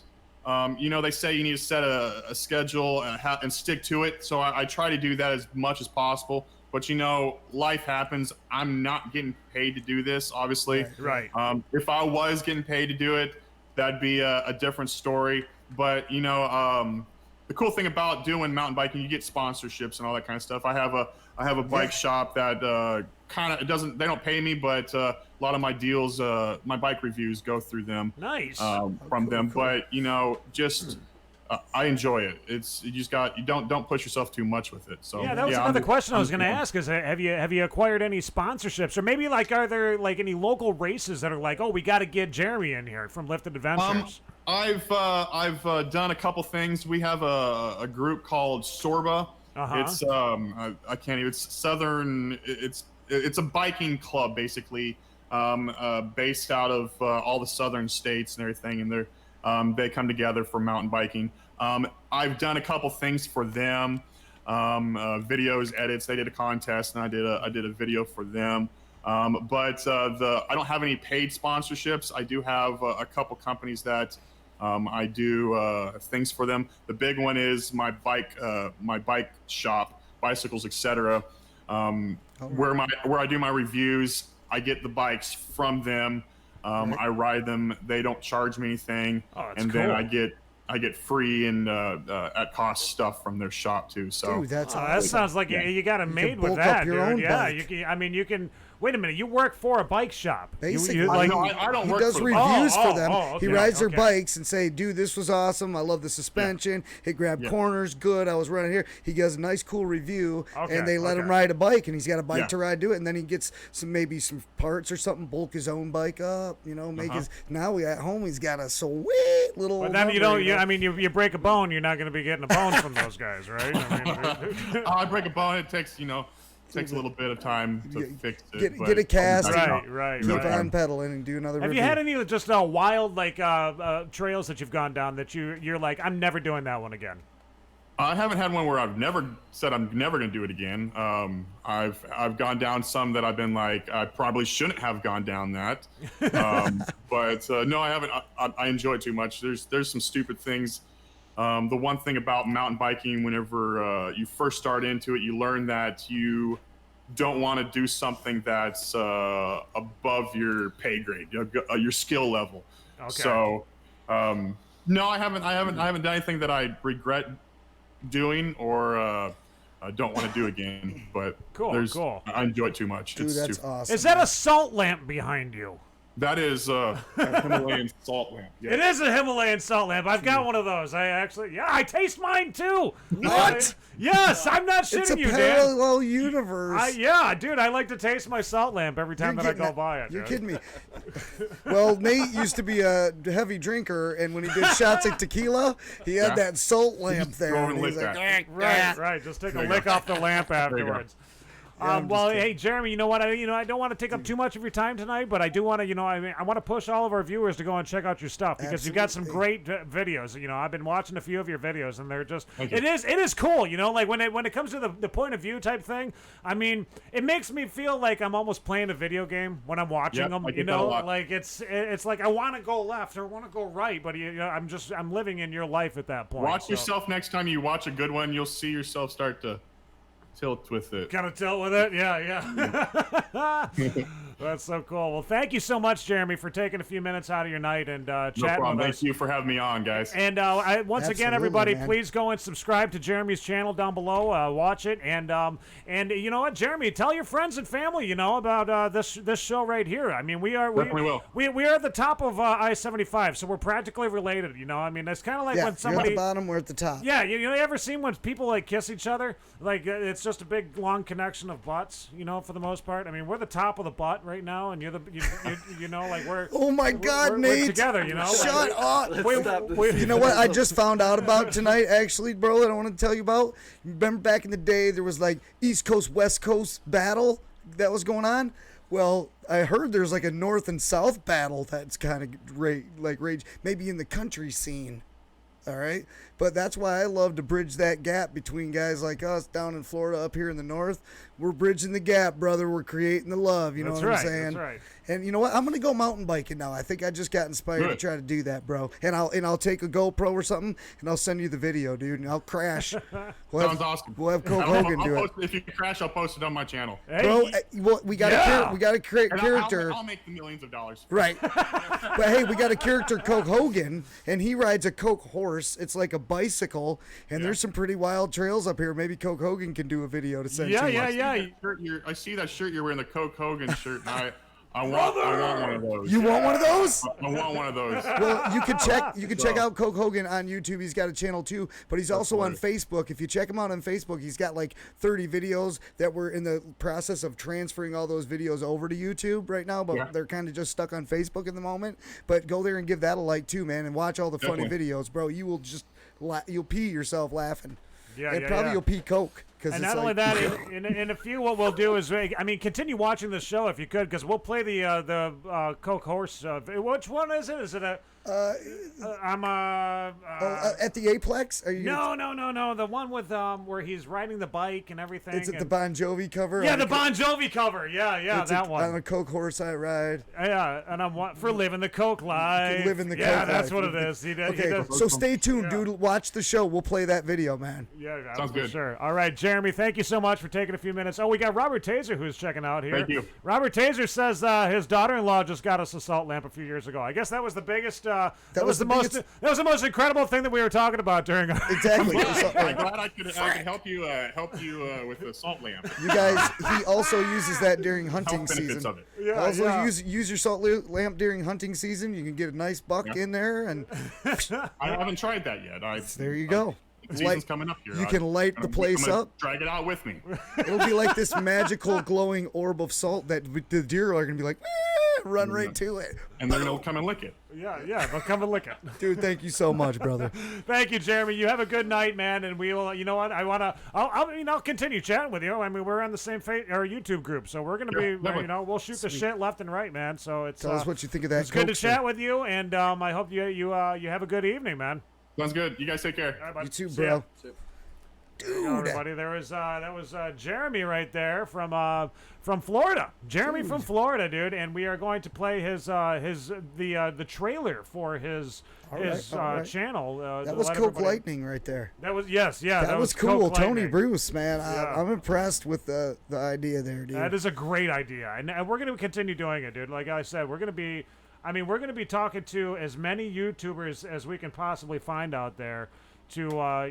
K: You know, they say you need to set a schedule and stick to it. So I try to do that as much as possible. But, you know, life happens. I'm not getting paid to do this, obviously.
H: Right.
K: If I was getting paid to do it, that'd be a different story. But, you know, the cool thing about doing mountain biking, you get sponsorships and all that kind of stuff. I have a bike shop that they don't pay me, but a lot of my deals, my bike reviews go through them.
H: Nice.
K: From them. Cool. But just I enjoy it. You don't push yourself too much with it. So
H: that was another question I was going to ask: is have you acquired any sponsorships, or maybe are there any local races that are oh, we got to get Jeremy in here from Lifted Adventures?
K: I've done a couple things. We have a group called Sorba. It's I can't even. It's Southern. It's a biking club basically, based out of all the southern states and everything, and they come together for mountain biking. I've done a couple things for them, videos, edits. They did a contest, and I did a video for them. But I don't have any paid sponsorships. I do have a couple companies that I do things for them. The big one is my bike shop, bicycles, etc. Where I do my reviews. I get the bikes from them. I ride them. They don't charge me anything, and cool. Then I get free and at cost stuff from their shop too. So
F: dude, that's
H: that sounds like you got it made with that, dude. Yeah, you can. Wait a minute, you work for a bike shop.
F: Basically,
K: I don't work
F: does
K: for
F: reviews for them.
H: Okay,
F: he rides their bikes and say, dude, this was awesome. I love the suspension. It grabbed corners good. I was running here. He does a nice, cool review, and they let him ride a bike, and he's got a bike to ride to it, and then he gets maybe some parts or something, bulk his own bike up, make his. Now at home he's got a sweet little.
H: But then you break a bone, you're not going to be getting a bone from those guys, right?
K: I break a bone. It takes takes a little bit of time to fix it.
F: Get a cast,
H: right.
F: Keep on pedaling and do another.
H: Have
F: review.
H: you had any just wild trails that you've gone down that you're like, I'm never doing that one again?
K: I haven't had one where I've never said I'm never going to do it again. I've gone down some that I've been like, I probably shouldn't have gone down that. But no, I haven't. I enjoy it too much. There's some stupid things. The one thing about mountain biking, whenever you first start into it, you learn that you don't want to do something that's above your pay grade, your skill level. Okay. So, no, I haven't done anything that I regret doing or don't want to do again. But
H: cool.
K: I enjoy it too much.
F: Dude, that's awesome.
H: Is that a salt lamp behind you?
K: That is a Himalayan salt lamp. Yeah.
H: It is a Himalayan salt lamp. I've got one of those. I taste mine too.
F: What?
H: Yes, I'm not shitting you, Dan.
F: It's a parallel universe.
H: Dude, I like to taste my salt lamp every time I go by it.
F: You're kidding me. Well, Nate used to be a heavy drinker, and when he did shots of tequila, he had that salt lamp there. And he's like,
H: right. Just take a lick off the lamp afterwards. Hey, Jeremy, you know what? I don't want to take up too much of your time tonight, but I do want to, I want to push all of our viewers to go and check out your stuff because you've got some great videos. I've been watching a few of your videos, and they're just, it is cool. Like when it comes to the point of view type thing. I mean, it makes me feel like I'm almost playing a video game when I'm watching them. Like it's like I want to go left or I want to go right, but I'm living in your life at that point.
K: Watch yourself next time you watch a good one. You'll see yourself start to tilt with it.
H: Kind of tilt with it? Yeah. That's so cool. Well, thank you so much, Jeremy, for taking a few minutes out of your night and chatting with us.
K: Thank you for having me on, guys.
H: And once again, everybody, please go and subscribe to Jeremy's channel down below. Watch it. And you know what, Jeremy, tell your friends and family, about this show right here. I mean, we are at the top of I-75, so we're practically related. I mean, it's kind of like when somebody
F: you're at the bottom, we're at the top.
H: Yeah, you ever seen when people kiss each other? Like it's just a big long connection of butts. For the most part. I mean, we're the top of the butt right now, and you're the we're.
F: Oh my God, Nate!
H: We're together,
F: Shut up! You know what I just found out about tonight, actually, bro? That I want to tell you about. Remember back in the day, there was like East Coast West Coast battle that was going on. Well, I heard there's like a North and South battle that's kind of rage, maybe in the country scene. All right, but that's why I love to bridge that gap between guys like us down in Florida, up here in the north. We're bridging the gap, brother. We're creating the love. You know what I'm saying?
H: That's right.
F: And you know what? I'm gonna go mountain biking now. I think I just got inspired to try to do that, bro. And I'll take a GoPro or something, and I'll send you the video, dude. And I'll crash.
K: Sounds awesome.
F: We'll have Coke Hogan do it.
K: If you crash, I'll post it on my channel.
F: Bro, we got to create character.
K: I'll make the millions of dollars.
F: Right. But hey, we got a character, Coke Hogan, and he rides a Coke horse. It's like a bicycle, and there's some pretty wild trails up here. Maybe Coke Hogan can do a video to send to you.
K: I see that shirt you're wearing, the Coke Hogan shirt, and I want one of those.
F: You want one of those?
K: I want one of those.
F: Well, you can check out Coke Hogan on YouTube. He's got a channel too, but he's also on Facebook. If you check him out on Facebook, he's got like 30 videos that we're in the process of transferring all those videos over to YouTube right now, but they're kind of just stuck on Facebook in the moment. But go there and give that a like too, man, and watch all the funny videos, bro. You will just you'll pee yourself laughing. You'll pee Coke.
H: And not only that, in a few, what we'll do is, continue watching the show if you could, because we'll play the Coke Horse. Which one is it? Is it a? I'm
F: at the Aplex. Are you?
H: No. The one with where he's riding the bike and everything.
F: Is it the Bon Jovi cover?
H: Yeah, the Bon Jovi cover. Yeah, that one.
F: On a Coke Horse I ride.
H: Yeah, and I'm for living the Coke life.
F: Living the Coke
H: life.
F: That's
H: what it is.
F: So stay tuned, dude. Watch the show. We'll play that video, man.
H: Yeah,
K: sounds good.
H: Sure. All right, Jeremy, thank you so much for taking a few minutes. Oh, we got Robert Taser who's checking out here.
K: Thank you.
H: Robert Taser says his daughter-in-law just got us a salt lamp a few years ago. I guess that was the biggest. That was the most incredible thing that we were talking about during our.
F: Exactly.
K: I'm glad I could help you with the salt lamp.
F: You guys, he also uses that during hunting season.
K: Of it.
F: Use your salt lamp during hunting season. You can get a nice buck in there, and
K: I haven't tried that yet.
F: There you go.
K: The season's coming up here.
F: You can light the place up.
K: Drag it out with me.
F: It'll be like this magical glowing orb of salt that the deer are gonna be like, run right to it,
K: and they're gonna come and lick it.
H: Yeah, they'll come and lick it.
F: Dude, thank you so much, brother.
H: Thank you, Jeremy. You have a good night, man, and we will. You know what? I'll continue chatting with you. I mean, we're on the same our YouTube group, so we're gonna be. We'll shoot the shit left and right, man. So it's.
F: Tell us what you think of that.
H: It's good to chat with you, and I hope you have a good evening, man.
K: Sounds good. You guys take care.
H: Right,
F: you too, bro.
H: Dude, everybody, that was Jeremy right there from Florida. Jeremy from Florida, dude, and we are going to play the trailer for his channel.
F: That was Coke Lightning right there.
H: That was that
F: was cool. Tony Bruce, man, I'm impressed with the idea there, dude.
H: That is a great idea, and we're going to continue doing it, dude. Like I said, we're going to be talking to as many YouTubers as we can possibly find out there. I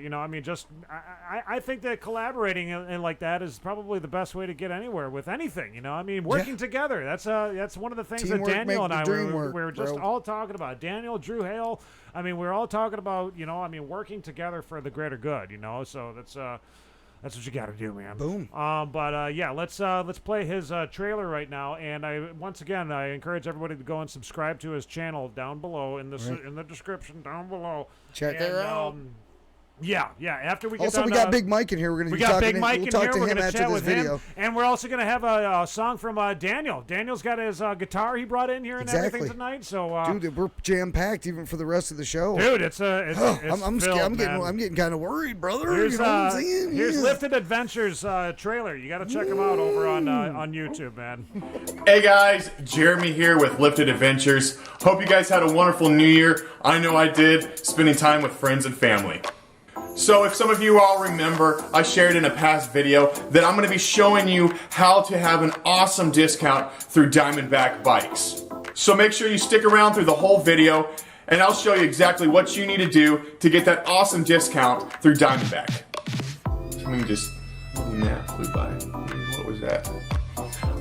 H: think that collaborating and like that is probably the best way to get anywhere with anything. Working together. That's one of the things
F: Teamwork,
H: that Daniel and I
F: we
H: were just all talking about. Daniel, Drew, Hale. I mean, we're all talking about working together for the greater good. So that's what you got to do, man.
F: Boom.
H: Let's play his trailer right now. And I encourage everybody to go and subscribe to his channel down below in the description down below.
F: Check it out.
H: After we get
F: also, we got Big Mike in here. We're going to talk to him after this video.
H: And we're also going to have a song from Daniel. Daniel's got his guitar he brought in here and everything tonight. So,
F: dude, we're jam packed even for the rest of the show.
H: Dude, it's
F: I'm getting kind of worried, brother.
H: Here's,
F: you know what I'm saying?
H: Here's Lifted Adventures trailer. You got to check him out over on YouTube, man.
K: Hey guys, Jeremy here with Lifted Adventures. Hope you guys had a wonderful New Year. I know I did, spending time with friends and family. So if some of you all remember, I shared in a past video that I'm going to be showing you how to have an awesome discount through Diamondback Bikes. So make sure you stick around through the whole video and I'll show you exactly what you need to do to get that awesome discount through Diamondback. Let me just, flew by. What was that?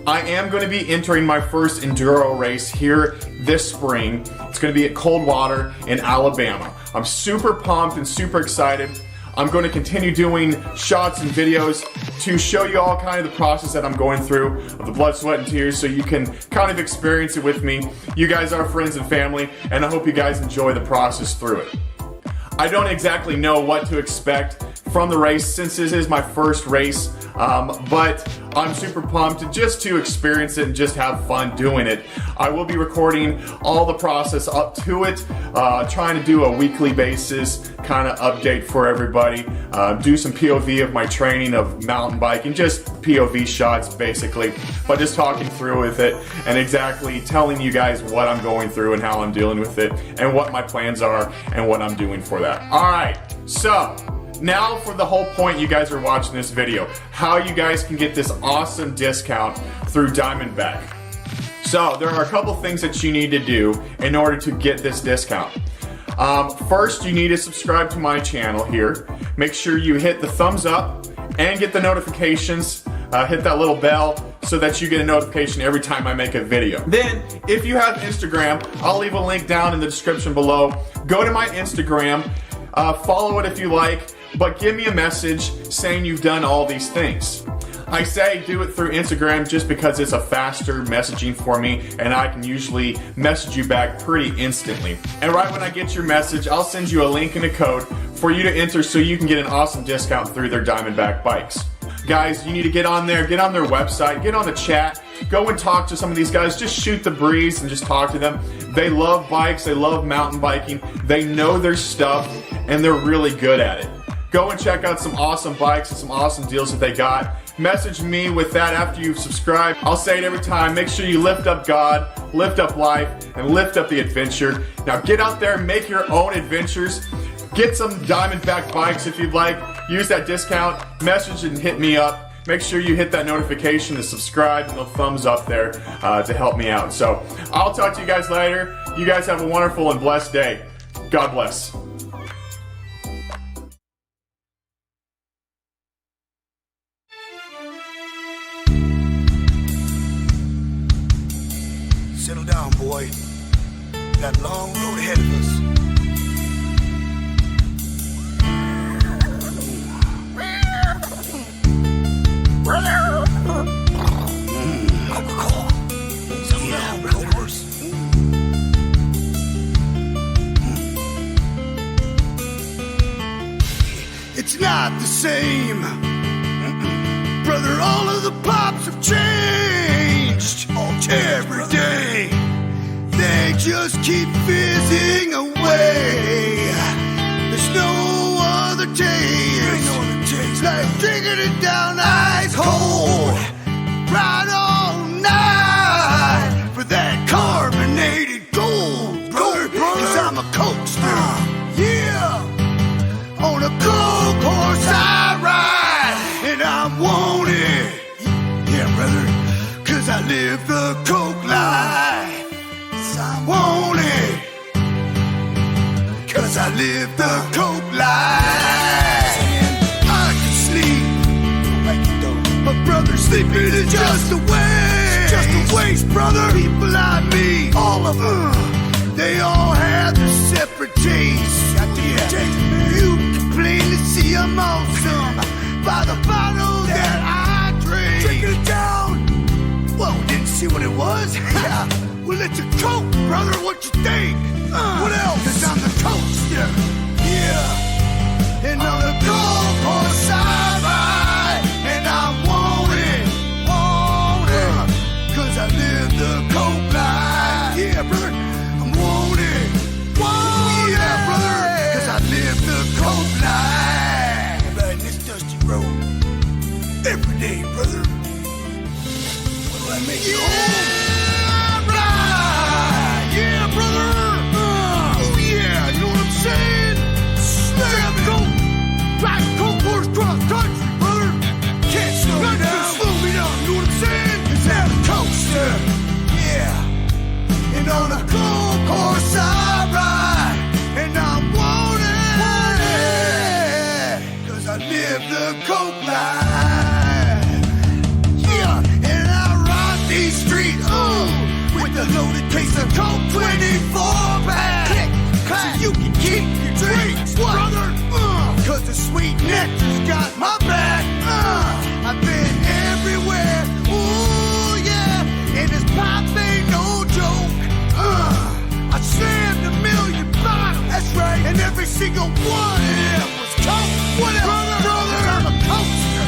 K: I am going to be entering my first enduro race here this spring. It's going to be at Coldwater in Alabama. I'm super pumped and super excited. I'm going to continue doing shots and videos to show you all kind of the process that I'm going through of the blood, sweat, and tears so you can kind of experience it with me. You guys are friends and family, and I hope you guys enjoy the process through it. I don't exactly know what to expect from the race since this is my first race, but I'm super pumped just to experience it and just have fun doing it. I will be recording all the process up to it, trying to do a weekly basis kind of update for everybody, do some POV of my training of mountain biking, just POV shots basically, but just talking through with it and exactly telling you guys what I'm going through and how I'm dealing with it and what my plans are and what I'm doing for that. Alright, so now for the whole point you guys are watching this video, how you guys can get this awesome discount through Diamondback. So there are a couple things that you need to do in order to get this discount. First, you need to subscribe to my channel here. Make sure you hit the thumbs up and get the notifications. Hit that little bell so that you get a notification every time I make a video. Then, if you have Instagram, I'll leave a link down in the description below. Go to my Instagram, follow it if you like, but give me a message saying you've done all these things. I say do it through Instagram just because it's a faster messaging for me, and I can usually message you back pretty instantly. And right when I get your message, I'll send you a link and a code for you to enter so you can get an awesome discount through their Diamondback bikes. Guys, you need to get on there, get on their website, get on the chat, go and talk to some of these guys, just shoot the breeze and just talk to them. They love bikes, they love mountain biking, they know their stuff, and they're really good at it. Go and check out some awesome bikes and some awesome deals that they got. Message me with that after you've subscribed. I'll say it every time. Make sure you lift up God, lift up life, and lift up the adventure. Now get out there, make your own adventures. Get some Diamondback bikes if you'd like. Use that discount, message and hit me up. Make sure you hit that notification to subscribe and the thumbs up there to help me out. So I'll talk to you guys later. You guys have a wonderful and blessed day. God bless.
L: Settle down, boy. Got a long road ahead of us. Alcohol. Settle down, brother. It's not the same. Brother, all of the pops have changed. Every day they just keep fizzing away. There's no other taste like drinking it down ice cold right all night for that carbonated gold, brother. 'Cause I'm a coaster, yeah. On a gold course I ride, and I want it, yeah, brother. 'Cause I live the coke life. I want it. 'Cause I live the coke life. I can sleep, but brother, sleeping is just a waste. Just a waste, brother. People like me, all of them, they all have their separate tastes. You can plainly see I'm awesome by the bottle that I drink. Drink it down. Well, didn't see what it was. Yeah. Well, it's a coke, brother. What you think? What else? 'Cause I'm the coaster. Yeah. And on the golf course I ride, and I want it. 'Cause I live the coke life. Yeah, brother. I want it. Yeah, brother. 'Cause I live the coke life. Riding this dusty road every day, brother. I make it home. Right. Yeah, brother. Oh, yeah. You know what I'm saying? Slam go. Ride cold course cross country, brother. Can't slow me down. Slow me down. You know what I'm saying? 'Cause I'm a coaster. Yeah. And on a cold course I ride, and I want it. 'Cause I live the coke life. Yeah. And I ride these streets, with a loaded case of coke, 24 pack. Click, clack, so you can keep your drinks, brother. 'Cause the sweet nectar's got my back. I've been everywhere, ooh yeah. And this pop ain't no joke. I slammed 1,000,000 bottles, that's right. And every single one of them was coke. What else, brother? I'm a coaster.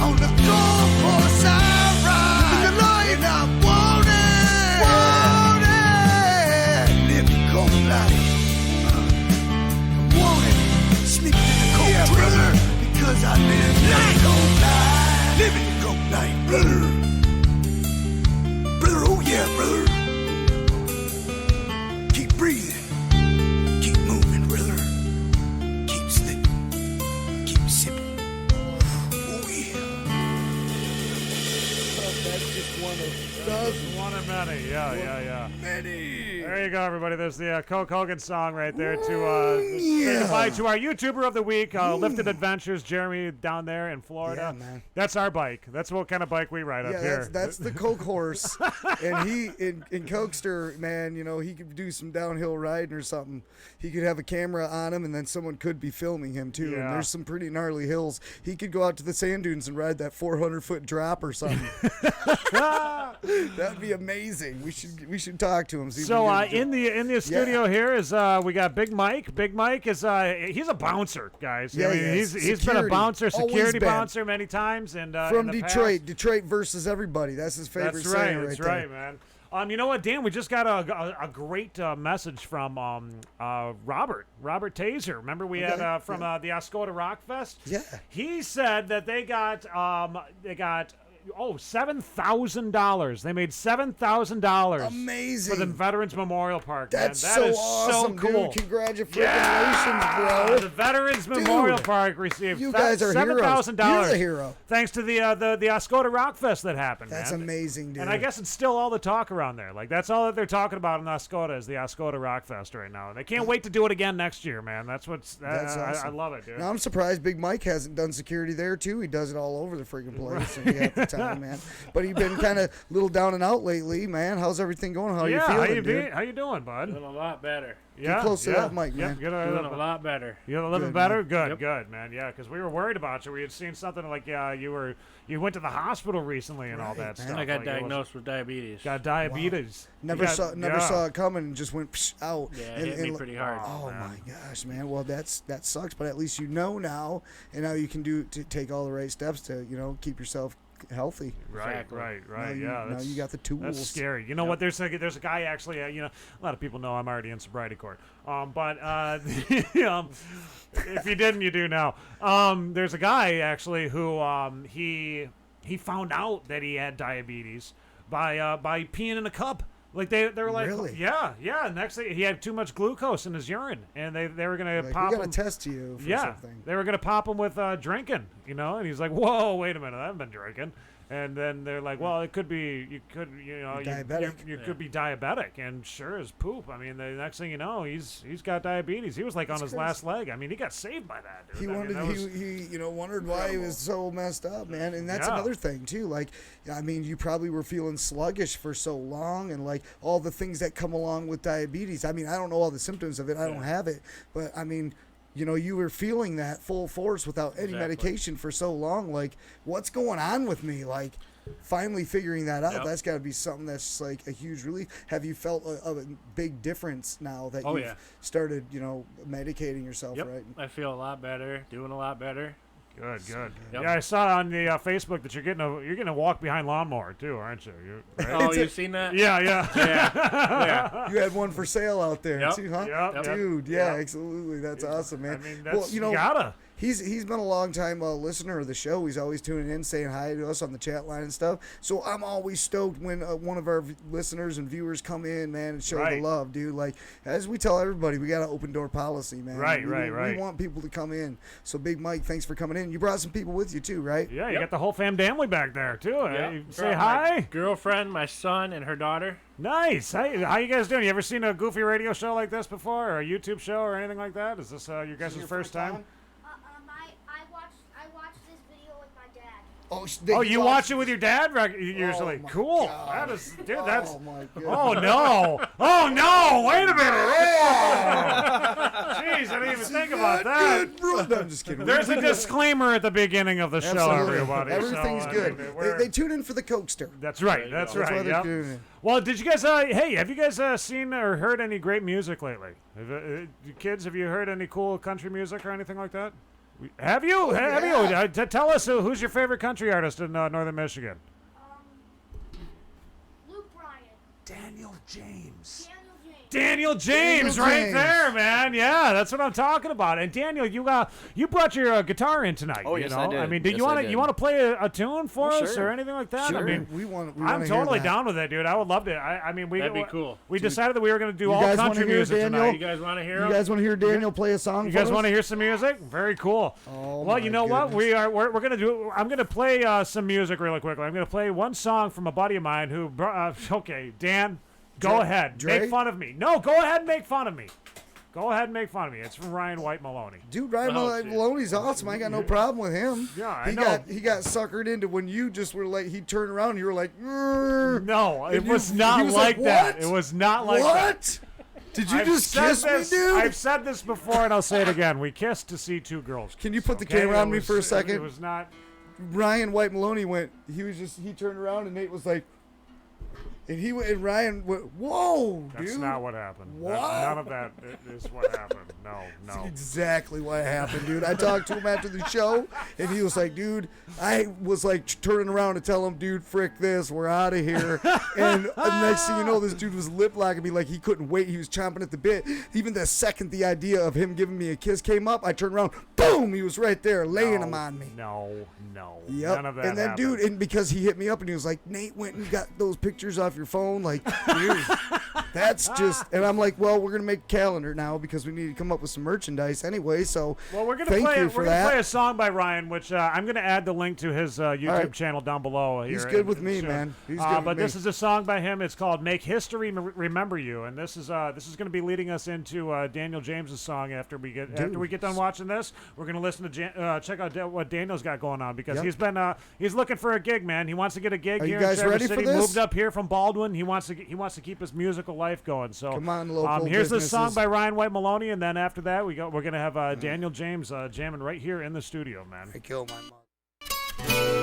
L: On the golf course I ride, and I want it. Live the coke life. I want it. Sleep in the coke, yeah, brother. Because I live the coke life. Live in the coke life, brother. Brother, oh yeah, brother. Keep breathing. Keep moving.
H: One of many. Yeah.
F: Many.
H: There you go, everybody. There's the Coke Hogan song right there to say goodbye to our YouTuber of the week, Lifted Adventures, Jeremy down there in Florida.
F: Yeah, man.
H: That's our bike. That's what kind of bike we ride up here.
F: That's the Coke horse. And he, in Cokester, man, he could do some downhill riding or something. He could have a camera on him, and then someone could be filming him, too.
H: Yeah.
F: And there's some pretty gnarly hills. He could go out to the sand dunes and ride that 400-foot drop or something. That'd be amazing. We should talk to him.
H: So in the studio here is we got Big Mike. Big Mike is he's a bouncer, guys.
F: Yeah,
H: he's been a bouncer, security bouncer many times, and
F: from
H: in the
F: Detroit.
H: past.
F: Detroit versus everybody. That's his favorite saying right there.
H: Right, man. You know what, Dan? We just got a great message from Robert Taser. Remember we had from the Oscoda Rock Fest?
F: Yeah.
H: He said that they got $7,000. They made $7,000.
F: Amazing.
H: For the Veterans Memorial Park.
F: That's
H: man. That is
F: awesome,
H: so cool.
F: dude. Congratulations, bro.
H: The Veterans Memorial Park received
F: you guys are
H: $7,000.
F: You're the hero.
H: Thanks to the Oscoda Rock Fest that happened.
F: That's
H: man.
F: amazing, dude.
H: And I guess it's still all the talk around there. Like that's all that they're talking about in Oscoda is the Oscoda Rock Fest right now. And they can't wait to do it again next year, man. That's awesome. I love it, dude.
F: Now I'm surprised Big Mike hasn't done security there too. He does it all over the freaking place. And he had the time, man. But he's been kind of a little down and out lately, man. How's everything going? How you feeling, dude?
H: How you doing, bud?
M: Doing a lot better.
F: Get close to that mic, man.
M: Doing a lot better.
H: You're living better? Good, man. Yeah, because we were worried about you. We had seen something like you went to the hospital recently and all that stuff.
M: I got diagnosed with diabetes.
H: Got diabetes.
F: Wow. Never saw it coming and just went out.
M: Yeah, it hit me pretty hard.
F: Oh my gosh, man. Well, that sucks, but at least you know now, and now you can take all the right steps to keep yourself healthy.
H: Right.
F: Now you got the tools.
H: That's scary. You know what? There's a guy actually. A lot of people know I'm already in sobriety court. But if you didn't, you do now. There's a guy actually who he found out that he had diabetes by peeing in a cup. Like they were like,
F: really?
H: Yeah. Next thing, he had too much glucose in his urine, and they were gonna pop him.
F: We gotta test you for something.
H: They were gonna pop him with drinking, and he's like, whoa, wait a minute, I haven't been drinking. And then they're like, well, it could be, you could be diabetic, and sure as poop. I mean, the next thing you know, he's got diabetes. He was like on his last leg. I mean, he got saved by that, dude.
F: He wondered why he was so messed up, man. And that's another thing too. Like, I mean, you probably were feeling sluggish for so long, and like all the things that come along with diabetes. I mean, I don't know all the symptoms of it. I don't have it, but I mean, you were feeling that full force without any medication for so long. Like, what's going on with me? Like, finally figuring that out, that's got to be something that's like a huge relief. Have you felt a big difference now that you've started, medicating yourself, right?
M: I feel a lot better, doing a lot better.
H: Good. Yep. Yeah, I saw on the Facebook that you're getting a walk behind lawnmower too, aren't you? Right?
M: Oh, you've seen that?
H: Yeah.
F: You had one for sale out there too, huh?
H: Yep.
F: Dude, absolutely. That's awesome, man.
H: I mean, you gotta.
F: He's been a long time listener of the show. He's always tuning in, saying hi to us on the chat line and stuff. So I'm always stoked when one of our listeners and viewers come in, man, and show the love, dude. Like, as we tell everybody, we got an open door policy, man.
H: Right.
F: We want people to come in. So Big Mike, thanks for coming in. You brought some people with you too, right?
H: Yeah, you got the whole family back there too.
M: Yep.
H: Say hi.
M: My girlfriend, my son, and her daughter.
H: Nice. Hey, how you guys doing? You ever seen a goofy radio show like this before, or a YouTube show, or anything like that? Is this your guys' first time?
N: I watched this video with my dad.
H: Oh, you watch it with your dad usually?
F: Oh,
H: cool.
F: God.
H: That is, dude. That's.
F: Oh my God.
H: Oh no. Oh no. Wait a minute. Oh. Jeez, I didn't even think about that.
F: Good, bro. No, I'm just kidding.
H: There's a disclaimer at the beginning of the show, everybody.
F: Everything's good. They tune in for the Cokester.
H: That's right. That's right.
F: Why they're tuning in.
H: Well, did you guys? Have you guys seen or heard any great music lately? Kids, have you heard any cool country music or anything like that? Have you? Tell us who's your favorite country artist in northern
N: Luke Bryan.
H: Daniel James. Daniel James, right there, man. Yeah, that's what I'm talking about. And Daniel, you brought your guitar in tonight.
I: Oh, yes,
H: you know?
I: I did.
H: I mean, do
I: Yes,
H: you want
I: I
H: to
I: did.
H: play a tune for us
I: Sure.
H: or anything like that?
I: Sure.
H: I mean,
F: hear
H: I'm totally
F: that.
H: down with it, dude. I would love to. I mean,
M: That'd be cool.
H: We decided that we were going to do all
F: guys wanna
H: country
F: hear
H: music
F: Daniel?
H: tonight.
M: You guys want to hear
F: You
M: him?
F: guys want to hear Daniel play a song?
H: You
F: for
H: guys
F: us?
H: want to hear some music? Very cool.
F: Oh,
H: well,
F: my
H: you know what?
F: goodness.
H: We're gonna do. I'm gonna play some music really quickly. I'm gonna play one song from a buddy of mine who. Okay, Dan, go ahead.
F: Dre?
H: Make fun of me. No, go ahead and make fun of me. Go ahead and make fun of me. It's from Ryan White Maloney.
F: Dude, Ryan Maloney's awesome. I got no problem with him.
H: Yeah, I know.
F: He got suckered into when you just were like, he turned around and you were like, "Grr."
H: No, it
F: And
H: was
F: he
H: not
F: was
H: like that.
F: "What?
H: It was not like that.
F: What? Did you
H: I've
F: just
H: said
F: kiss
H: this,
F: me, dude?
H: I've said this before, and I'll say it again. We kissed to see two girls.
F: Can you put the
H: okay?
F: camera on
H: It
F: me
H: was-
F: for a second?
H: It was not.
F: Ryan White Maloney he turned around and Nate was like, and he went, and Ryan went, whoa,
H: That's
F: dude.
H: not what happened.
F: What?
H: None of that is what happened. No.
F: That's exactly what happened, dude. I talked to him after the show, and he was like, dude, I was like turning around to tell him, dude, frick this, we're out of here. And the next thing you know, this dude was lip locking me like he couldn't wait. He was chomping at the bit. Even the second the idea of him giving me a kiss came up, I turned around, boom, he was right there, laying him on me.
H: No.
F: Yep.
H: None of that
F: And then,
H: happened.
F: dude, and because he hit me up and he was like, Nate went and got those pictures off your phone, like, dude, that's just. And I'm like, well, we're gonna make a calendar now because we need to come up with some merchandise anyway. So,
H: Well, we're gonna
F: thank
H: play.
F: you
H: We're
F: for
H: gonna
F: that.
H: play a song by Ryan, which I'm gonna add the link to his YouTube
F: right.
H: channel down below.
F: He's
H: here
F: good with me,
H: soon.
F: man. He's good
H: But
F: with
H: this
F: me.
H: is a song by him. It's called "Make History Remember You," and this is gonna be leading us into Daniel James's song after we get done watching this. We're gonna listen to check out what Daniel's got going on because
F: Yep.
H: he's looking for a gig, man. He wants to get a gig
F: Are
H: here
F: you guys
H: in Traverse
F: ready for
H: City.
F: this?
H: Moved up here from Baldwin. He wants to keep his musical life going. So
F: Come on, local
H: here's the song
F: businesses.
H: by Ryan White Maloney, and then after that we're gonna have Daniel James jamming right here in the studio, man.
J: I killed my mom.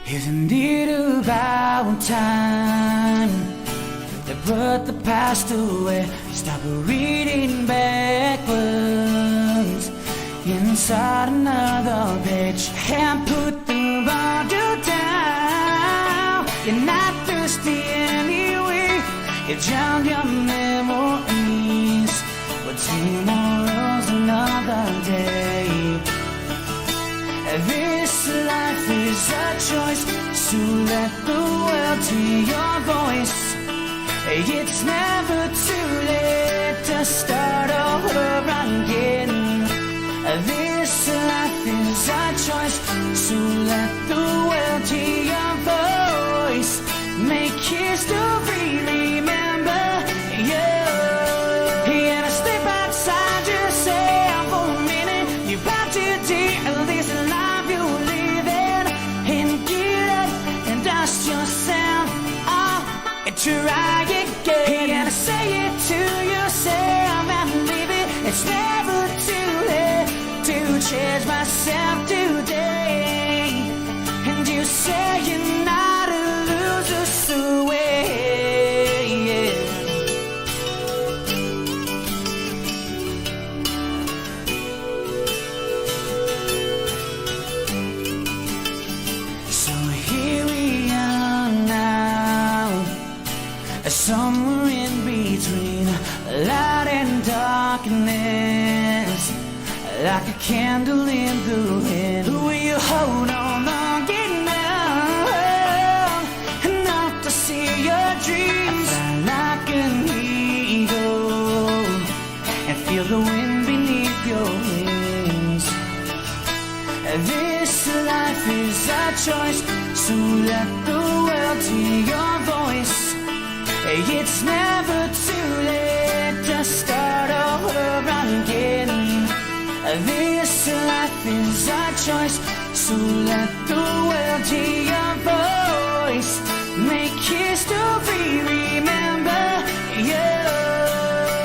G: Isn't it about time to put the past away? Stop reading backwards inside another page and put the bottle down. You're not thirsty anyway. You drown your memories, but tomorrow's another day. This life is a choice, so let the world hear your voice. It's never too late to start over again. This life is a choice, so let the world hear your voice. Make history remember you. And step outside yourself for a minute. You have to deal this life you live in, and get up and dust yourself off and try again. And say it to yourself and believe it. It's never too late to change myself today. And you say you're not a loser, so yeah. So here we are now, somewhere in between light and darkness, like a candle in the wind. Will you hold on long enough enough to see your dreams? Fly like an eagle and feel the wind beneath your wings. This life is a choice, so let the world hear your voice. It's never too late to start over again. This life is a choice, so let the world hear your voice. Make history remember you.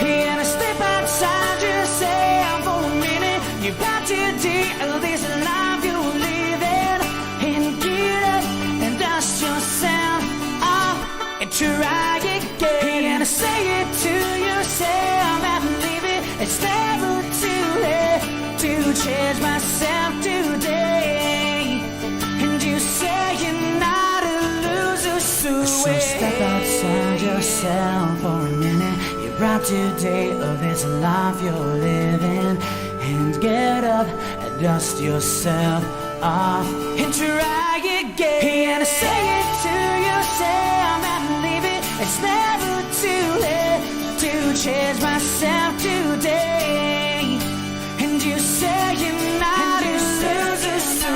G: And step outside yourself for a minute. You got to deal this life you live in, and get up and dust yourself off and try again. And say it to yourself and believe it. It's never too late to change myself today. And you say you're not a loser, so step outside yourself for a minute. You're proud today of this life you're living. And get up and dust yourself off and try again. And say it to yourself and leave it. It's never too late to change myself today. And you say you're not a loser, so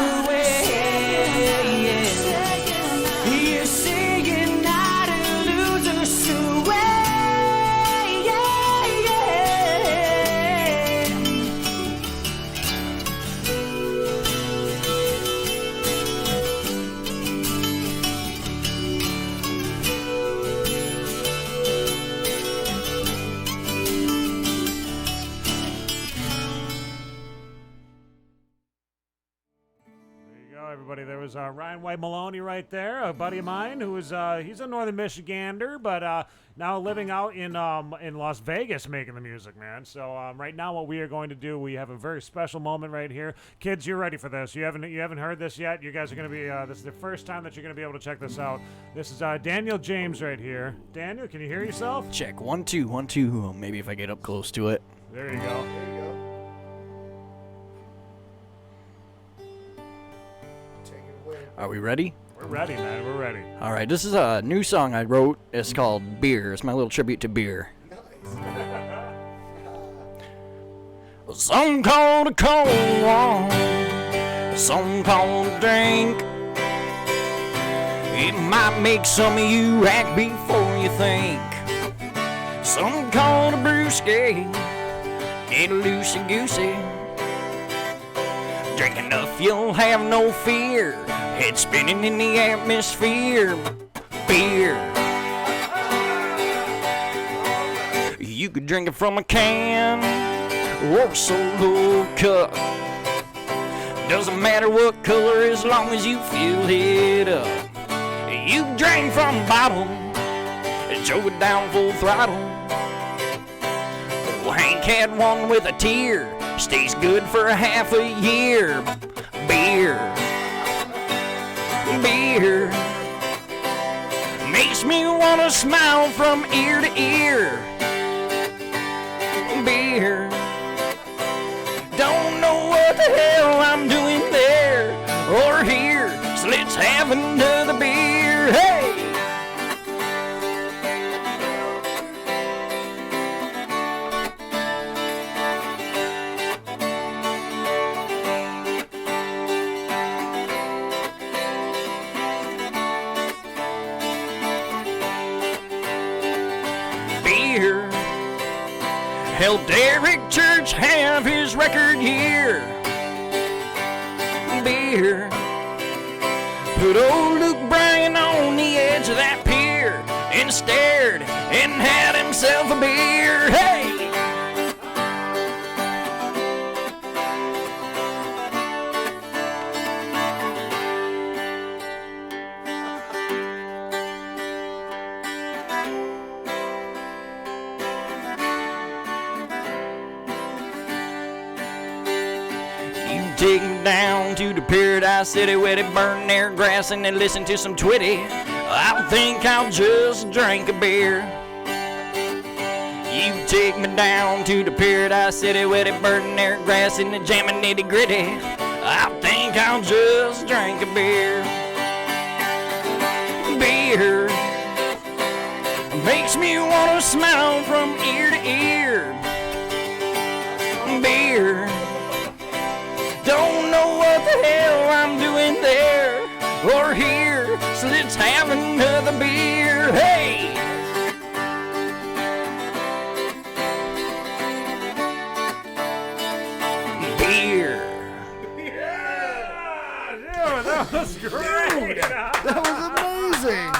G: you say you're not a loser, so
H: Everybody, there was Ryan White Maloney right there, a buddy of mine who is he's a Northern Michigander, but now living out in Las Vegas making the music, man. So right now, what we are going to do, we have a very special moment right here. Kids, you're ready for this. You haven't heard this yet. You guys are going to be this is the first time that you're going to be able to check this out. This is Daniel James right here. Daniel, can you hear yourself?
I: Check 1 2 1 2. Maybe if I get up close to it.
H: There you go.
I: Are we ready?
H: We're ready, man. We're ready.
I: All right, this is a new song I wrote. It's called Beer. It's my little tribute to beer. Some call it cold one, some call it drink. It might make some of you act before you think. Some call it a brewski, get loosey-goosey. Drink enough, you'll have no fear. Head spinning in the atmosphere. Beer. You could drink it from a can or a solo cup. Doesn't matter what color as long as you fill it up. You drink from a bottle and choke it down full throttle. Well, Hank had one with a tear. Stays good for half a year. Beer. Beer makes me want to smile from ear to ear. Beer. Don't know what the hell I'm doing there or here, so let's have another beer. Hey! Beer helped Eric Church have his record year. Beer put old Luke Bryan on the edge of that pier and stared and had himself a beer. Hey! Take me down to the Paradise City where they burn their grass and they listen to some Twitty. I think I'll just drink a beer. You take me down to the Paradise City where they burn their grass and they jamming nitty gritty. I think I'll just drink a beer. Beer makes me want to smile from ear to ear. Beer. Don't know what the hell I'm doing there or here, so let's have another beer. Hey! Beer.
H: Yeah, dude, that was great.
F: Dude, that was amazing.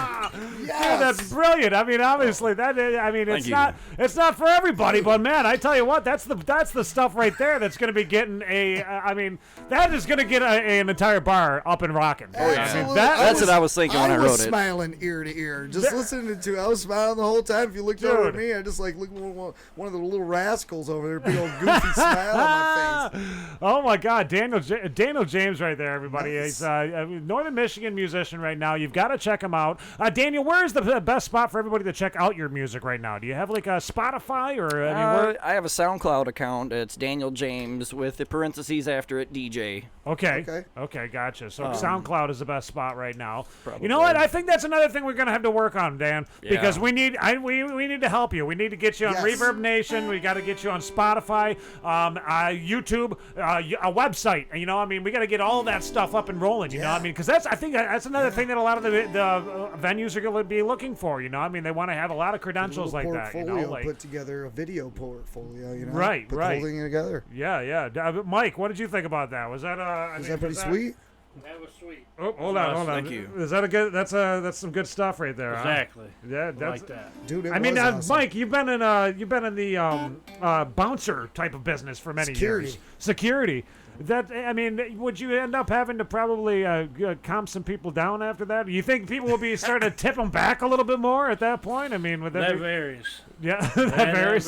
H: Yes. Dude, that's brilliant. I mean, obviously that. I mean,
I: Thank
H: it's not for everybody, but man, I tell you what, that's the stuff right there that's going to be getting I mean, that is going to get an entire bar up and rocking.
I: Oh yeah,
H: I mean,
I: that's what I was thinking when I wrote it.
F: I was smiling ear to ear, just listening to it. I was smiling the whole time. If you looked over at me, I just like looked at one of the little rascals over there, big old goofy smile on my face.
H: Oh my God, Daniel James right there, everybody. Nice. He's a Northern Michigan musician right now. You've got to check him out. Daniel, where is the best spot for everybody to check out your music right now? Do you have like a Spotify or?
I: I have a SoundCloud account. It's Daniel James with the parentheses after it, DJ.
H: Okay, gotcha. So SoundCloud is the best spot right now.
I: Probably.
H: You know what? I think that's another thing we're gonna have to work on, Dan, because we need to help you. We need to get you on Reverb Nation. We got to get you on Spotify, YouTube, a website. And, you know, I mean, we got to get all that stuff up and rolling. You know, I mean, because I think that's another thing that a lot of the venues are going to be looking for. You know, I mean, they want to have a lot of credentials like that. You know, like
F: put together a video portfolio. You know,
H: right.
F: Holding it together.
H: Yeah. Mike, what did you think about that? Was that
F: pretty sweet?
M: That was sweet.
H: Oh, hold on.
I: Thank you.
H: Is that a good? That's some good stuff right there.
M: Exactly.
H: Huh? Yeah, that's
M: like that,
F: dude.
H: I mean,
F: awesome.
H: Mike, you've been in the bouncer type of business for many years. Security. That, I mean, would you end up having to probably calm some people down after that? Do you think people will be starting to tip them back a little bit more at that point? I mean, would that
M: varies.
H: Yeah, that varies.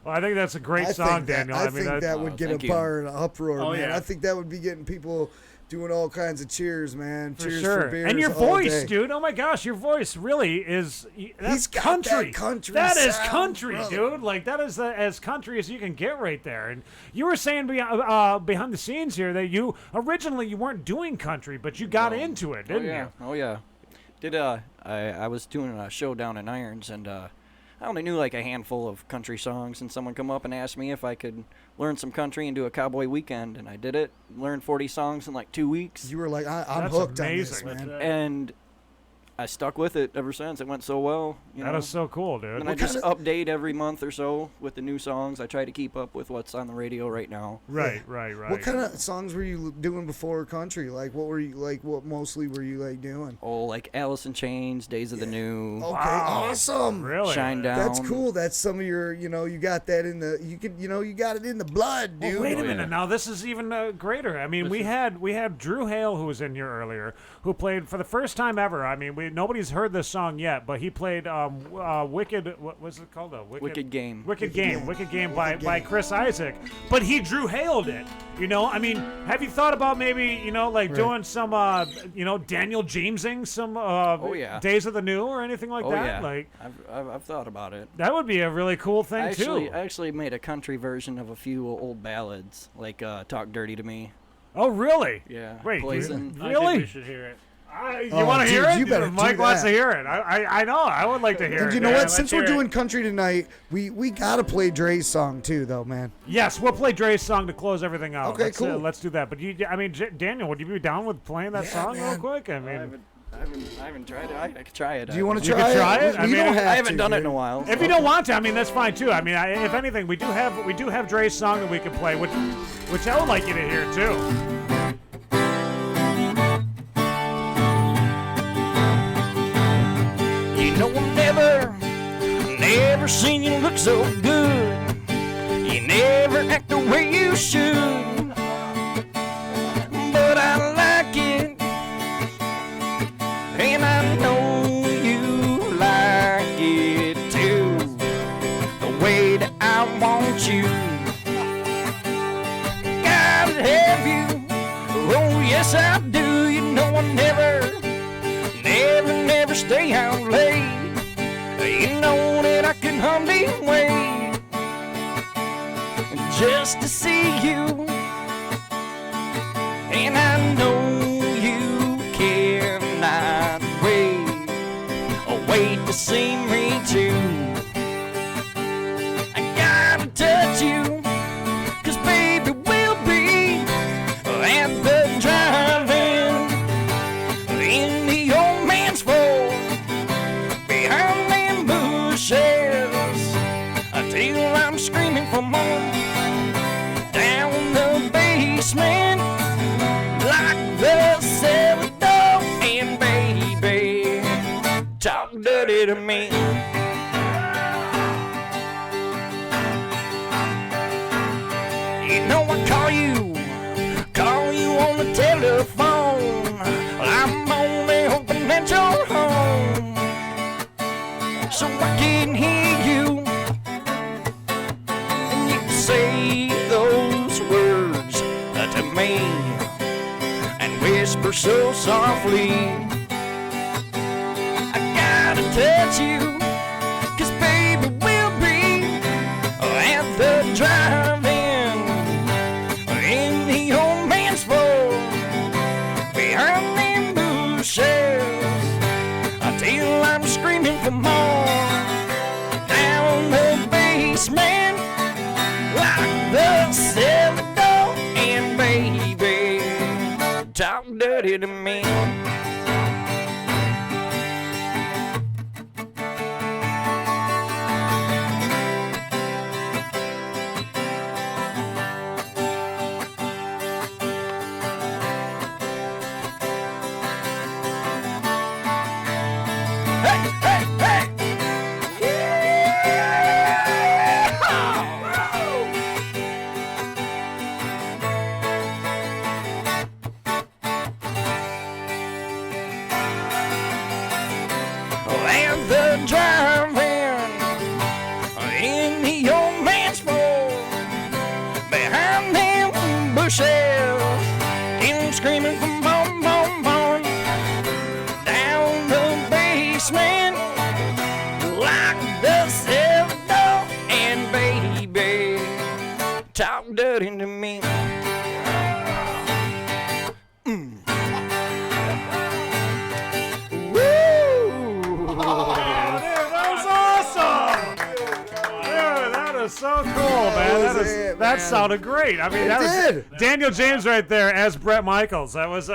H: Well, I think that's a great song, Daniel.
F: I think that would get a bar in an uproar, man.
H: Yeah.
F: I think that would be getting people doing all kinds of cheers, man.
H: For
F: cheers
H: sure.
F: for beers
H: And your
F: all
H: voice,
F: day.
H: dude. Oh my gosh, your voice really is. That's
F: He's got
H: country.
F: that country
H: That is
F: sound,
H: country,
F: brother.
H: dude. Like that is as country as you can get right there. And you were saying behind the scenes here that you originally you weren't doing country, but you got into it, didn't you?
I: Oh yeah. I was doing a show down in Irons, and I only knew like a handful of country songs, and someone come up and asked me if I could learn some country and do a cowboy weekend, and I did it. Learned 40 songs in like 2 weeks.
F: You were like, I'm
H: That's
F: hooked
H: amazing.
F: on this, man.
I: And I stuck with it ever since. It went so well.
H: That is so cool, dude.
I: And I just update every month or so with the new songs. I try to keep up with what's on the radio right now.
H: Right.
F: What kind of songs were you doing before country? Like, what were you like? What mostly were you like doing?
I: Oh, like Alice in Chains, Days of the New.
F: Okay, awesome.
H: Really?
I: Shine Down.
F: That's cool. That's some of your, you got that in the, you got it in the blood, dude.
H: Well, wait a minute. Now this is even greater. I mean, we had Drew Hale, who was in here earlier, who played for the first time ever. I mean, nobody's heard this song yet, but he played Wicked. What was it called?
I: Wicked Game.
H: Wicked Game by Chris Isaac. But he Drew Haled it. You know, I mean, have you thought about maybe doing some Daniel Jamesing some Days of the New or anything like that?
I: Yeah.
H: Like
I: I've thought about it.
H: That would be a really cool thing too.
I: I actually made a country version of a few old ballads, like "Talk Dirty to Me."
H: Oh, really?
I: Yeah.
H: Wait,
I: Poison.
H: really?
M: I think we should hear it.
H: You want to hear it?
F: You better
H: Mike
F: do
H: wants
F: that.
H: to hear it. I know. I would like to hear it.
F: And you know
H: man.
F: what? Since we're doing country tonight, we gotta play Dre's song too, though, man.
H: Yes, we'll play Dre's song to close everything out.
F: Okay,
H: let's,
F: cool.
H: Let's do that. But Daniel, would you be down with playing that song
F: man.
H: real quick? I mean,
I: I haven't tried it. I could try it.
F: Do you want to
H: You
F: try
H: could try it?
F: We don't have
I: I haven't
F: to,
I: done it
F: dude.
I: in a while.
H: if you don't want to, I mean, that's fine too. I mean, if anything, we do have Dre's song that we can play, which I would like you to hear too.
G: You know I've never seen you look so good. You never act the way you should. But I like it, and I know you like it too. The way that I want you, gotta have you. Oh yes I do. You know I never stay out late. You know that I can hardly wait just to see you, and I know you cannot wait to see me too. I gotta touch you, 'cause baby we'll be at the drive-in in the old man's Ford behind them bushes until I'm screaming for more down the basement like the cellar door. And baby, know I call you on the telephone. I'm only hoping that you're home, so I can hear you, and you say those words to me, and whisper so softly. I gotta touch you, 'cause baby we'll be at the drive-in in the old man's floor behind them bushes until I'm screaming for more. Down the basement, like the cellar door, and baby, talk dirty to me. And the drive-in in the old man's floor behind them bushes, and screaming from boom, boom, boom. Down the basement, like the cellar door, and baby, talk dirty to me.
H: So cool, man. That sounded great. I mean, that was Daniel James right there as Bret Michaels. That was,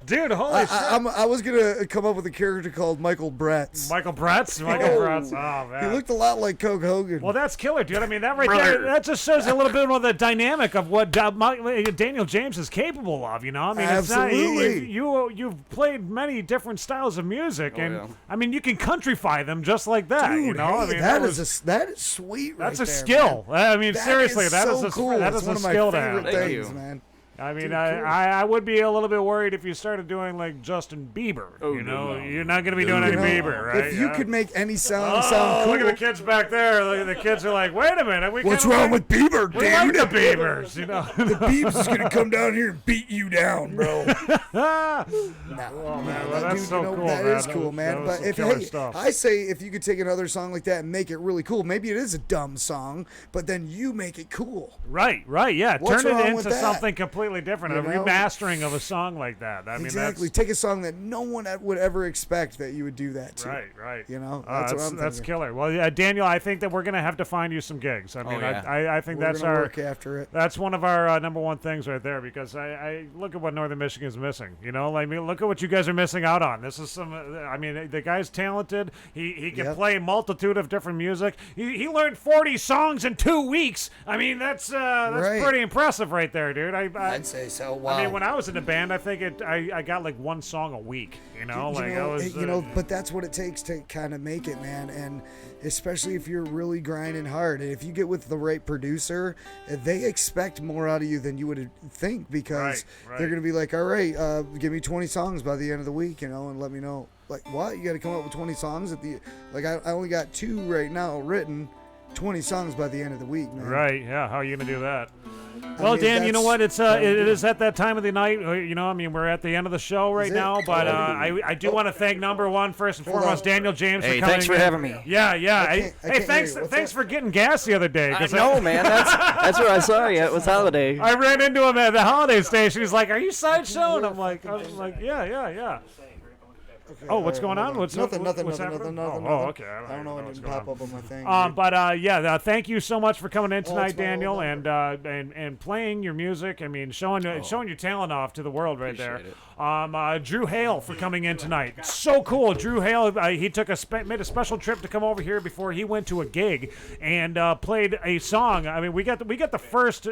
H: dude. Holy shit!
F: I was gonna come up with a character called Michael Bretz.
H: Michael Bretz. Oh man,
F: he looked a lot like Coke Hogan.
H: Well, that's killer, dude. I mean, that right there, that just shows a little bit of the dynamic of what Daniel James is capable of. You know, I mean,
F: absolutely.
H: You've played many different styles of music, and I mean, you can countryfy them just like that.
F: Dude,
H: you know,
F: hey,
H: I mean,
F: that is sweet.
H: That's
F: right
H: a
F: there,
H: skill.
F: Man.
H: I mean, seriously, that is
F: so cool.
H: That is
F: one
H: a
F: of my
H: skill to
F: favorite
H: have.
F: things, man.
H: I mean,
F: Dude, cool.
H: I would be a little bit worried if you started doing like Justin Bieber. You know, you're not going to be doing any Bieber, right?
F: If you could make any sound cool.
H: Look at the kids back there. Look at the kids are like, wait a minute.
F: What's wrong with Bieber, dude?
H: We like the Biebers, you know.
F: The Biebs is going to come down here and beat you down, bro.
H: That's so cool, man.
F: That is cool, man. But if
H: stuff.
F: I say if you could take another song like that and make it really cool, maybe it is a dumb song, but then you make it cool.
H: Right, yeah.
F: What's
H: Turn
F: wrong
H: it
F: with
H: into
F: that?
H: something completely different.
F: You know?
H: Remastering of a song like that. I mean,
F: exactly. Take a song that no one would ever expect that you would do that to.
H: Right.
F: You know, that's what I'm
H: that's
F: thinking.
H: killer. Well, Daniel, I think that we're gonna have to find you some gigs. I mean, I think
F: We're
H: that's
F: gonna
H: our
F: work after it.
H: That's one of our number one things right there, because I look at what Northern Michigan is missing. You know, I mean, look at what you guys are missing out on. This is some. I mean, the guy's talented. He can play a multitude of different music. He learned 40 songs in 2 weeks. I mean, that's pretty impressive right there, dude.
F: I'd say so. Wow.
H: I mean, when I was in a band, I think I got like one song a week. You know,
F: but that's what it takes to kind of make it, man. And especially if you're really grinding hard, and if you get with the right producer, they expect more out of you than you would think, because they're gonna be like, all right, give me 20 songs by the end of the week, you know, and let me know. Like, what? You got to come up with 20 songs at the I only got 2 right now written. 20 songs by the end of the week, man.
H: Right, yeah. How are you going to do that? Well, Dan, you know what? It is at that time of the night. You know, I mean, we're at the end of the show right now, but I do want to thank number one, first and foremost, Daniel James.
I: Hey,
H: for coming
I: thanks for having me.
H: Yeah.
F: I can't
H: Thanks for getting gas the other day.
I: I know, man. That's where I saw you. It was holiday.
H: I ran into him at the holiday station. He's like, "Are you Sideshow?" And I'm like, yeah. Okay, what's going on? What's
F: nothing.
H: Oh, okay.
F: I don't know. It didn't pop up on my thing.
H: Thank you so much for coming in tonight, Daniel, and playing your music. I mean, showing your talent off to the world right there. Drew Hale for coming in tonight. So cool, Drew Hale. He made a special trip to come over here before he went to a gig and played a song. I mean, we got the first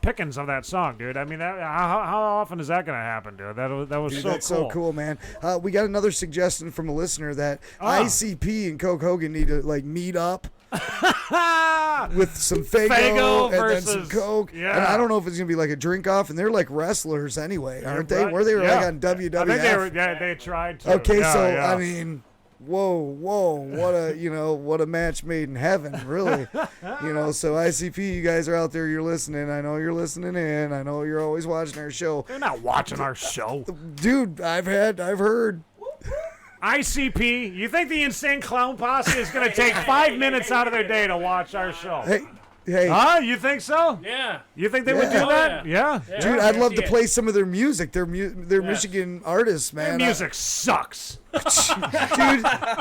H: pickings of that song, dude. I mean, how often is that going to happen, dude? That was
F: dude,
H: so
F: that's
H: cool.
F: So cool, man. We got another suggestion from a listener that ICP and Coke Hogan need to meet up. with some Faygo
H: Faygo
F: and
H: versus,
F: then some Coke.
H: yeah.
F: And I don't know if it's gonna be like a drink off. And they're like wrestlers anyway, aren't they? Where they were like on WWF.
H: I think they were. Yeah, they tried to.
F: Okay,
H: yeah,
F: so
H: yeah.
F: I mean, whoa, what a match made in heaven, really. So ICP, you guys are out there, you're listening. I know you're listening in. I know you're always watching our show.
H: They're not watching our show,
F: dude. I've heard.
H: ICP, you think the Insane Clown Posse is going to take 5 minutes out of their day to watch our show?
F: Hey.
H: Huh? You think so?
M: Yeah.
H: You think they would do that? Yeah.
F: Dude, I'd love to play some of their music. They're Michigan artists, man.
H: Their music sucks.
F: Dude,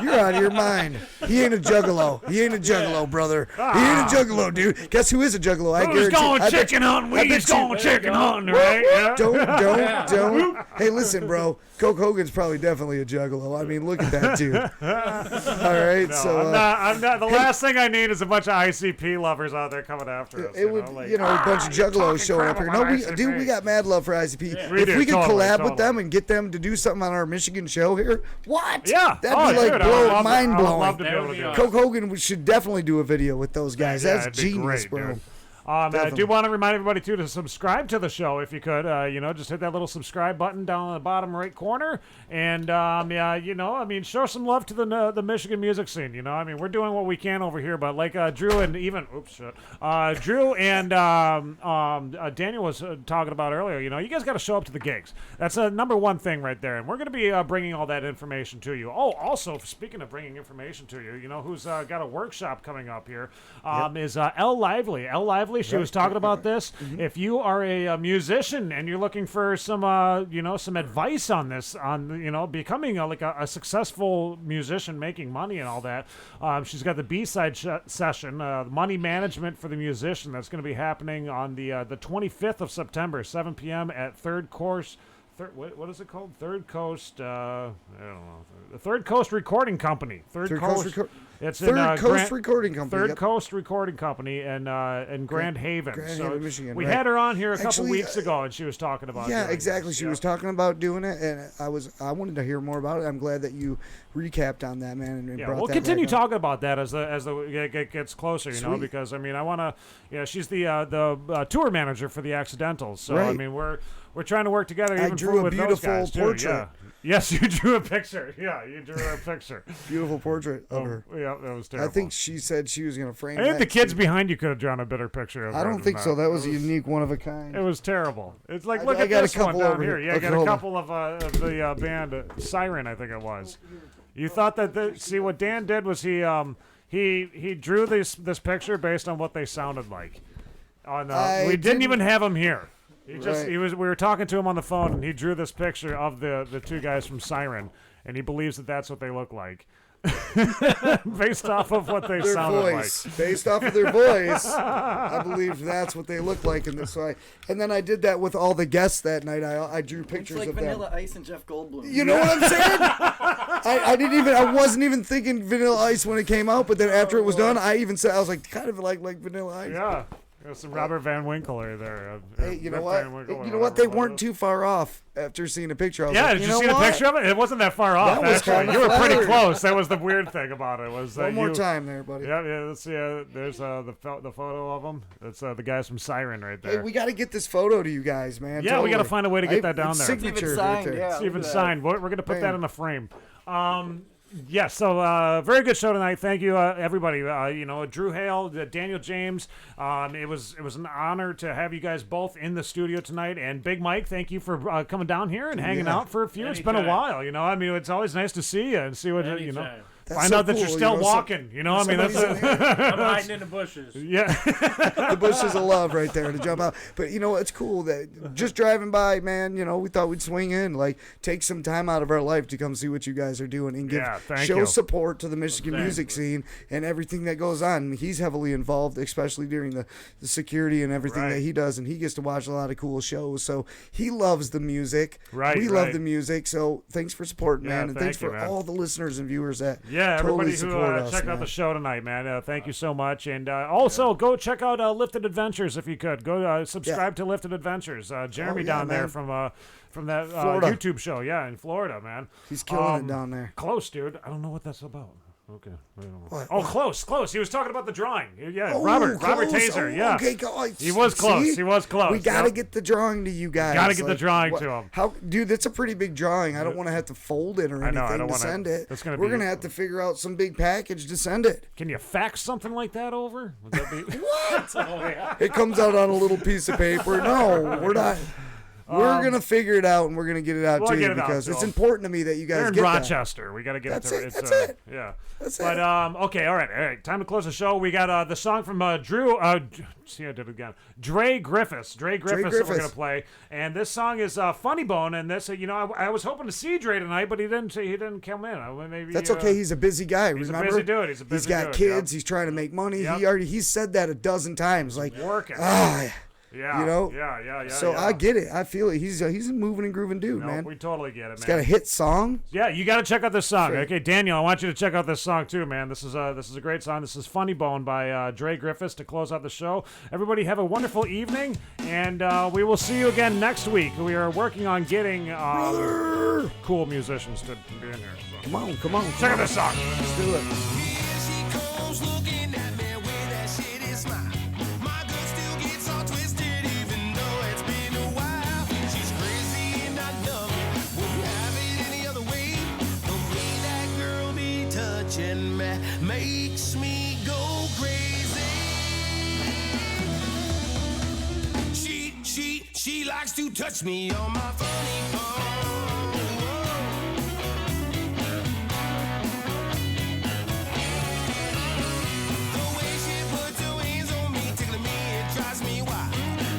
F: you're out of your mind. He ain't a juggalo. He ain't a juggalo, brother. He ain't a juggalo, dude. Guess who is a juggalo?
H: Who's going chicken hunting? We's going chicken hunting, right? Yeah.
F: Don't. Hey, listen, bro. Coke Hogan's probably definitely a juggalo. I mean, look at that dude. All right,
H: No,
F: so
H: I'm not. The last thing I need is a bunch of ICP lovers out there coming after us.
F: it would, a bunch of juggalos showing up here. No, we got mad love for ICP. If we could collab with them and get them to do something on our Michigan show here, what?
H: Yeah,
F: that'd be like mind
H: I would love to be able
F: blowing.
H: to do it.
F: Coke Hogan should definitely do a video with those guys.
H: Yeah,
F: That's
H: it'd be
F: genius,
H: great,
F: bro.
H: dude. I do want to remind everybody, too, to subscribe to the show if you could. Just hit that little subscribe button down in the bottom right corner. And, show some love to the Michigan music scene. We're doing what we can over here. But like Drew and even, Drew and Daniel was talking about earlier, you guys got to show up to the gigs. That's a number one thing right there. And we're going to be bringing all that information to you. Oh, also, speaking of bringing information to you, who's got a workshop coming up here is Elle Lively. Elle Lively. She was talking about this. If you are a musician and you're looking for some, some advice on this, on becoming a successful musician, making money and all that, she's got the B-side session, money management for the musician. That's going to be happening on the 25th of September, 7 p.m. at Third Course. What is it called? Third Coast. I don't know. The Third Coast Recording Company. Third Coast
F: Recording Company.
H: Third Coast Recording Company in Grand Haven.
F: Grand Haven, Michigan.
H: We had her on here a couple weeks ago, and she was talking about.
F: Yeah, exactly. She was talking about doing it, and I wanted to hear more about it. I'm glad that you recapped on that, man. And
H: we'll continue talking about that as it gets closer, because I want to. Yeah, she's the tour manager for the Accidentals, so
F: right.
H: We're trying to work together.
F: I drew a beautiful portrait.
H: Yeah. Yes, you drew a picture. Yeah, you drew a picture.
F: Beautiful portrait of her.
H: Yeah, that was terrible.
F: I think she said she was going to frame
H: I think the kids behind you could have drawn a better picture of her.
F: I don't think so. That was a unique, one of a kind.
H: It was terrible. It's like, look at this one down here. Yeah, I got a couple of the band Siren, I think it was. You thought that see what Dan did was he drew this picture based on what they sounded like. We didn't even have him here. We were talking to him on the phone, and he drew this picture of the two guys from Siren, and he believes that that's what they look like. Based off of what they sounded like.
F: Based off of their voice, I believe that's what they look like. And then I did that with all the guests that night. I drew pictures
I: of
F: Vanilla
I: them. Ice and Jeff Goldblum.
F: You know what I'm saying? I wasn't even thinking Vanilla Ice when it came out, but then after it was done, I even said I was like kind of like Vanilla Ice.
H: Yeah. There's some Robert Van Winkle there.
F: Hey, you know what? They weren't too far off after seeing a picture. I was like,
H: did you see the picture of it? It wasn't that far off, actually. You were pretty close. That was the weird thing about it.
F: One more time there, buddy.
H: Yeah, let's see. There's the photo of them. That's the guys from Siren right there.
F: Hey, we got to get this photo to you guys, man.
H: Yeah, we got to find a way to get that down there.
F: Signature right there.
H: Steven signed. We're going to put that in the frame. Yes, so very good show tonight. Thank you, everybody. Drew Hale, Daniel James. It was an honor to have you guys both in the studio tonight. And Big Mike, thank you for coming down here and hanging out for a few. Anytime. It's been a while. It's always nice to see you and see what
F: That's
H: find
F: so
H: out that
F: cool,
H: you're still walking. That's
M: I'm hiding in the bushes.
H: Yeah,
F: the bushes of love right there to jump out. But it's cool that just driving by, man. We thought we'd swing in, take some time out of our life to come see what you guys are doing and show support to the Michigan music scene and everything that goes on. He's heavily involved, especially during the security and everything that he does, and he gets to watch a lot of cool shows. So he loves the music. We love the music. So thanks for supporting, man, and thanks for all the listeners and viewers that.
H: Yeah, everybody
F: totally
H: who checked out the show tonight, man. Thank you so much. And also, go check out Lifted Adventures if you could. Go subscribe to Lifted Adventures. Jeremy down there from that YouTube show, in Florida, man.
F: He's killing it down there.
H: Close, dude. I don't know what that's about. Okay.
F: What?
H: Oh, close. He was talking about the drawing. Yeah, Robert
F: close.
H: Taser. Yeah.
F: Okay, guys.
H: He was close.
F: See?
H: He was close.
F: We got to get the drawing to you guys.
H: Got to get the drawing to him.
F: How, dude? That's a pretty big drawing. I don't want to have to fold it or anything to send it. We're gonna have to figure out some big package to send it.
H: Can you fax something like that over? Would that be
F: what?
H: Oh, yeah.
F: It comes out on a little piece of paper. No, we're not. We're gonna figure it out, and we're gonna get it out to you because it's important to me that you guys
H: They're
F: get
H: in Rochester. We got to get
F: That's
H: it.
F: it. That's it.
H: Yeah.
F: That's
H: but okay, all right. Time to close the show. We got the song from Drew. See, I did it again. Dre Griffiths. That we're gonna play, and this song is Funny Bone. And this, I was hoping to see Dre tonight, but he didn't come in. Maybe
F: that's okay. He's a busy guy.
H: He's
F: remember?
H: a busy dude. He's got
F: kids. Yep. He's trying to make money.
H: Yep.
F: He's said that a dozen times. Like
H: working.
F: Yeah. You know?
H: Yeah.
F: So I get it. I feel it. He's a moving and grooving dude, man.
H: We totally get it, man.
F: He's got a hit song.
H: Yeah, you got to check out this song.
F: Sure.
H: Okay, Daniel, I want you to check out this song too, man. This is a great song. This is Funny Bone by Dre Griffiths to close out the show. Everybody have a wonderful evening, and we will see you again next week. We are working on getting cool musicians to be in here. So.
F: Come on.
H: Check out this song.
F: Let's do it.
L: Makes me go crazy. She likes to touch me on my funny bone. The way she puts her hands on me, tickling me, it drives me wild.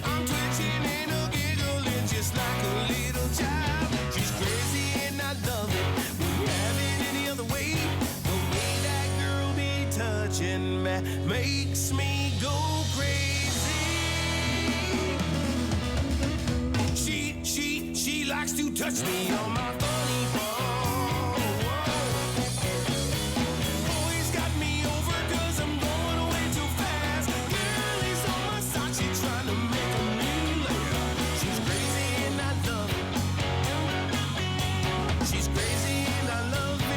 L: I'm twitching and a giggling just like a little child. She's crazy and I love it. Wouldn't have it any other way. Touching me makes me go crazy. She likes to touch me on my funny bone. Always got me over 'cause I'm going way too fast. Girl is on my side, she trying to make a new layer. She's crazy and I love it. She's crazy and I love it.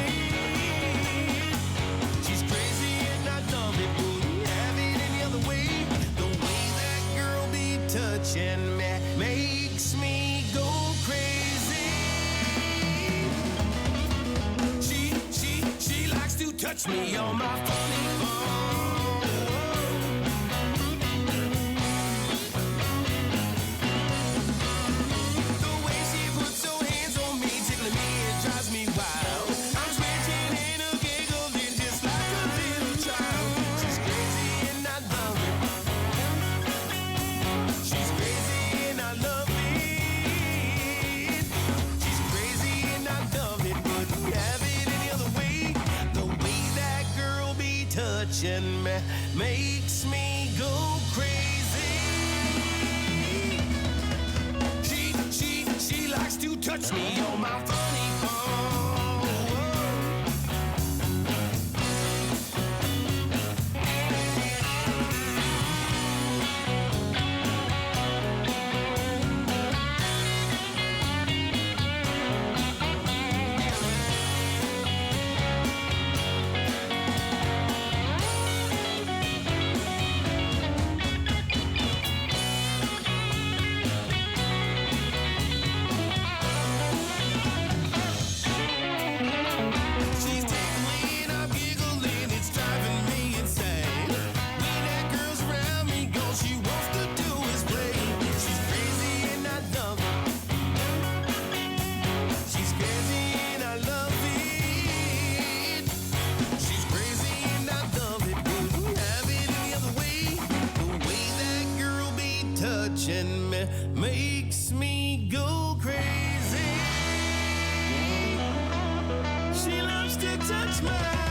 L: Touching me makes me go crazy. She likes to touch me on my funny bone. The way she puts her hands on me, tickling me, it drives me wild. I'm twitching and a giggling just like a little child. She's crazy and I love it. She's crazy and I love it. She's crazy and I love it. Wouldn't have it any other way. The way that girl be touching me makes me go crazy. She likes to touch me on my funny bone. Touching me makes me go crazy. She loves to touch my